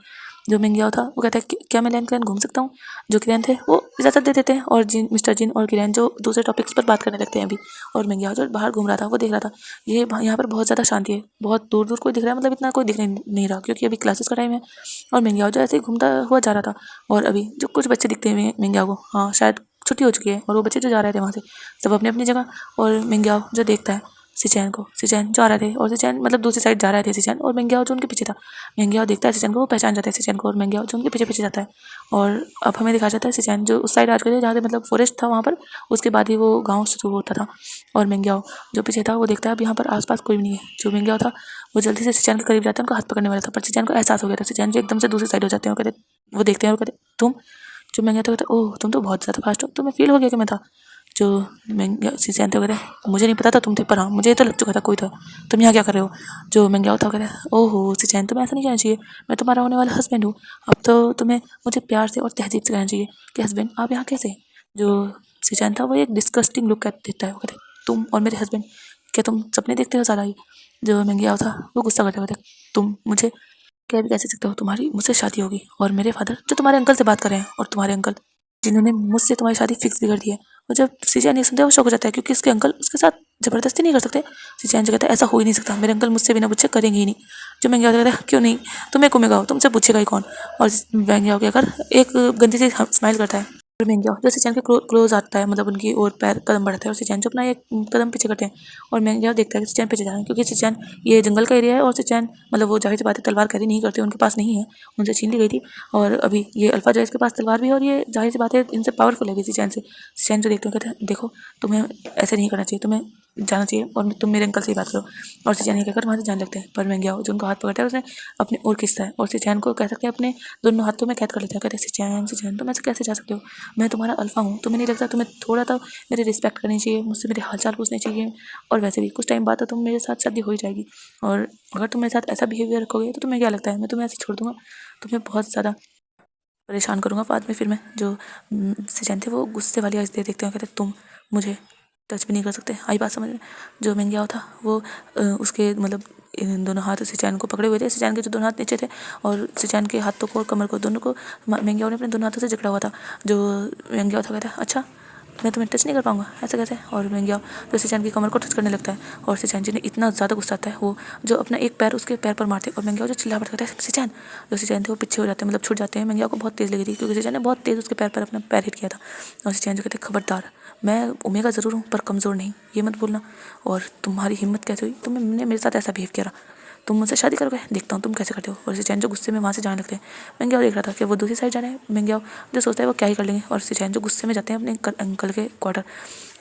जो मिंग्याओ था वो कहता है कि क्या मैं लैंड क्लैन घूम सकता हूँ। जो किरण थे वो इजाज़त दे देते हैं और जिन मिस्टर जिन और किरण जो दूसरे टॉपिक्स पर बात करने लगते हैं अभी। और मिंग्याओ जो बाहर घूम रहा था वो देख रहा था ये यहाँ पर बहुत ज़्यादा शांति है, बहुत दूर दूर कोई दिख रहा है, मतलब इतना कोई दिख नहीं रहा क्योंकि अभी क्लासेस का टाइम है। और मिंग्याओ जो ऐसे ही घूमता हुआ जा रहा था और अभी जो कुछ बच्चे दिखते हैं मिंग्याओ को, हाँ शायद छुट्टी हो चुकी है और वो बच्चे जो जा रहे थे वहाँ से सब अपनी अपनी जगह। और मिंग्याओ जो देखता है सिचैन जो आ रहे थे और सिचैन मतलब दूसरी साइड जा रहे थे सिचैन और मिंग्याओ जो उनके पीछे था। मिंग्याओ देखता है सिचैन को, वो पहचान जाता है सिचैन को और मिंग्याओ जो उनके पीछे पीछे जाता है। और अब हमें दिखाया जाता है सिचैन जो उस साइड आ चुके थे जहाँ से मतलब फॉरेस्ट था वहाँ पर, उसके बाद ही वो गाँव शुरू होता था। और मिंग्याओ जो पीछे था वो देखता है अब यहाँ पर आसपास कोई भी नहीं है। जो मिंग्याओ था वो जल्दी से सिचैन के करीब जाता है, उनका हाथ पकड़ने वाला था पर सिचैन को एहसास हो गया था। सिचैन जो एकदम से दूसरी साइड हो जाते हैं, वो देखते हैं और कहते तुम। जो मिंग्याओ तो कहता ओह तुम तो बहुत ज़्यादा फास्ट हो, तुम्हें फील हो गया कि मैं था। जो सिचैन थे कहते हैं मुझे नहीं पता था तुम थे, पर हाँ मुझे तो लग चुका था कोई था, तुम यहाँ क्या कर रहे हो। जो मेंग्याओ था कहते हैं ओहो सिचैन तुम्हें ऐसा नहीं कहना चाहिए, मैं तुम्हारा होने वाला हस्बैंड हूँ, अब तो तुम्हें मुझे प्यार से और तहजीब से कहना चाहिए कि हस्बैंड आप यहाँ कैसे। जो सिचैन था वो एक डिस्गस्टिंग लुक देता है, वो कहते तुम और मेरे हस्बैंड क्या तुम सपने देखते हो सारा ही। जो मेंग्याओ था वो गुस्सा करते कहते तुम मुझे कह भी कैसे सकते हो, तुम्हारी मुझसे शादी होगी और मेरे फादर जो तुम्हारे अंकल से बात कर रहे हैं, और तुम्हारे अंकल जिन्होंने मुझसे तुम्हारी शादी फिक्स भी कर दी है। और जब सिचैन ये सुनता है वो शौक हो जाता है क्योंकि उसके अंकल उसके साथ ज़बरदस्ती नहीं कर सकते। सिचैन जो कहता है ऐसा हो ही नहीं सकता, मेरे अंकल मुझसे बिना पूछे करेंगे ही नहीं। जो मेंग्याओ कहता है क्यों नहीं, तुम्हें घूमेगा तुमसे पूछेगा ही कौन। और मेंग्याओ क्या कर एक गंदी सी स्माइल करता है और मेंग्याओ जो सिचैन के क्लोज आता है, मतलब उनकी और पैर कदम बढ़ाता है और सिचैन जो अपना एक कदम पीछे करते हैं। और मेंग्याओ देखता है कि सिचैन पीछे जा रहे हैं क्योंकि सिचैन ये जंगल का एरिया है और सिचैन मतलब वो जाहिर सी बात है तलवार कैरी नहीं करते, उनके पास नहीं है, उनसे छीन ली गई थी। और अभी ये अल्फा जो है इसके पास तलवार भी है और ये जाहिर सी बात है इनसे पावरफुल है भी सिचैन से। सिचैन जो देखते हैं कहते हैं देखो तुम्हें ऐसे नहीं करना चाहिए, तुम्हें जाना चाहिए और तुम मेरे अंकल से ही बात करो। और सिचैन ये कहकर वहाँ से जाने लगते हैं, पर मेंग्याओ जो उनका हाथ पकड़ता है उसने अपने और खींचता है और सिचैन को कह सकते हैं अपने दोनों हाथों में कैद कर लेता है। कहते हैं सिचैन सिचैन तुम ऐसे कैसे जा सकते हो, मैं तुम्हारा अल्फा हूँ, तुम्हें नहीं लगता तुम्हें थोड़ा तो मेरी रिस्पेक्ट करनी चाहिए, मुझसे मेरे हाल चाल पूछने चाहिए। और वैसे भी कुछ टाइम बाद तो तुम मेरे साथ शादी हो ही जाएगी, और अगर तुम मेरे साथ ऐसा बिहेवियर रखोगे तो तुम्हें क्या लगता है मैं तुम्हें ऐसे छोड़ दूंगा, तुम्हें बहुत ज़्यादा परेशान करूँगा बाद में। फिर मैं जो सिचैन थे वो गुस्से वाली आइज़ दे देखते हैं, कहते तुम मुझे टच भी नहीं कर सकते, आई बात समझ में। जो मेंग्याओ था वो उसके मतलब इन दोनों हाथ सिचैन को पकड़े हुए थे, सिचैन के जो दोनों हाथ नीचे थे और सिचैन के हाथों को और कमर को दोनों को मेंग्याओ ने अपने दोनों हाथों से जकड़ा हुआ था। जो मेंग्याओ था कहता है अच्छा मैं तुम्हें टच नहीं कर पाऊंगा ऐसे कैसे। और मेंग्याओ जो सिचैन की कमर को टच करने लगता है और सिचैन जी ने इतना ज़्यादा गुस्सा आता है वो जो अपना एक पैर उसके पैर पर मारते और मेंग्याओ जो चिल्ला पड़ता है सिचैन। जो सिचैन थे वो पीछे हो जाते हैं, मतलब छूट जाते हैं। मेंग्याओ को बहुत तेज़ लगी थी क्योंकि सिचैन ने बहुत तेज़ उसके पैर पर अपना पैर हिट किया था। और सिचैन जो कहते हैं खबरदार मैं ओमेगा ज़रूर हूँ पर कमज़ोर नहीं, ये मत बोलना, और तुम्हारी हिम्मत कैसे हुई तुमने मेरे साथ ऐसा बिहेव किया, तुम मुझसे शादी करोगे देखता हूँ तुम कैसे करते हो। और सिचैन जो गुस्से में वहाँ से जाने लगते हैं। मेंग्याओ देख रहा था कि वो दूसरी साइड जा रहे हैं, मेंग्याओ जो सोचता है वो क्या ही कर लेंगे। और सिचैन जो गुस्से में जाते हैं अपने अंकल के क्वार्टर,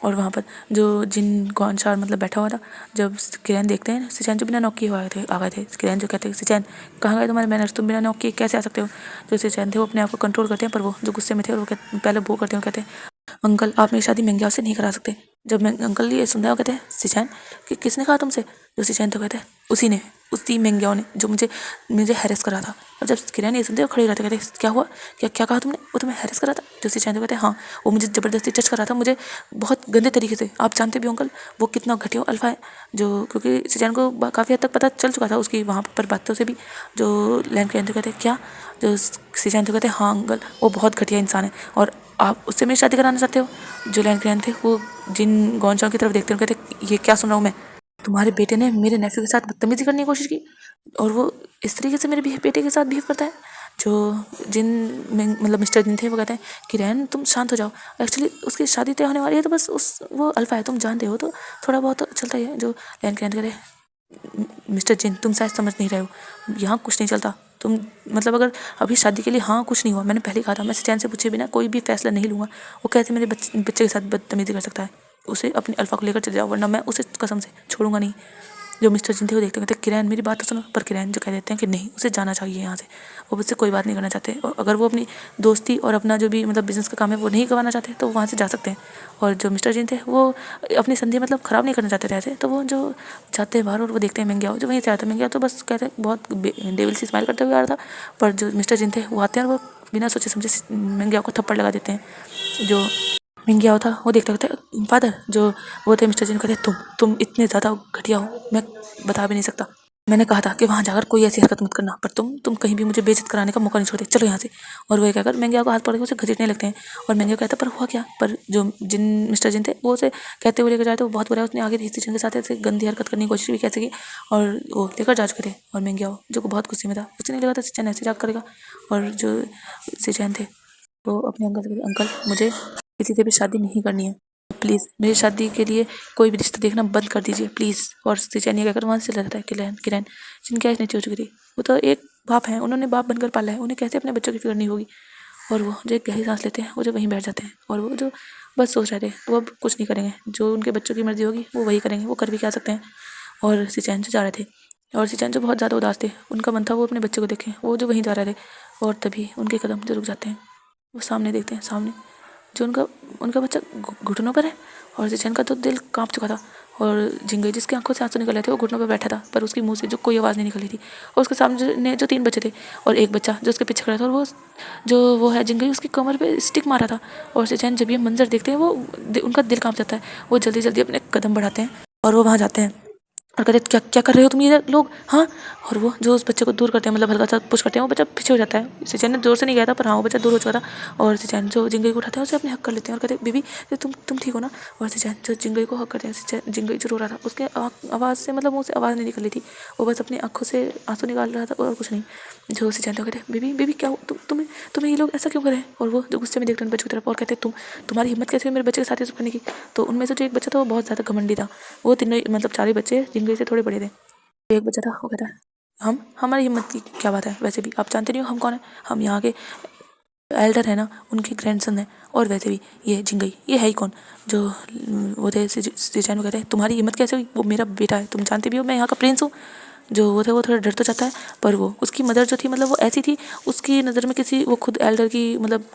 और वहाँ पर जो जिन गौनशार मतलब बैठा हुआ था। जब किरण देखते हैं सिचैन जो बिना नॉक किए आ गए थे। किरण जो कहते हैं सिचैन कहाँ गए तुम्हारे मैनर्स, तुम बिना नॉक किए कैसे आ सकते हो। जो सिचैन थे वो अपने आप को कंट्रोल करते हैं, पर वो जो गुस्से में थे और वो पहले वो करते हैं, कहते हैं अंकल आप मेरी शादी मेंग्याओ से नहीं करा सकते। जब मैं अंकल ये सुनता है वो कहते हैं सिचैन कि किसने कहा तुमसे। जो सिचैन तो कहते हैं उसी मेंग्याओ ने जो मुझे मुझे हैरेस करा था। और जब किरण ये सुनते हैं वो खड़े रहते कहते हैं क्या हुआ, क्या कहा तुमने, वो तुम्हें हैरेस करा था। जो सिचैन तो कहते हैं हाँ वो मुझे ज़बरदस्ती टच करा था, मुझे बहुत गंदे तरीके से। आप जानते भी हो अंकल वो कितना घटिया अल्फा है। जो क्योंकि सिचैन को काफ़ी हद तक पता चल चुका था उसकी वहाँ पर बातों से भी। जो लैंड क्रेन तो कहते हैं क्या, जो सिचैन तो कहते हैं हाँ अंकल वो बहुत घटिया इंसान है और आप उससे मेरी शादी कराना चाहते हो। जो लैंड क्रेन थे वो जिन गौनशाओं की तरफ देखते हैं कहते ये क्या सुन रहा हूँ मैं, तुम्हारे बेटे ने मेरे नेफ्यू के साथ बदतमीजी करने की कोशिश की और वो इस तरीके से मेरे बेटे के साथ बिहेव करता है। जो जिन मतलब मिस्टर जिन थे वो कहते हैं कि रैन तुम शांत हो जाओ, एक्चुअली उसकी शादी तय होने वाली है तो बस उस वो अल्फा है तुम जानते हो तो थोड़ा बहुत तो चलता ही है। जो लैंड क्रेन कहते मिस्टर जिन तुम शायद समझ नहीं रहे हो, यहाँ कुछ नहीं चलता। तुम मतलब अगर अभी शादी के लिए हाँ कुछ नहीं हुआ, मैंने पहले कहा था मैं सिचैन से पूछे बिना कोई भी फैसला नहीं लूँगा। वो कहते मेरे बच्चे के साथ बदतमीजी कर सकता है, उसे अपने अल्फा को लेकर चले जाओ वरना मैं उसे कसम से छोड़ूंगा नहीं। जो मिस्टर जिन थे वो देखते कहते किरण मेरी बात तो सुनो, पर किरण जो कह देते हैं कि नहीं उसे जाना चाहिए यहाँ से, वो मुझसे कोई बात नहीं करना चाहते और अगर वो अपनी दोस्ती और अपना जो भी मतलब बिजनेस का काम है वो नहीं गंवाना चाहते तो वो वहाँ से जा सकते हैं। और जो मिस्टर जिन थे वो अपनी संधि मतलब ख़राब नहीं करना चाहते थे ऐसे, तो वो जो जाते हैं बाहर और वो देखते हैं मेंग्याओ जो वहीं से आता है। मेंग्याओ तो बस कहते हैं बहुत डेविल सी स्माइल करते हुए आ रहा था, पर जो मिस्टर जिन थे वो आते हैं और वो बिना सोचे समझे मेंग्याओ को थप्पड़ लगा देते हैं। जो मेंग्याओ था वो देखते कहते फादर जो वो थे मिस्टर जिन कहते तुम इतने ज़्यादा घटिया हो मैं बता भी नहीं सकता, मैंने कहा था कि वहाँ जाकर कोई ऐसी हरकत मत करना, पर तुम कहीं भी मुझे बेइज्जत कराने का मौका नहीं छोड़ते, चलो यहाँ से। और वो कहकर मेंग्याओ को हाथ पकड़ के उसे घसीटने लगते हैं और मेंग्याओ कहता पर हुआ क्या। पर जो जिन मिस्टर जिन थे वो उसे कहते हुए लेकर जाते वो बहुत बुरा है, उसने आगे हिस्से के साथ ऐसे गंदी हरकत करने की कोशिश भी कैसे की और वो लेकर जा चुके थे। और मेंग्याओ जो को बहुत गुस्से में था, उसे नहीं लगा था सिचैन ऐसे जाग करेगा। और जो सिचैन थे वो अपने अंकल से कहते अंकल मुझे किसी से भी शादी नहीं करनी है, प्लीज़ मेरी शादी के लिए कोई भी रिश्ता देखना बंद कर दीजिए प्लीज़। और सिचैन ये कहकर वहाँ से चला जाता है। किरण जिनकी एज नहीं हो चुकी थी, वो तो एक बाप हैं, उन्होंने बाप बनकर पाला है, उन्हें कैसे अपने बच्चों की फिक्र नहीं होगी। और वो जो एक गहरी सांस लेते हैं वो जो वहीं बैठ जाते हैं और वो जो बस सोच रहे थे वो अब कुछ नहीं करेंगे, जो उनके बच्चों की मर्जी होगी वो वही करेंगे, वो कर भी क्या सकते हैं। और सिचैन जो जा रहे थे और सिचैन जो बहुत ज़्यादा उदास थे, उनका मन था वो अपने बच्चे को देखें, वो जो वहीं जा रहे थे और तभी उनके कदम जो रुक जाते हैं। वो सामने देखते हैं, सामने जो उनका उनका बच्चा घुटनों पर है और जिचैन का तो दिल कांप चुका था। और जिंगई जिसकी आंखों से आंसू निकल रहे थे वो घुटनों पर बैठा था पर उसके मुंह से जो कोई आवाज़ नहीं निकल रही थी। और उसके सामने जो 3 बच्चे थे और एक बच्चा जो उसके पीछे खड़ा था और वो जो वो है जिंगई उसकी कमर पे स्टिक मारा था। और जिचैन जब ये मंजर देखते हैं वो उनका दिल कांप जाता है। वो जल्दी जल्दी अपने कदम बढ़ाते हैं और वो वहाँ जाते हैं और कहते क्या क्या कर रहे हो तुम ये लोग, हाँ। और वो जो उस बच्चे को दूर करते हैं मतलब हल्का सा पुश करते हैं वो बच्चा पीछे हो जाता है। सिचैन ने जोर से नहीं गया था पर हाँ वो बच्चा दूर हो चुका था। और सिचैन जो जिंगई को उठाते हैं उसे अपने हक कर लेते हैं और कहते हैं बीबी तुम ठीक हो ना। और सिचैन जो जिंगई को हक करते हैं, जिंगई जो रो रहा था उसके आवाज़ से मतलब मुँह से आवाज़ नहीं निकल रही थी, वो बस अपनी आंखों से आंसू निकाल रहा था और कुछ नहीं। जो सिचैन कहते हैं बीबी क्या तुम्हें ये लोग ऐसा क्यों करें। और वो जो गुस्से में देखते हैं बच्चे की तरफ और कहते हैं तुम्हारी हिम्मत कैसे हुई मेरे बच्चे के साथ ये सब करने की। तो उनमें से जो एक बच्चा था वो बहुत ज़्यादा घमंडी था। वो तीनों मतलब 4 बच्चे जिंगई से थोड़े बड़े थे। एक बच्चा था वो कहता है हमारी हिम्मत की क्या बात है, वैसे भी आप जानते नहीं हो हम कौन है, हम यहाँ के एल्डर है ना, उनके ग्रैंडसन है। और वैसे भी ये जिंगई ये है ही कौन। जो वो थे सिचैन को कहते हैं तुम्हारी हिम्मत कैसे हुई, वो मेरा बेटा है, तुम जानते भी हो मैं यहाँ का प्रिंस हूँ। जो वो थे वो थोड़ा डर तो जाता है पर वो उसकी मदर जो थी मतलब वो ऐसी थी, उसकी नज़र में किसी वो खुद एल्डर की मतलब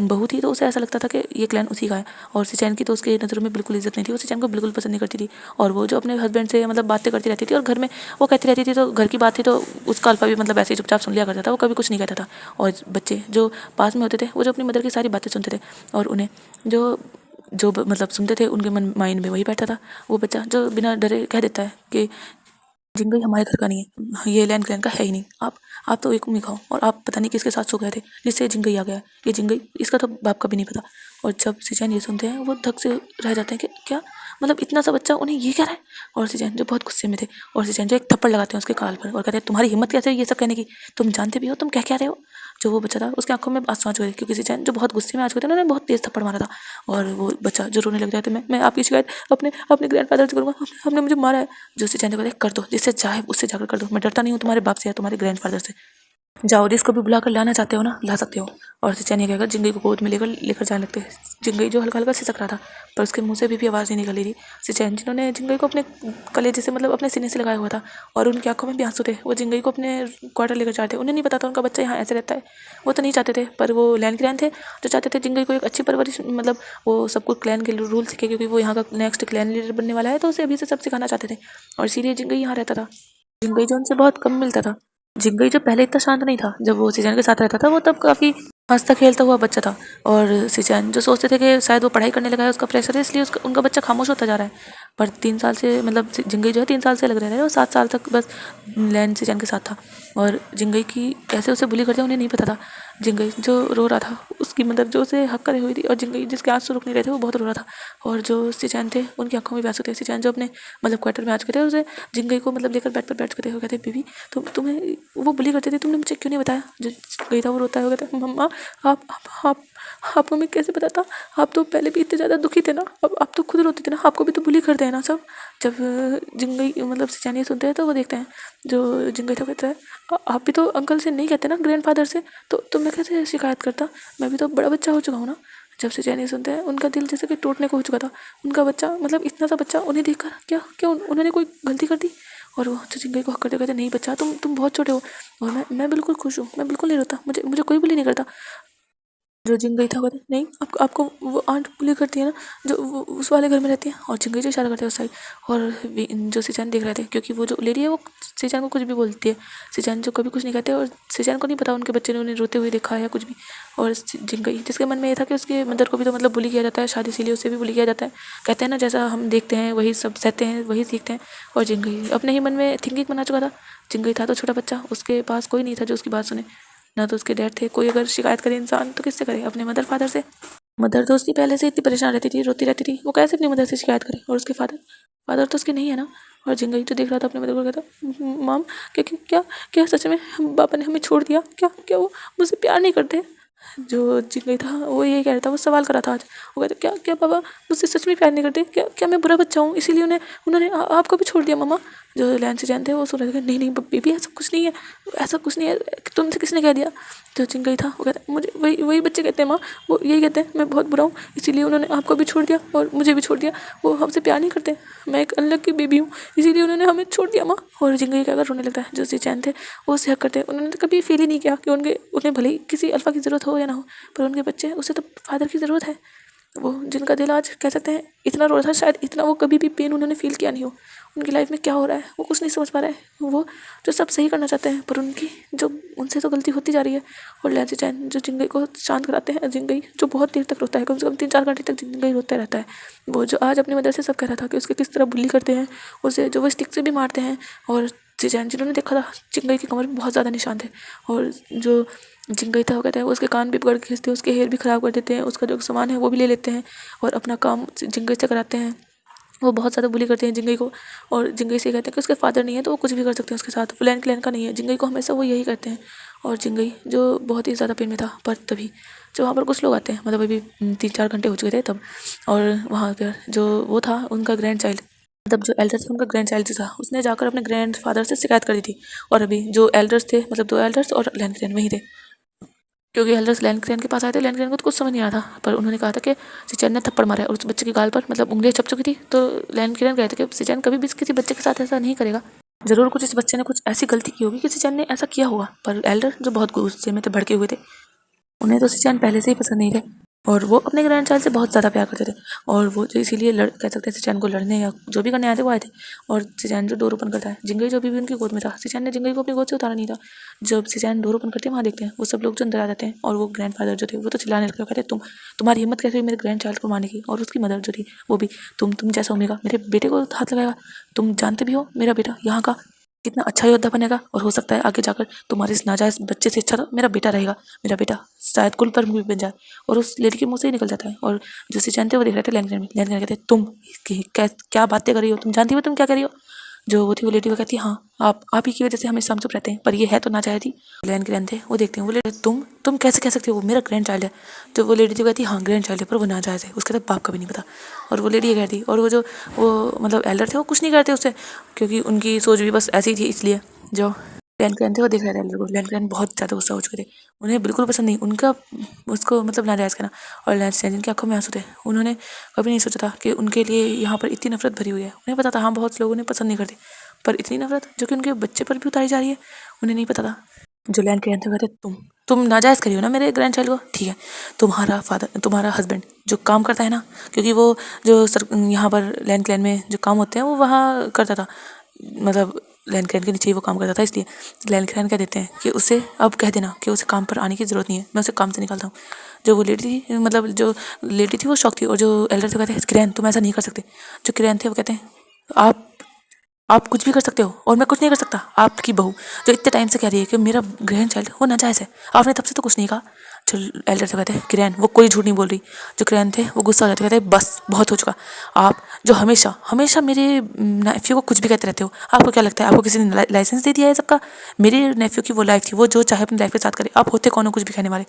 बहू थी तो उसे ऐसा लगता था कि ये क्लैन उसी का है। और सिचैन की तो उसके नज़रों में बिल्कुल इज्जत नहीं थी, वो सिचैन को बिल्कुल पसंद नहीं करती थी। और वो जो अपने हस्बैंड से मतलब बातें करती रहती थी और घर में वो कहती रहती थी तो घर की बात थी तो उसका अल्फा भी मतलब ऐसे ही चुपचाप सुन लिया करता था, वो कभी कुछ नहीं कहता था। और बच्चे जो पास में होते थे वो जो अपनी मदर की सारी बातें सुनते थे और उन्हें जो मतलब सुनते थे उनके मन माइंड में वही बैठा था। वो बच्चा जो बिना डरे कह देता है कि जिंगई हमारे घर का नहीं है, ये लैंड क्लैन का है ही नहीं, आप तो एक खाओ। और आप पता नहीं किसके साथ सो गए थे जिससे जिंगई आ गया, ये जिंगई इसका तो बाप का भी नहीं पता। और जब सिचैन ये सुनते हैं वो धक से रह जाते हैं कि क्या मतलब इतना सा बच्चा उन्हें ये कह रहा है। और सिचैन जो बहुत गुस्से में थे और सिचैन जो एक थप्पड़ लगाते हैं उसके गाल पर और कहते हैं तुम्हारी हिम्मत कैसे है ये सब कहने की, तुम जानते भी हो तुम क्या रहे हो। जो वो बच्चा था उसकी आंखों में आंसू आ चुके थे क्योंकि सिचैन जो बहुत गुस्से में आ चुके थे उन्होंने बहुत तेज थप्पड़ मारा था। और वो बच्चा जो रोने लग गया था मैं आपकी शिकायत अपने ग्रैंडफादर से करूँगा, आपने मुझे मारा है। जो सिचैन ने बोला कर दो, जिससे चाहे उससे जाकर कर दो, मैं डरता नहीं हूँ तुम्हारे बाप से या तुम्हारे ग्रैंडफादर से, जाओ जिसको भी बुलाकर लाना चाहते हो ना ला सकते हो। और सिचैन ये कहकर जिंगई को गोद में लेकर जाने लगते हैं। जिंगई जो हल्का हल्का सिसक रहा था पर उसके मुंह से भी आवाज़ नहीं निकल रही थी। सिचैन जिन्होंने जिंगई को अपने कलेजे से मतलब अपने सीने से लगाया हुआ था और उनकी आंखों में भी आंसू थे, वो जिंगई को अपने क्वार्टर लेकर जाते थे। उन्हें नहीं पता था उनका बच्चा यहाँ ऐसे रहता है, वो तो नहीं चाहते थे पर वो लैंड क्लैन थे जो चाहते थे जिंगई को एक अच्छी परवरिश मतलब वो सब कुछ क्लैन के रूल सीखे क्योंकि वो यहाँ का नेक्स्ट क्लैन लीडर बनने वाला है तो उसे अभी से सब सिखाना चाहते थे। और इसीलिए जिंगई यहाँ रहता था। जिंगई जो उनसे बहुत कम मिलता था। जिंगई जो पहले इतना शांत नहीं था, जब वो सिचैन के साथ रहता था वो तब काफ़ी हंसता खेलता हुआ बच्चा था। और सिचैन जो सोचते थे कि शायद वो पढ़ाई करने लगा है उसका प्रेशर है इसलिए उनका बच्चा खामोश होता जा रहा है। पर 3 साल से मतलब जिंगई जो है 3 साल से लग रहे थे और 7 साल तक बस लैंड सिचैन के साथ था। और जिंगई की कैसे उसे बुली करते उन्हें नहीं पता था। जिंगई जो रो रहा था उसकी मदर जो उसे हक करे हुई थी और जिंगई जिसके आंसू रुक नहीं रहे थे वो बहुत रो रहा था। और जो सिचैन थे उनकी आंखों में भी आंसू थे। सिचैन जो अपने मतलब क्वार्टर में आ चुके थे उसे जिंगई को मतलब लेकर बेड पर बैठ चुके थे। वो कहते बीबी तुम्हें वो बुली करते थे तुमने मुझे क्यों नहीं बताया। जो गई था वो रोता है वो कहता है मम्मा आप आप आपको मैं कैसे बताता, आप तो पहले भी इतने ज़्यादा दुखी थे ना, अब आप तो खुद रोते थे ना, आपको भी तो बुली करते हैं ना सब। जब जिंगई मतलब सिचैन ये सुनते हैं तो वो देखते हैं जो जिंगई था कहता है आप भी तो अंकल से नहीं कहते ना ग्रैंडफादर से, तो मैं कैसे शिकायत करता, मैं भी तो बड़ा बच्चा हो चुका हूँ ना। जब सिचैन ये सुनते हैं उनका दिल जैसे कि टूटने को हो चुका था। उनका बच्चा मतलब इतना सा बच्चा उन्हें देखकर क्या क्या उन्होंने कोई गलती कर दी। और वो जो जिंगई को हक करते कहते नहीं बच्चा तुम बहुत छोटे हो और मैं बिल्कुल खुश हूँ, मैं बिल्कुल नहीं रोता, मुझे कोई बुली नहीं करता। जो जिंगई था कहते नहीं आपको वो आंट बुली करती है ना जो वो उस वाले घर में रहती है। और जिंगई जो इशारा करते हैं उस साइड। और जो सिचैन देख रहे थे क्योंकि वो जो लेडी है वो सिचैन को कुछ भी बोलती है, सिचैन जो कभी कुछ नहीं कहते और सिचैन को नहीं पता उनके बच्चे ने उन्हें रोते हुए देखा है या कुछ भी। और जिंगई जिसके मन में ये था कि उसके मदर को भी तो मतलब बुली किया जाता है शादी इसीलिए उसे भी बुली किया जाता है। कहते हैं ना जैसा हम देखते हैं वही सब सहते हैं वही सीखते हैं। और जिंगई अपने ही मन में थिंकिंग बना चुका था। जिंगई था तो छोटा बच्चा, उसके पास कोई नहीं था जो उसकी बात सुने, ना तो उसके डैड थे। कोई अगर शिकायत करे इंसान तो किससे करे, अपने मदर फादर से। मदर तो उसकी पहले से इतनी परेशान रहती थी, रोती रहती थी, वो कैसे अपनी मदर से शिकायत करे। और उसके फादर तो उसके नहीं है ना। और जिंगई जो देख रहा था अपने मदर को कहता माम क्या क्या क्या क्या सच में पापा ने हमें छोड़ दिया, क्या क्या वो मुझसे प्यार नहीं करते। जो जिंगई था वो यही कह रहा था, वो सवाल कर रहा था आज। वो कहता क्या क्या पापा मुझसे सच में प्यार नहीं करते, क्या क्या मैं बुरा बच्चा हूँ इसीलिए उन्होंने आपको भी छोड़ दिया मम्मा। जो लैंड से जानते हैं वो सुन रहे थे नहीं बेबी ऐसा कुछ नहीं है, ऐसा कुछ नहीं है, तुमसे किसने कह दिया। जो जिंगई था वो कहता मुझे वही बच्चे कहते हैं माँ, वो यही कहते हैं मैं बहुत बुरा हूँ इसीलिए उन्होंने आपको भी छोड़ दिया और मुझे भी छोड़ दिया, वो हमसे प्यार नहीं करते, मैं एक अनलकी बेबी हूँ इसीलिए उन्होंने हमें छोड़ दिया माँ। और जिंगई कहकर रोने लगता है। जो सिचैन थे वो उसे हक करते हैं, उन्होंने कभी फील ही नहीं किया कि उन्हें भले ही किसी अल्फा की ज़रूरत हो हो या ना हो, पर उनके बच्चे उसे तो फादर की ज़रूरत है। वो जिनका दिल आज कह सकते हैं इतना रो रहा था, शायद इतना वो कभी भी पेन उन्होंने फील किया नहीं हो। उनकी लाइफ में क्या हो रहा है वो कुछ नहीं समझ पा रहा है। वो जो सब सही करना चाहते हैं, पर उनकी जो उनसे तो गलती होती जा रही है। और लैंसी चैन जो जिंगई को शांत कराते हैं, जिंगई जो बहुत देर तक रोता है, कम से कम 3-4 घंटे तक जिंगई रोता रहता है। वो जो आज अपनी मदर से सब कह रहा था कि उसके किस तरह बुली करते हैं, उसे जो वो स्टिक से भी मारते हैं। और चैन जिन्होंने देखा था जिंगई की कमर में बहुत ज़्यादा निशान थे, और जो जिंगई था वो कहता है उसके कान भी पकड़ के खींचते हैं, उसके हेयर भी ख़राब कर देते हैं, उसका जो सामान है वो भी ले लेते हैं और अपना काम जिंगई से कराते हैं। वो बहुत ज़्यादा बुली करते हैं जिंगई को, और जिंगई से कहते हैं कि उसके फादर नहीं है तो वो कुछ भी कर सकते हैं उसके साथ, वो लैन क्लैन का नहीं है। जिंगई को हमेशा वो यही कहते हैं। और जिंगई जो बहुत ही ज़्यादा पेन में था, पर तभी जो वहाँ पर कुछ लोग आते हैं, मतलब अभी 3-4 घंटे हो चुके थे तब, और वहाँ पर जो वो था उनका ग्रैंड चाइल्ड, मतलब जो एल्डर थे उनका ग्रैंड चाइल्ड जो था, उसने जाकर अपने ग्रैंड फादर से शिकायत कर दी थी। और अभी जो एल्डर्स थे, मतलब 2 एल्डर्स और लैन क्लैन वहीं थे, क्योंकि एल्डर्स लैन क्लैन के पास आए थे। लैन क्लैन को तो कुछ समझ नहीं आ रहा था, पर उन्होंने कहा था कि सिचैन ने थप्पड़ मारा है, और उस बच्चे की गाल पर मतलब उंगलियां छप चुकी थी। तो लैन क्लैन कहते कि सिचैन कभी भी किसी बच्चे के साथ ऐसा नहीं करेगा, ज़रूर कुछ इस बच्चे ने कुछ ऐसी गलती की होगी कि सिचैन ने ऐसा किया होगा। पर एल्डर जो बहुत गुस्से में थे, भड़के हुए थे, उन्हें तो सिचैन पहले से ही पसंद नहीं थे, और वो अपने ग्रैंड चाइल्ड से बहुत ज़्यादा प्यार करते थे। और वो जो इसीलिए कह सकते हैं सिचैन को लड़ने या जो भी करने आए थे वो आए थे। और सिचैन जो डोर ओपन करता है, जिंगई जो अभी भी उनकी गोद में था, सिचैन ने जिंगई को अपनी गोद से उतारा नहीं था। जब सिचैन डोर ओपन करते हैं, वहाँ देखते हैं वो सब लोग जो अंदर आ जाते हैं, और वो ग्रैंड फादर जो थे वो तो चिल्लाने लगे, कहते तुम्हारी हिम्मत कैसे हुई मेरे ग्रैंड चाइल्ड को मारने की। और उसकी मदर जो थी वो भी, तुम जैसा होगा मेरे बेटे को हाथ लगाएगा, तुम जानते भी हो मेरा बेटा यहाँ का कितना अच्छा योद्धा बनेगा, और हो सकता है आगे जाकर तुम्हारे इस नाजायज़ बच्चे से अच्छा तो मेरा बेटा रहेगा, मेरा बेटा शायद कुल पर भी बन जाए। और उस लेडी के मुंह से ही निकल जाता है। और जो सिचैन थे वो देख रहे थे लैन क्लैन में। लैन क्लैन कहते हैं तुम क्या बातें कर रही हो, तुम जानती हो तुम क्या कर रही हो। जो वो थी वो लेडी वो कहती है हाँ आप ही की वजह से हम इस चुप रहते हैं, पर ये है तो नाजायज ही। लैन क्लैन थे वो देखते हैं, वो लेडी तुम कैसे कह सकते हो, वो मेरा ग्रैंड चाइल्ड है। जो वो लेडी थी वो कहती है हाँ ग्रैंड चाइल्ड है, पर वो नाजायज़ है, उसके तो बाप का भी नहीं पता। और वो लेडी ये कहती, और वो जो वो मतलब एल्डर थे वो कुछ नहीं करते उससे, क्योंकि उनकी सोच भी बस ऐसी ही थी। इसलिए जो लैन क्लैन थे वो देख रहे थे एल्डर को। लैन क्लैन बहुत ज़्यादा गुस्सा हो चुके थे, उन्हें बिल्कुल पसंद नहीं उनका उसको मतलब नाजायज़ करना। और लैन क्लैन की आंखों में आंसू थे, उन्होंने कभी नहीं सोचा था कि उनके लिए यहाँ पर इतनी नफरत भरी हुई है। उन्हें पता था हाँ बहुत लोग उन्हें पसंद नहीं करते, पर इतनी नफरत जो कि उनके बच्चे पर भी उतारी जा रही है, उन्हें नहीं पता था। जो लैन क्लैन थे कहते तुम नाजायज़ करियो ना मेरे ग्रैंड चाइल्ड को, ठीक है तुम्हारा फादर तुम्हारा हस्बैंड जो काम करता है ना, क्योंकि वो जो यहाँ पर लैन क्लैन में जो काम होते हैं वो वहाँ करता था, मतलब लैन क्लैन के नीचे ही वो काम करता था। इसलिए लैन क्लैन कह देते हैं कि उसे अब कह देना कि उसे काम पर आने की ज़रूरत नहीं है, मैं उसे काम से निकालता हूँ। जो वो लेडी थी, मतलब जो लेडी थी वो शौक थी, और जो एल्डर थे कहते हैं किरैन तुम ऐसा नहीं कर सकते। जो किरैन थे वो कहते हैं आप कुछ भी कर सकते हो और मैं कुछ नहीं कर सकता। आपकी बहू जो इतने टाइम से कह रही है कि मेरा ग्रैंड चाइल्ड वो नाजायज़ है, आपने तब से तो कुछ नहीं कहा। जो एल्डर से कहते हैं किरैन वो कोई झूठ नहीं बोल रही। जो किरैन थे वो गुस्सा हो जाते, कहते हैं बस बहुत हो चुका, आप जो हमेशा हमेशा मेरे नेफ्यू को कुछ भी कहते रहते हो। आपको क्या लगता है आपको किसी ने लाइसेंस दे दिया है सबका? मेरे नेफ्यू की वो लाइफ थी, वो जो चाहे अपनी लाइफ के साथ करे, आप होते कौन हो कुछ भी कहने वाले।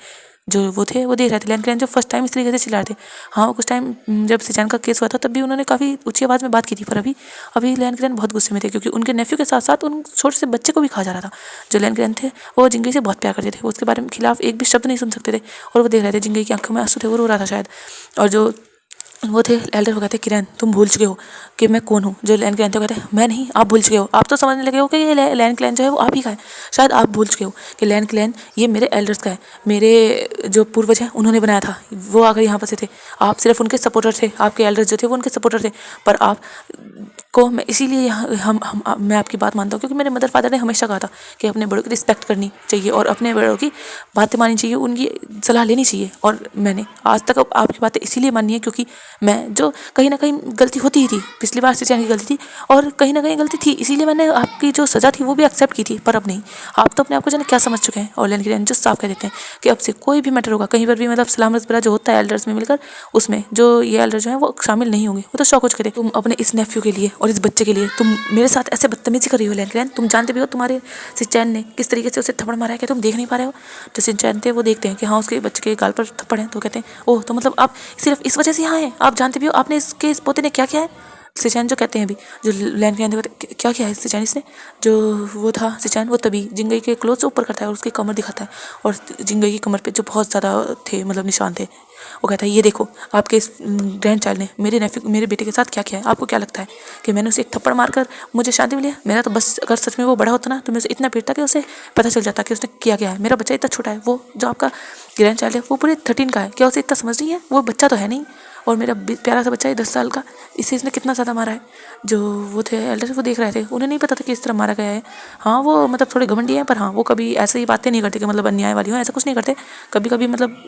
जो वो थे वो देख रहे थे लैन क्लैन जो फर्स्ट टाइम इस तरीके से चिल्ला रहे थे। हाँ कुछ टाइम जब सिचैन का केस हुआ था तब भी उन्होंने काफ़ी ऊंची आवाज़ में बात की थी, पर अभी लैन क्लैन बहुत गुस्से में थे, क्योंकि उनके नेफ्यू के साथ साथ उन छोटे से बच्चे को भी खा जा रहा था। जो लैन क्लैन थे वो जिंगई से बहुत प्यार करते थे, वो उसके बारे में खिलाफ एक भी शब्द नहीं सुन सकते थे। और वो देख रहे थे जिंगई की आंखों में आंसू थे, वो रो रहा था शायद। और जो वो थे एल्डर वो कहते किरैन तुम भूल चुके हो कि मैं कौन हूँ। जो लैन क्लैन थे वो कहते मैं नहीं, आप भूल चुके हो, आप तो समझने लगे हो कि ये लैन क्लैन जो है वो आप ही का है। शायद आप भूल चुके हो कि लैन क्लैन ये मेरे एल्डर्स का है, मेरे जो पूर्वज हैं उन्होंने बनाया था, वो आकर यहाँ पर से थे, आप सिर्फ उनके सपोर्टर थे, आपके एल्डर्स जो थे वो उनके सपोर्टर थे। पर आप को मैं इसीलिए यहाँ मैं आपकी बात मानता हूँ, क्योंकि मेरे मदर फादर ने हमेशा कहा था कि अपने बड़ों की रिस्पेक्ट करनी चाहिए और अपने बड़ों की बातें माननी चाहिए, उनकी सलाह लेनी चाहिए। और मैंने आज तक आपकी बातें इसीलिए मानी है क्योंकि मैं जो कहीं ना कहीं गलती होती ही थी, पिछली बार सिचैन की गलती थी और कहीं ना कहीं गलती थी, इसीलिए मैंने आपकी जो सज़ा थी वो भी एक्सेप्ट की थी। पर अब नहीं, आप तो अपने आप को जाने क्या समझ चुके हैं। और लैन क्लैन जो साफ कह देते हैं कि अब से कोई भी मैटर होगा कहीं पर भी, मतलब सलाम मशवरा जो होता है एल्डर्स में मिलकर, उसमें जो ये एल्डर जो है वो शामिल नहीं होंगे। वो तो शौक करे तुम अपने इस नेफ्यू के लिए और इस बच्चे के लिए तुम मेरे साथ ऐसे बदतमीजी कर रही हो लैन क्लैन, तुम जानते भी हो तुम्हारे सिचैन ने किस तरीके से उसे थप्पड़ मारा है, क्या तुम देख नहीं पा रहे हो। जो सिचैन थे वो देखते हैं कि हाँ उसके बच्चे के गाल पर थप्पड़ है, तो कहते हैं ओह तो मतलब आप सिर्फ इस वजह से यहाँ हैं, आप जानते भी हो आपने इसके इस पोते ने क्या किया है। सिचैन जो कहते हैं अभी, जो लैंड के अंदर कहते क्या किया है सिचैन इसने, जो वो था सिचैन, वो तभी जिंगई के क्लोथ ऊपर करता है और उसकी कमर दिखाता है, और जिंगई की कमर पे जो बहुत ज़्यादा थे मतलब निशान थे, वो कहता है ये देखो आपके इस ग्रैंड चाइल्ड ने मेरे बेटे के साथ क्या किया है। आपको क्या लगता है कि मैंने उसे एक थप्पड़ मारकर मुझे शादी मिली है? मेरा तो बस, अगर सच में वो बड़ा होता ना तो मैं उसे इतना पीटता कि उसे पता चल जाता कि उसने किया क्या है। मेरा बच्चा इतना छोटा है, वो जो आपका ग्रैंड चाइल्ड है वो पूरे 13 का है, क्या उसे इतना समझ नहीं है? वो बच्चा तो है नहीं, और मेरा प्यारा सा बच्चा है 10 साल का, इसे इसने कितना ज़्यादा मारा है। जो वो थे एल्डर, वो देख रहे थे, उन्हें नहीं पता था कि इस तरह मारा गया है। हाँ वो मतलब थोड़े घमंडी हैं, पर हाँ वो कभी ऐसे ही बातें नहीं करते कि मतलब अन्याय वाली हो, ऐसा कुछ नहीं करते। कभी कभी मतलब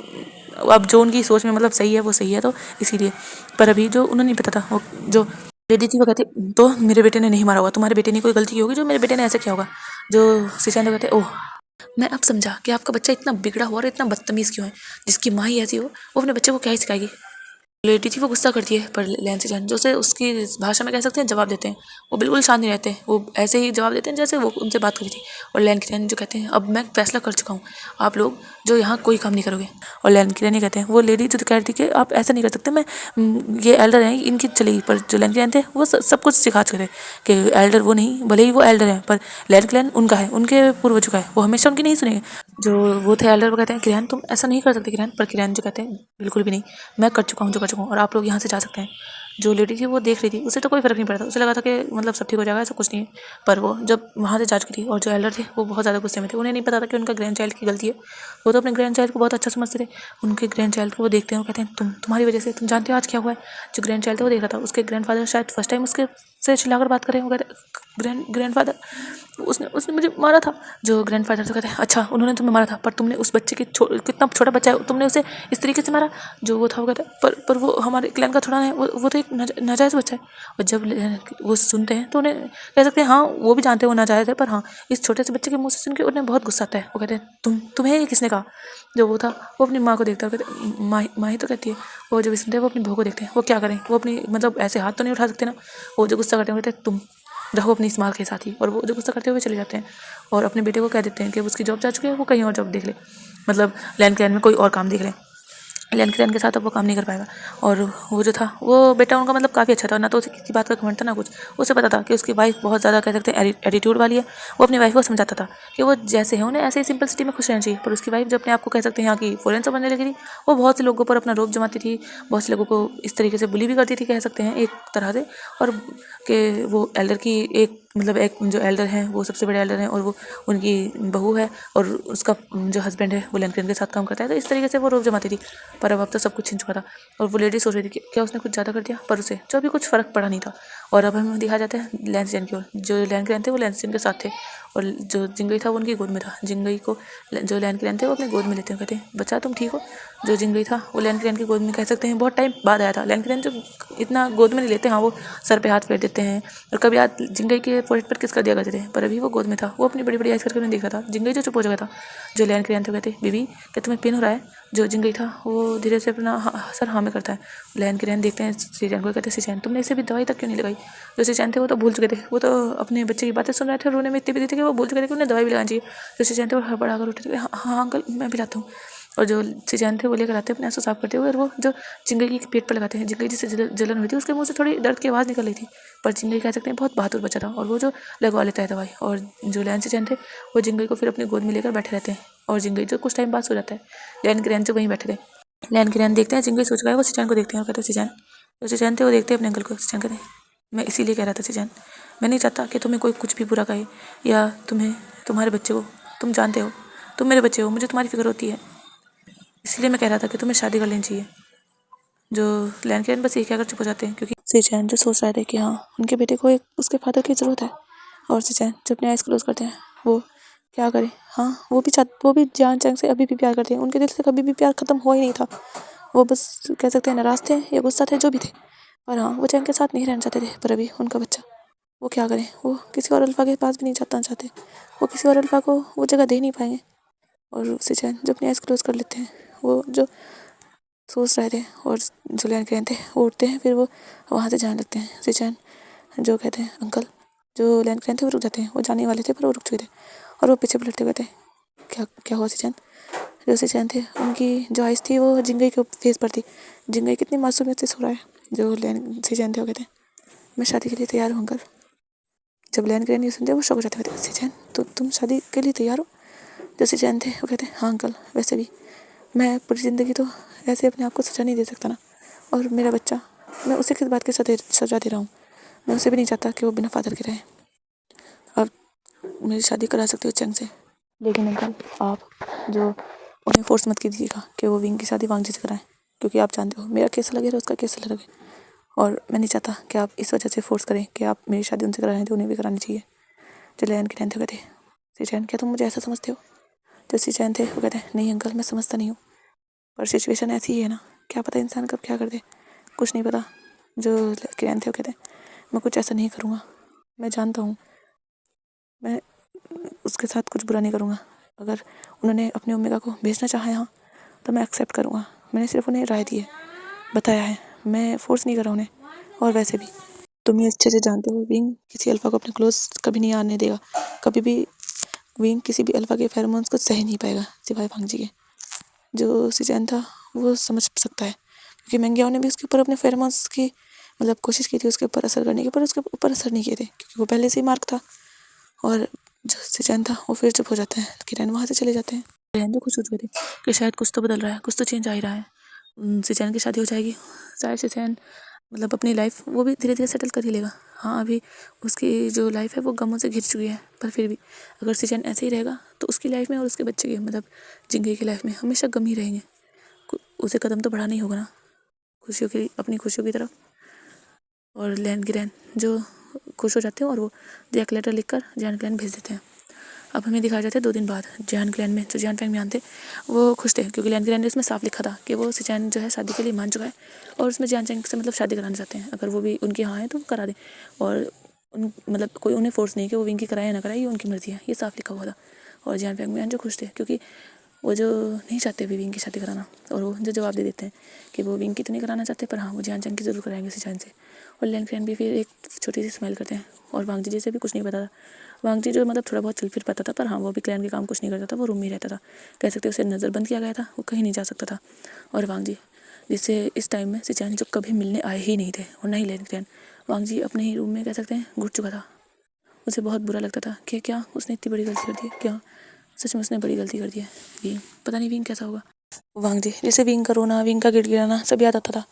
अब जो उनकी सोच में मतलब सही है वो सही है, तो इसीलिए। पर अभी जो उन्हें नहीं पता था, वो जो लेडी थी वो कहती तो मेरे बेटे ने नहीं मारा होगा, तुम्हारे बेटे ने कोई गलती की होगी जो मेरे बेटे ने ऐसे किया होगा। जो सिचैन कहते ओह, मैं अब समझा कि आपका बच्चा इतना बिगड़ा हुआ और इतना बदतमीज़ क्यों है। जिसकी माँ ही ऐसी हो, वो अपने बच्चे को क्या ही सिखाएगी। लेडी थी वो गुस्सा करती है, पर लैन सिचैन जो से उसकी भाषा में कह सकते हैं जवाब देते हैं, वो बिल्कुल शांत नहीं रहते, वो ऐसे ही जवाब देते हैं जैसे वो उनसे बात करी थी। और लैन किरैन जो कहते हैं अब मैं फैसला कर चुका हूँ, आप लोग जो यहाँ कोई काम नहीं करोगे। और लैन किरैन ही कहते हैं, वो लेडी जो कह रही थी कि आप ऐसा नहीं कर सकते, मैं ये एल्डर हैं इनकी चलेगी, पर जो लैन किरैन थे वो सब कुछ सिखा चुके थे कि एल्डर वो नहीं, भले ही वो एल्डर हैं पर लैन किरैन उनका है, उनके पूर्वजों का है, वो हमेशा उनकी नहीं सुनेंगे। जो वो थे एल्डर वो कहते हैं किरैन तुम ऐसा नहीं कर सकते किरैन, पर किरैन जो कहते हैं बिल्कुल भी नहीं, मैं कर चुका हूँ जो कर चुका हूँ, और आप लोग यहाँ से जा सकते हैं। जो लेडी थी वो देख रही थी, उसे तो कोई फर्क नहीं पड़ा था, उसे लगा था कि मतलब सब ठीक हो जाएगा, ऐसा कुछ नहीं है। पर वो जब वहाँ से जा चुकी थी, और जो एल्डर थे वो बहुत ज़्यादा गुस्से में थे, उन्हें नहीं पता था कि उनका ग्रैंड चाइल्ड की गलती है। वो तो अपने ग्रैंड चाइल्ड को बहुत अच्छा समझते थे। उनके ग्रैंड चाइल्ड को वो देखते हैं, वो कहते हैं तुम्हारी वजह से, तुम जानते हो आज क्या हुआ है। जो ग्रैंड चाइल्ड था वो देख रहा था, उसके ग्रैंडफादर शायद फर्स्ट टाइम उसके से चिल्लाकर बात करें, वो कहते ग्रैंडफादर उसने उसने मुझे मारा था। जो ग्रैंडफादर तो कहते हैं अच्छा उन्होंने तुम्हें मारा था, पर तुमने उस बच्चे के कितना छोटा बच्चा है, तुमने उसे इस तरीके से मारा। जो वो था वो कहता है पर वो हमारे क्लैन का थोड़ा है, वो तो एक नाजायज़ बच्चा है। और जब वो सुनते हैं तो उन्हें कह सकते हैं हाँ वो भी जानते हैं वो नाजायज़ है, पर हाँ इस छोटे से बच्चे के मुँह से सुन के उन्हें बहुत गुस्सा आता है। वो कहते हैं तुम्हें ये किसने कहा। जो वो था वो अपनी माँ को देखता है, कहते माँ ही तो कहती है। वो जब सुनते हैं वो अपनी बहू को देखते हैं, वो क्या करें, वो अपनी मतलब ऐसे हाथ तो नहीं उठा सकते ना। वो जो गुस्सा करते हैं कहते हैं तुम रहो अपनी इस माँ के साथ ही, और वो जो गुस्सा करते हुए चले जाते हैं। और अपने बेटे को कह देते हैं कि उसकी जॉब जा चुकी है, वो कहीं और जॉब देख ले, मतलब लैंड क्लैन में कोई और काम देख ले। लैंड क्लैन के साथ अब वो काम नहीं कर पाएगा। और वो जो था वो बेटा उनका मतलब काफ़ी अच्छा था, ना तो उसे किसी बात का घमंड था ना कुछ। उसे पता था कि उसकी वाइफ बहुत ज़्यादा कह सकते हैं एटीट्यूड वाली है। वो अपनी वाइफ को समझाता था कि वो जैसे है उन्हें ऐसे ही सिंपल सिटी में खुश रहना चाहिए। पर उसकी वाइफ जो अपने आप को कह सकते हैं यहाँ की फॉरेन से बनने लगी थी, वो बहुत से लोगों पर अपना रोब जमाती थी, बहुत से लोगों को इस तरीके से बुली भी करती थी कह सकते हैं एक तरह से। और कि वो एल्डर की एक मतलब एक जो एल्डर हैं वो सबसे बड़े एल्डर हैं, और वो उनकी बहू है, और उसका जो हस्बैंड है वो लैंड के साथ काम करता है। तो इस तरीके से वो रोब जमाती थी। पर अब तो सब कुछ छिन चुका था, और वो लेडी सोच रही थी कि क्या उसने कुछ ज़्यादा कर दिया, पर उसे जो अभी कुछ फ़र्क पड़ा नहीं था। और अब हमें दिखाया जाता है लैंस जैन की ओर। जो लैंड के थे वो लैंस जैन के साथ थे, और जो जिंगई था वो उनकी गोद में था। जिंगई को जो लैंड के थे वो अपनी गोद में लेते हैं, कहते हैं बच्चा तुम ठीक हो। जो जिंगई था वो लैंड के गोद में कह सकते हैं बहुत टाइम बाद आया था। लैंड के जो इतना गोद में नहीं लेते, हाँ वो सर पे हाथ फेर देते हैं, और कभी हाथ जिंगई के फोrehead पर किस कर दिया करते थे। पर अभी वो गोद में था, वो अपनी बड़ी बड़ी आइस करके उन्हें देख रहा था। जिंगई जो चुप हो चुका था। जो लैंड के थे कहते बीबी क्या तुम्हें पेन हो रहा है। जो जिंगई था वो धीरे से अपना सर हाँ में करता है। लैंड के देखते हैं सिचैन को, कहते हैं सिचैन तुमने इसे भी दवाई तक क्यों नहीं लगाई। जो सिचैन थे वो तो भूल चुके थे, वो तो अपने बच्चे की बातें सुन रहे थे, और रोने में इतनी भी थे कि वो भूल चुके थे कि उन्हें दवाई भी लगानी चाहिए। जो सिचैन थे वो हड़बड़ा कर उठे थे, हाँ हाँ अंकल मैं भी लाता हूँ। और जो सिचैन थे वो लेकर आते हैं अपने आंसू साफ करते हुए, और वो जो जिंगई की पेट पर लगाते हैं। जिंगई जिससे जलन हुई थी उसके मुंह से थोड़ी दर्द की आवाज़ निकल रही थी, पर जिंगई कह सकते हैं बहुत बहादुर बच्चा था, और वो जो लगवा लेता है दवाई। और जो लैन सिचैन थे वो जिंगई को फिर अपनी गोद में लेकर बैठे रहते हैं, और जिंगई जो कुछ टाइम बाद सो जाता है। लैन के रैन जो वहीं बैठे थे। लैन के रैन देखते हैं जिंगई सोच रहा है, वो सिचैन को देखते हैं और कहते हैं सिचैन। जो सिचैन थे वो देखते हैं अपने अंकल को। सिचैन कहते हैं मैं इसीलिए कह रहा था सिचैन, मैं नहीं चाहता कि तुम्हें कोई कुछ भी बुरा कहे, या तुम्हें तुम्हारे बच्चे को, तुम जानते हो तुम मेरे बच्चे हो, मुझे तुम्हारी फिक्र होती है, इसलिए मैं कह रहा था कि तुम्हें शादी कर लेनी चाहिए। जो लैन के रैन बस ये कहकर चुप हो जाते हैं, क्योंकि सिचैन जो सोच रहे थे कि हाँ उनके बेटे को एक उसके फादर की ज़रूरत है। और सिचैन जो अपने आइज़ क्लोज करते हैं, वो क्या करे, हाँ वो भी जान चंग से अभी भी प्यार करते हैं। उनके दिल से कभी भी प्यार ख़त्म हुआ ही नहीं था। वो बस कह सकते हैं नाराज़ थे या गुस्सा थे, जो भी थे, और हाँ वो चंग के साथ नहीं रहना चाहते थे। पर अभी उनका बच्चा, वो क्या करें, वो किसी और अल्फ़ा के पास भी नहीं जाना चाहते, वो किसी और अल्फ़ा को वो जगह दे नहीं पाएंगे। और सिचैन जो अपनी आइज़ क्लोज कर लेते हैं, वो जो सोच रहे थे, और जो लैन के थे वो उठते हैं, फिर वो वहाँ से जाने लगते हैं। सिचैन जो कहते हैं अंकल, जो लैन के थे वो रुक जाते हैं, वो जाने वाले थे पर वो रुक चुके थे, और वो पीछे पलटते कहते हैं क्या क्या हुआ सिचैन। जो सिचैन थे उनकी जो आइज़ थी वो जिंगई के फेस पर थी। जिंगई कितनी मासूमियत से सो रहा है। जो लैन सिचैन थे वो कहते हैं मैं शादी के लिए तैयार हूँ अंकल। जब लैन ग्रैन ये सुनते वो शौक हो जाते, कहते सिचैन तो तुम शादी के लिए तैयार हो? जो सिचैन थे वो कहते हाँ अंकल, वैसे भी मैं पूरी ज़िंदगी तो ऐसे अपने आप को सजा नहीं दे सकता ना, और मेरा बच्चा मैं उसे किस बात की सजा दे रहा हूँ? मैं उसे भी नहीं चाहता कि वो बिना फादर के रहे। अब मेरी शादी करा सकते हो चंग से, लेकिन अंकल आप जो उन्हें फोर्स मत कीजिएगा कि वो विंग की शादी वांगजी से कराएं, क्योंकि आप जानते हो मेरा केस लगे उसका केस लगे, और मैं नहीं चाहता कि आप इस वजह से फोर्स करें कि आप मेरी शादी उनसे करा रहे थे, उन्हें भी करानी चाहिए। जो लैन के रहते कहते सिचैन क्या तुम मुझे ऐसा समझते हो? जो सिचैन थे वो कहते नहीं अंकल मैं समझता नहीं हूँ, पर सिचुएशन ऐसी ही है ना, क्या पता इंसान कब क्या कर दे, कुछ नहीं पता। जो किरण थे वो कहते मैं कुछ ऐसा नहीं करूँगा, मैं जानता हूँ मैं उसके साथ कुछ बुरा नहीं करूँगा। अगर उन्होंने अपनी ओमेगा को भेजना चाहा यहाँ तो मैं एक्सेप्ट करूँगा। मैंने सिर्फ उन्हें राय दी है, बताया है, मैं फोर्स नहीं करा उन्हें। और वैसे भी तुम ये अच्छे से जानते हो विंग किसी अल्फा को अपने क्लोज कभी नहीं आने देगा, कभी भी विंग किसी भी अल्फा के फेरोमोन्स को सह नहीं पाएगा सिवाय भांगजी के। जो सिचैन था वो समझ सकता है, क्योंकि मैंगियाओ ने भी उसके ऊपर अपने फेरोमोन्स की मतलब कोशिश की थी उसके ऊपर असर करने की, पर उसके ऊपर असर नहीं किए थे क्योंकि वो पहले से ही मार्क था। और जो सिचैन था वो फिर चुप हो जाता है, किरण वहाँ से चले जाते हैं। किरण जो खुश हो चुके थे कि शायद कुछ तो बदल रहा है, कुछ तो चेंज आ ही रहा है, सिचैन की शादी हो जाएगी, शायद सिचैन मतलब अपनी लाइफ वो भी धीरे धीरे सेटल कर ही लेगा। हाँ अभी उसकी जो लाइफ है वो गमों से घिर चुकी है, पर फिर भी अगर सिचैन ऐसे ही रहेगा तो उसकी लाइफ में और उसके बच्चे की मतलब जिंगे की लाइफ में हमेशा गम ही रहेंगे। उसे कदम तो बढ़ाना ही होगा ना खुशियों की, अपनी खुशियों की तरफ। और लैन गिरैन जो खुश हो जाते हैं और वो जैक लेटर लिखकर जियान क्लैन भेज देते हैं। अब हमें दिखाया जाता है 2 दिन बाद जियान क्लैन में, जो जियान फैंग म्यान थे वो खुश थे क्योंकि लैन गिरैन ने इसमें साफ लिखा था कि वो सिचैन जो है शादी के लिए मान चुका है और उसमें जियान चैंग से मतलब शादी कराना चाहते हैं। अगर वो भी उनकी हाँ है तो करा दें, और उन मतलब कोई उन्हें फोर्स नहीं कि वो विंग की कराए या ना कराए, ये उनकी मर्जी है, ये साफ लिखा हुआ था। और जियान फैंग म्यान जो खुश थे क्योंकि वो जो नहीं चाहते अभी विंग की शादी कराना, और वो जो जवाब दे देते हैं कि वो विंग की तो नहीं कराना चाहते पर हाँ वो जियान चैंग की ज़रूर कराएंगे सिचैन से। और लैन क्लैन भी फिर एक छोटी सी स्माइल करते हैं, और वांगजी जैसे भी कुछ नहीं पता था। वांगजी जो मतलब थोड़ा बहुत चल फिर पाता था, पर हाँ वो भी क्लैन के काम कुछ नहीं करता था, वो रूम में ही रहता था, कह सकते उसे नज़र बंद किया गया था, वो कहीं नहीं जा सकता था। और वांगजी जिससे इस टाइम में सिचैन जो कभी मिलने आए ही नहीं थे और नहीं लैन क्लैन, वांगजी अपने ही रूम में कह सकते हैं घुट चुका था। उसे बहुत बुरा लगता था कि क्या उसने इतनी बड़ी गलती कर दी, क्या सच में उसने बड़ी गलती कर दी है। विंग पता नहीं विंग कैसा होगा। वांगजी जैसे विंग का रोना, विंग का गिड़गिड़ाना सब याद आता था।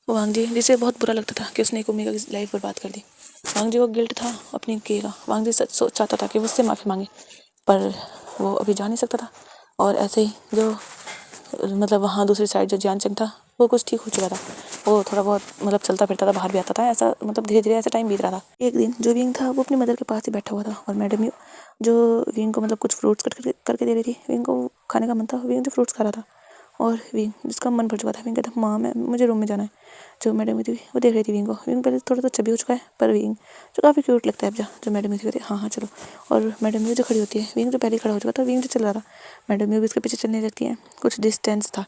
वांगजी जिसे बहुत बुरा लगता था कि उसने एक ओमेगा की लाइफ बर्बाद कर दी। वांगजी को गिल्ट था अपनी किए का, वांगजी चाहता था कि वो उससे माफ़ी मांगे, पर वो अभी जा नहीं सकता था। और ऐसे ही जो मतलब वहाँ दूसरी साइड जो जियान चंग था वो कुछ ठीक हो चुका था, वो थोड़ा बहुत मतलब चलता फिरता था, बाहर भी आता था, ऐसा मतलब धीरे धीरे ऐसा टाइम बीत रहा था। एक दिन जो विंग था वो अपनी मदर के पास ही बैठा हुआ था, और मैडम यू जो विंग को मतलब कुछ फ्रूट्स कट करके दे रही थी, विंग को खाने का मन था, विंग जो फ्रूट्स खा रहा था, और विंग जिसका मन भर चुका था, विंग कहता माँ मैं मुझे रूम में जाना है। जो मैडम थी वो देख रही थी विंग को, विंग पहले थोड़ा तो चबी हो चुका है, पर विंग जो काफ़ी क्यूट लगता है अब जो मैडम थी कहती हाँ हाँ चलो। और मैडम यू जो खड़ी होती है, विंग जो पहले खड़ा हो चुका था, विंग जो चल रहा था, मैडम यू भी उसके पीछे चलने लगती है। कुछ डिस्टेंस था,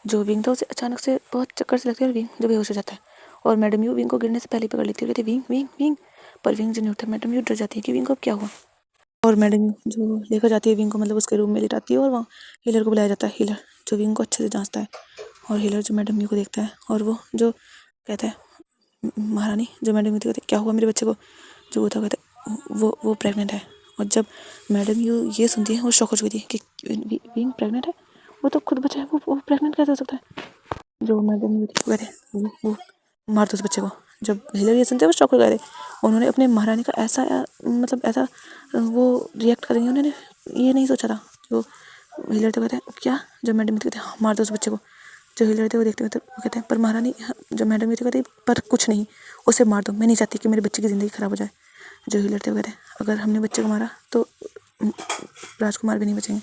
जो विंग था उसे अचानक से बहुत चक्कर से लगती है और विंग जो बेहोश हो जाता है, और मैडम यू विंग को गिरने से पहले पकड़ लेती है, कहती विंग विंग विंग, पर विंग जो नहीं उठता, मैडम यू डर जाती है कि विंग को अब क्या हुआ। और मैडम यू जो लेकर जाती है विंग को मतलब उसके रूम में लेटाती है, और वहाँ हीलर को बुलाया जाता है, हीलर जो विंग को अच्छे से जांचता है। और हीलर जो मैडम यू को देखता है और वो जो कहता है महारानी, जो मैडम यू कहते क्या हुआ मेरे बच्चे को, जो वो था कहता वो प्रेग्नेंट है। और जब मैडम यू ये सुनती है वो शॉक हो चुकी थी कि विंग प्रेग्नेंट है, वो तो खुद बच्चा है, वो प्रेग्नेंट कैसे हो सकता है। जो मैडम यू थी कहते वो मार दो उस बच्चे को। जब हिलर ये सुनते वो शॉक हो गए थे, उन्होंने अपने महारानी का ऐसा मतलब ऐसा वो रिएक्ट करेंगे उन्होंने ये नहीं सोचा था। जो हिलर थे कहते हैं क्या, जब मैडम कहते हैं मार दो उस बच्चे को, जो हिलर थे वो देखते हुए वो कहते हैं पर महारानी, जो मैडम ये कहते हैं पर कुछ नहीं, उसे मार दो, मैं नहीं चाहती कि मेरे बच्चे की ज़िंदगी ख़राब हो जाए। जो हिलर थे वो कहते हैं अगर हमने बच्चे को मारा तो राजकुमार भी नहीं बचेंगे।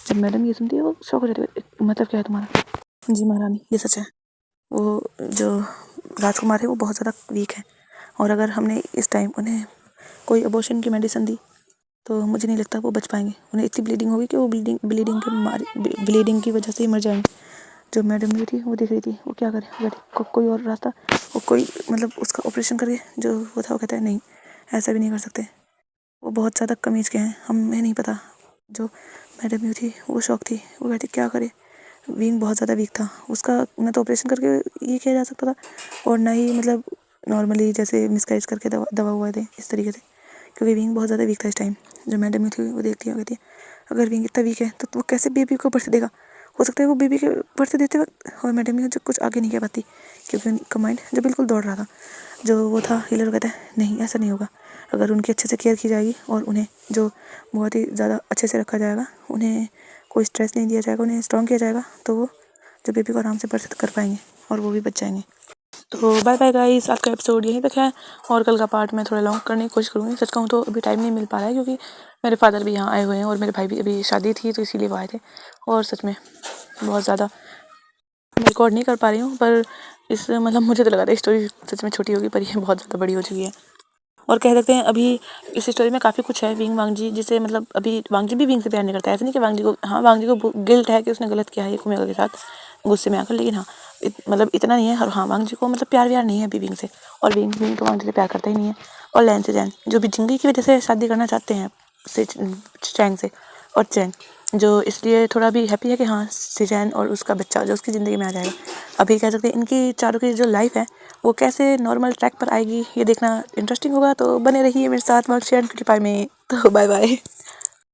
जब मैडम ये सुनती है वो शौक हो जाती है, मतलब क्या है तुम्हारा। जी महारानी ये सच है, वो जो राजकुमार है वो बहुत ज़्यादा वीक है, और अगर हमने इस टाइम उन्हें कोई अबॉर्शन की मेडिसिन दी तो मुझे नहीं लगता वो बच पाएंगे, उन्हें इतनी ब्लीडिंग होगी कि वो ब्लीडिंग की वजह से ही मर जाएंगे। जो मैडम ये थी वो देख रही थी वो क्या करे, कोई और रास्ता, वो कोई मतलब उसका ऑपरेशन करे, जो वो था वो कहता है नहीं ऐसा भी नहीं कर सकते, वो बहुत ज़्यादा कमीज़ के हैं, हमें नहीं पता। जो मैडम यू थी वो शौक थी, वो कहती क्या करे, विंग बहुत ज़्यादा वीक था, उसका ना तो ऑपरेशन करके ये किया जा सकता था और ना ही मतलब नॉर्मली जैसे मिसकैरेज करके दवा हुए थे इस तरीके से, क्योंकि विंग बहुत ज़्यादा वीक था इस टाइम। जो मैडम ही थी वो देखती है, कहती है अगर विंग इतना वीक है तो वो कैसे बेबी को बर्थ देगा। हो सकता है वो बेबी के बर्थ देते वक्त, और मैडम ही जो कुछ आगे नहीं कह पाती क्योंकि उनका माइंड जो बिल्कुल दौड़ रहा था, जो वो था हीलर, कहता है नहीं ऐसा नहीं होगा। अगर उनकी अच्छे से केयर की जाएगी और उन्हें जो बहुत ही ज़्यादा अच्छे से रखा जाएगा, उन्हें कोई स्ट्रेस नहीं दिया जाएगा, उन्हें स्ट्रॉन्ग किया जाएगा, तो वो जो बेबी को आराम से बर्थ कर पाएंगे और वो भी बच जाएंगे। तो बाय बाय गाइस, आज का एपिसोड यहीं तक है और कल का पार्ट मैं थोड़ा लॉन्ग करने की कोशिश करूँगी। सच कहूँ तो अभी टाइम नहीं मिल पा रहा है क्योंकि मेरे फादर भी यहाँ आए हुए हैं और मेरे भाई भी अभी शादी थी तो इसीलिए वो आए थे, और सच में बहुत ज़्यादा रिकॉर्ड नहीं कर पा रही हूँ। पर इस मतलब मुझे तो लगा था स्टोरी सच में छोटी होगी, पर ये बहुत ज़्यादा बड़ी हो चुकी है। और कह सकते हैं अभी इस स्टोरी में काफ़ी कुछ है। विंग वांगजी जिसे मतलब अभी वांगजी भी विंग से प्यार नहीं करता है, ऐसा नहीं कि वांगजी को, हाँ वांगजी को गिल्ट है कि उसने गलत किया है ये कुमेगा के साथ गुस्से में आकर, लेकिन हाँ मतलब इतना नहीं है। और हाँ वांगजी को मतलब प्यार व्यार नहीं है अभी विंग से, और विंग तो वांगजी से प्यार करता ही नहीं है। और लैन से जैन जो भी जिंगली की वजह से शादी करना चाहते हैं चैंग से, और चैंग जो इसलिए थोड़ा भी हैप्पी है कि हाँ सिजैन और उसका बच्चा जो उसकी ज़िंदगी में आ जाएगा। अभी कह सकते हैं इनकी चारों की जो लाइफ है वो कैसे नॉर्मल ट्रैक पर आएगी, ये देखना इंटरेस्टिंग होगा। तो बने रहिए मेरे साथ वर्क शेयर में। तो बाय बाय।